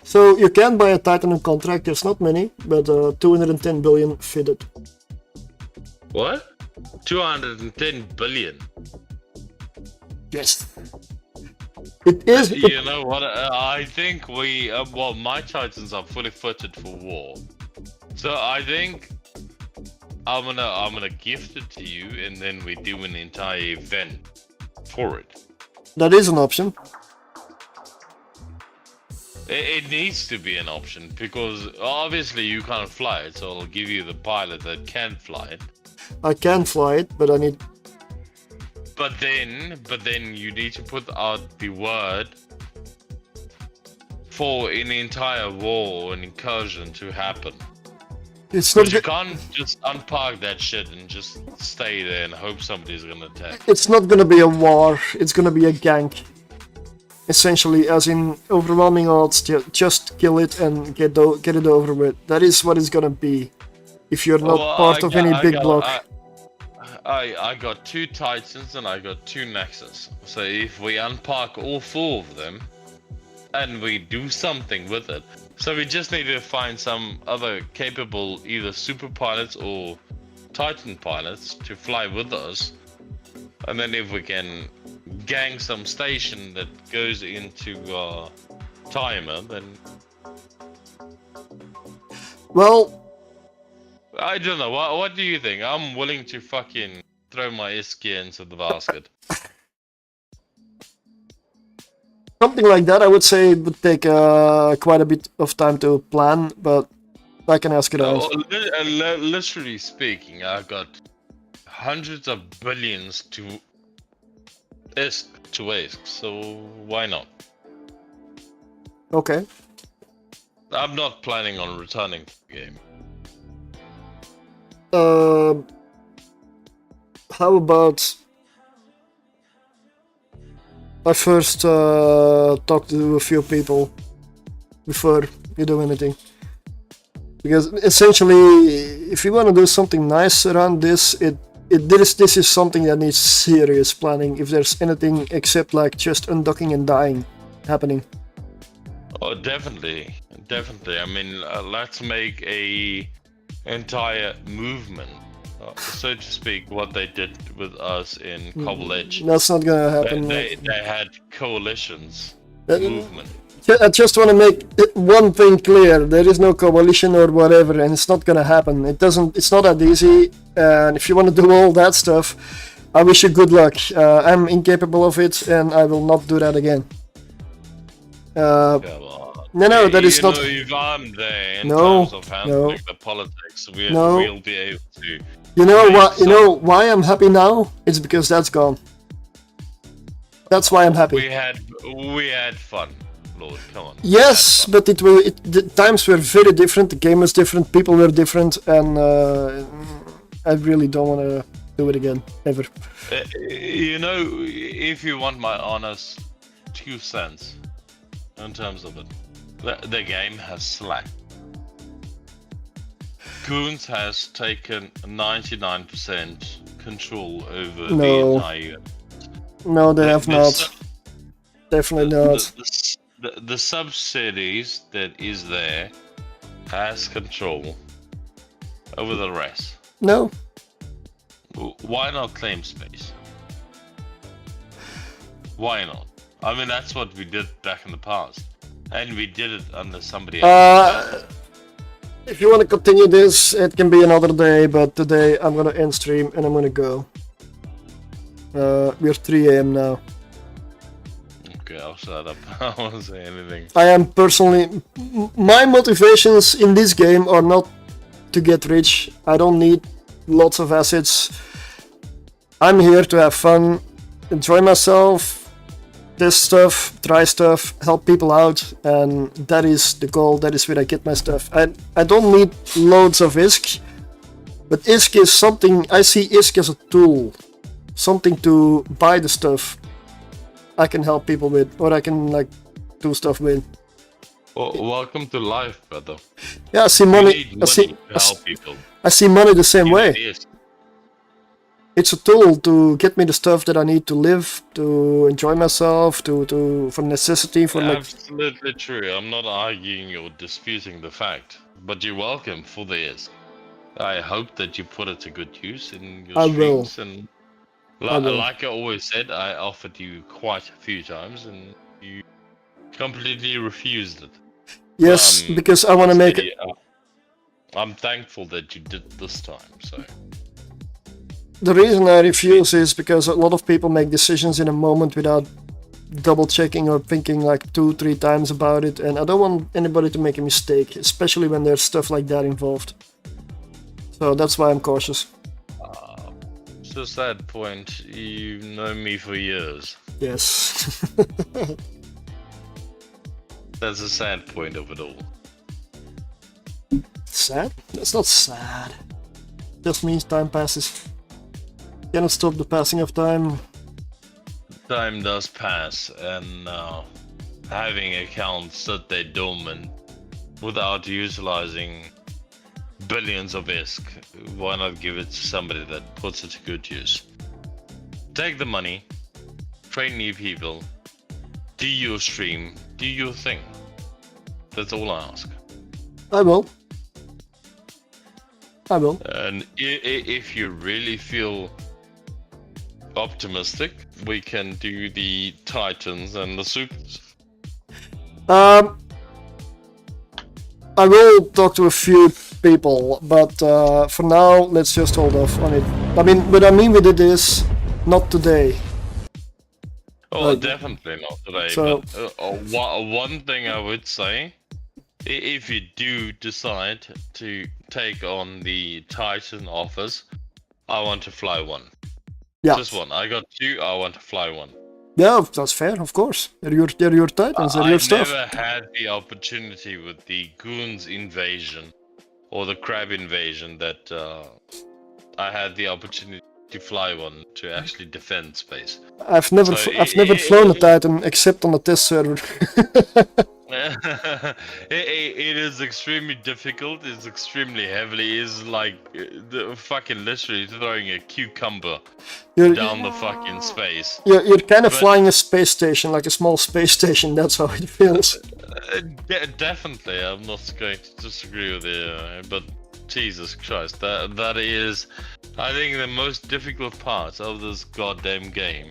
So you can buy a Titan on contract, there's not many, but 210 billion fitted. What? 210 billion? Yes. It is... You know what, I think we... well, my Titans are fully fitted for war. So I think... I'm gonna gift it to you, and then we do an entire event for it. That is an option. It needs to be an option, because obviously you can't fly it, so I'll give you the pilot that can fly it. I can fly it, but I need... But then you need to put out the word for an entire war or an incursion to happen. It's not... But you can't just unpark that shit and just stay there and hope somebody's gonna attack. It's not gonna be a war, it's gonna be a gank. Essentially, as in overwhelming odds, just kill it and get it over with. That is what it's gonna be. If you're not part of any big block. I got 2 Titans and I got 2 Nexus. So if we unpark all 4 of them, and we do something with it. So we just need to find some other capable either super pilots or Titan pilots to fly with us. And then if we can gang some station that goes into timer, then... Well... I don't know, what do you think? I'm willing to fucking throw my Iskia into the basket. Something like that, I would say it would take quite a bit of time to plan, but I can ask it out. Literally speaking, I've got hundreds of billions to ask, so why not? Okay. I'm not planning on returning to the game. How about... I first talk to a few people before you do anything. Because essentially, if you want to do something nice around this, this is something that needs serious planning. If there's anything except like just undocking and dying happening. Oh, definitely. I mean, let's make a entire movement so to speak, what they did with us in Cobble Edge. That's not gonna happen. They had coalitions, Uh, movement. I just want to make one thing clear: there is no coalition or whatever, and it's not gonna happen. It's not that easy. And if you want to do all that stuff, I wish you good luck. I'm incapable of it, and I will not do that again. Come on. No, that is not. If I'm there in No, terms of handling the politics, No. we'll be able to. You know make what? You some- know why I'm happy now? It's because that's gone. That's why I'm happy. We had fun, Lord. Come on. Yes, but the times were very different. The game was different. People were different, and I really don't want to do it again ever. You know, if you want my honest 2 cents in terms of it, the game has slacked. Goons has taken 99% control over the No. entire. No, they have The not. sub- Definitely not. the subsidies that is there has control over the rest. No. Why not claim space? Why not? I mean, that's what we did back in the past, and we did it under somebody else. If you want to continue this, it can be another day, but today I'm gonna end stream and I'm gonna go. We're 3 AM now. Okay, I'll shut up. I won't say anything. I am personally... My motivations in this game are not to get rich. I don't need lots of assets. I'm here to have fun, enjoy myself, test stuff, try stuff, help people out, and that is the goal. That is where I get my stuff. I don't need loads of ISK, but ISK is something... I see ISK as a tool. Something to buy the stuff I can help people with, or I can like do stuff with. Well, welcome to life, brother. Yeah, I see You money. need I see. money to help people. I see money the same way. It is. It's a tool to get me the stuff that I need to live, to enjoy myself, to for necessity, for like. Absolutely true. I'm not arguing or disputing the fact, but you're welcome for this. I hope that you put it to good use in your I will. streams, and I will. like I always said, I offered you quite a few times, and you completely refused it. Yes, because I want to make it. I'm thankful that you did this time. So The reason I refuse is because a lot of people make decisions in a moment without double checking or thinking like 2-3 times about it, and I don't want anybody to make a mistake, especially when there's stuff like that involved. So that's why I'm cautious. just that point, you've known me for years. Yes. That's a sad point of it all. Sad? That's not sad. Just means time passes. Cannot stop the passing of time. Time does pass, and having accounts that they dormant without utilizing billions of ISK, why not give it to somebody that puts it to good use? Take the money, train new people, do your stream, do your thing. That's all I ask. I will. I will. And if you really feel optimistic, we can do the Titans and the Supers. I will talk to a few people, but for now, let's just hold off on it. I mean, what I mean with it is, not today. Oh, definitely not today. So- But one thing I would say, if you do decide to take on the Titan offers, I want to fly one. Yeah. Just one. I got 2, I want to fly one. Yeah, that's fair, of course. They're your titans, they're your stuff. I never had the opportunity with the Goons invasion or the Crab invasion that I had the opportunity to fly one to actually defend space. I've never flown a Titan except on the test server. It is extremely difficult. It's extremely heavily. It's like the fucking literally throwing a cucumber down the fucking space. You're kind of But- flying a space station, like a small space station. That's how it feels. Definitely, I'm not going to disagree with you, but Jesus Christ, that is I think the most difficult part of this goddamn game,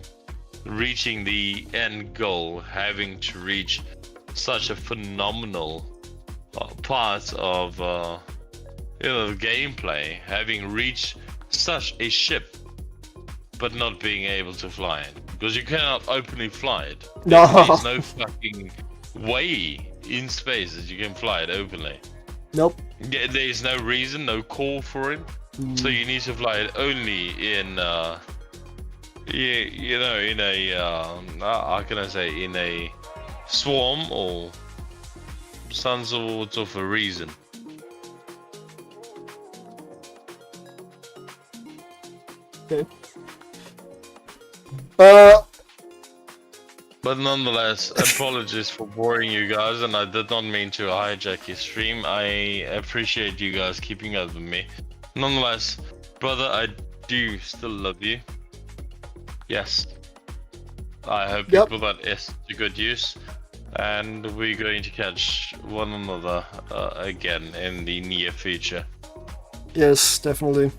reaching the end goal, having to reach such a phenomenal part of the gameplay, having reached such a ship, but not being able to fly it, because you cannot openly fly it. No. There's no fucking way in space that you can fly it openly. Nope. There's no reason, no call for it. So you need to fly it only in, in a, how can I say, in a swarm or some sort of a reason. Okay. But nonetheless, apologies for boring you guys, and I did not mean to hijack your stream. I appreciate you guys keeping up with me. Nonetheless, brother, I do still love you. Yes. I hope you put that S to good use. And we're going to catch one another again in the near future. Yes, definitely.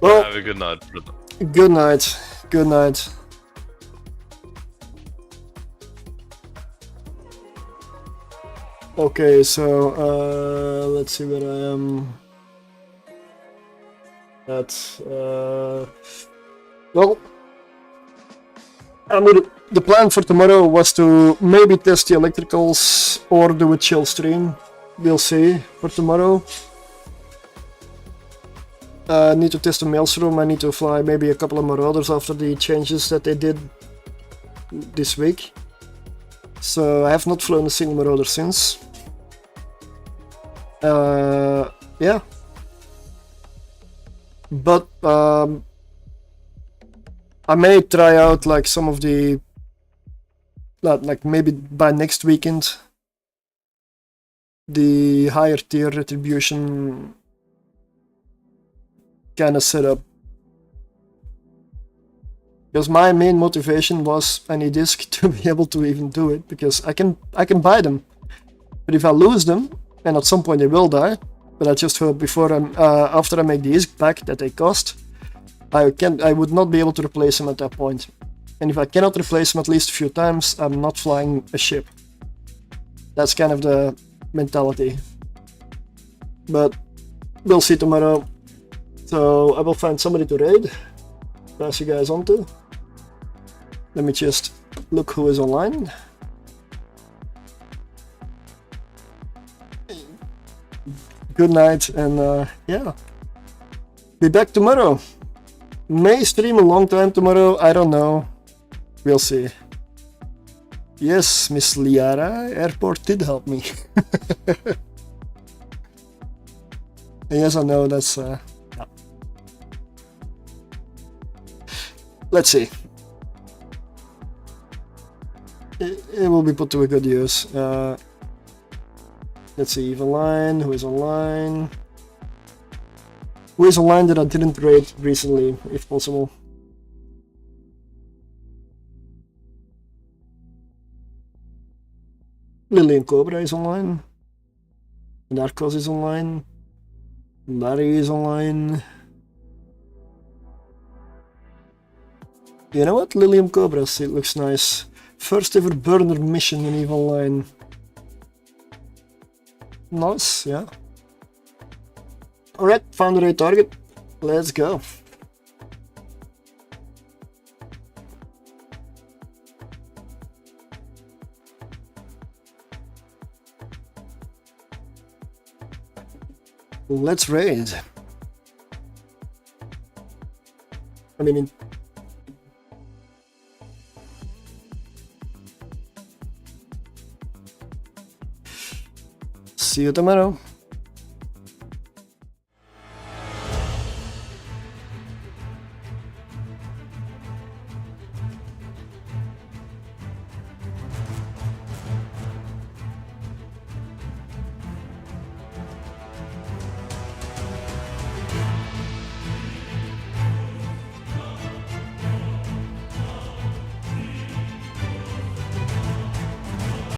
Well, have a good night, brother. Good night. Good night. Okay, so let's see where I am. That's well, I mean, the plan for tomorrow was to maybe test the electricals or do a chill stream. We'll see for tomorrow. I need to test the maelstrom. I need to fly maybe a couple of marauders after the changes that they did this week. So I have not flown a single marauder since. Yeah. But I may try out like some of the, like maybe by next weekend, the higher tier retribution kind of setup. Because my main motivation was I need disc to be able to even do it, because I can buy them, but if I lose them, and at some point they will die, but I just hope before after I make the disc back that they cost, I would not be able to replace them at that point. And if I cannot replace them at least a few times, I'm not flying a ship. That's kind of the mentality. But we'll see tomorrow. So I will find somebody to raid, pass you guys on to. Let me just look who is online. Good night, and yeah, be back tomorrow. May stream a long time tomorrow, I don't know. We'll see. Yes, Miss Liara, airport did help me. Yes, I know, that's yeah. Let's see. It will be put to a good use. Let's see, online, who is online? Who is online that I didn't raid recently, if possible? Lillian Cobra is online. Narcos is online. Larry is online. You know what? Lilium Cobras, it looks nice. First ever burner mission in EVE Online. Nice, yeah. Alright, found the right target. Let's go. Let's raid. I mean, see you tomorrow.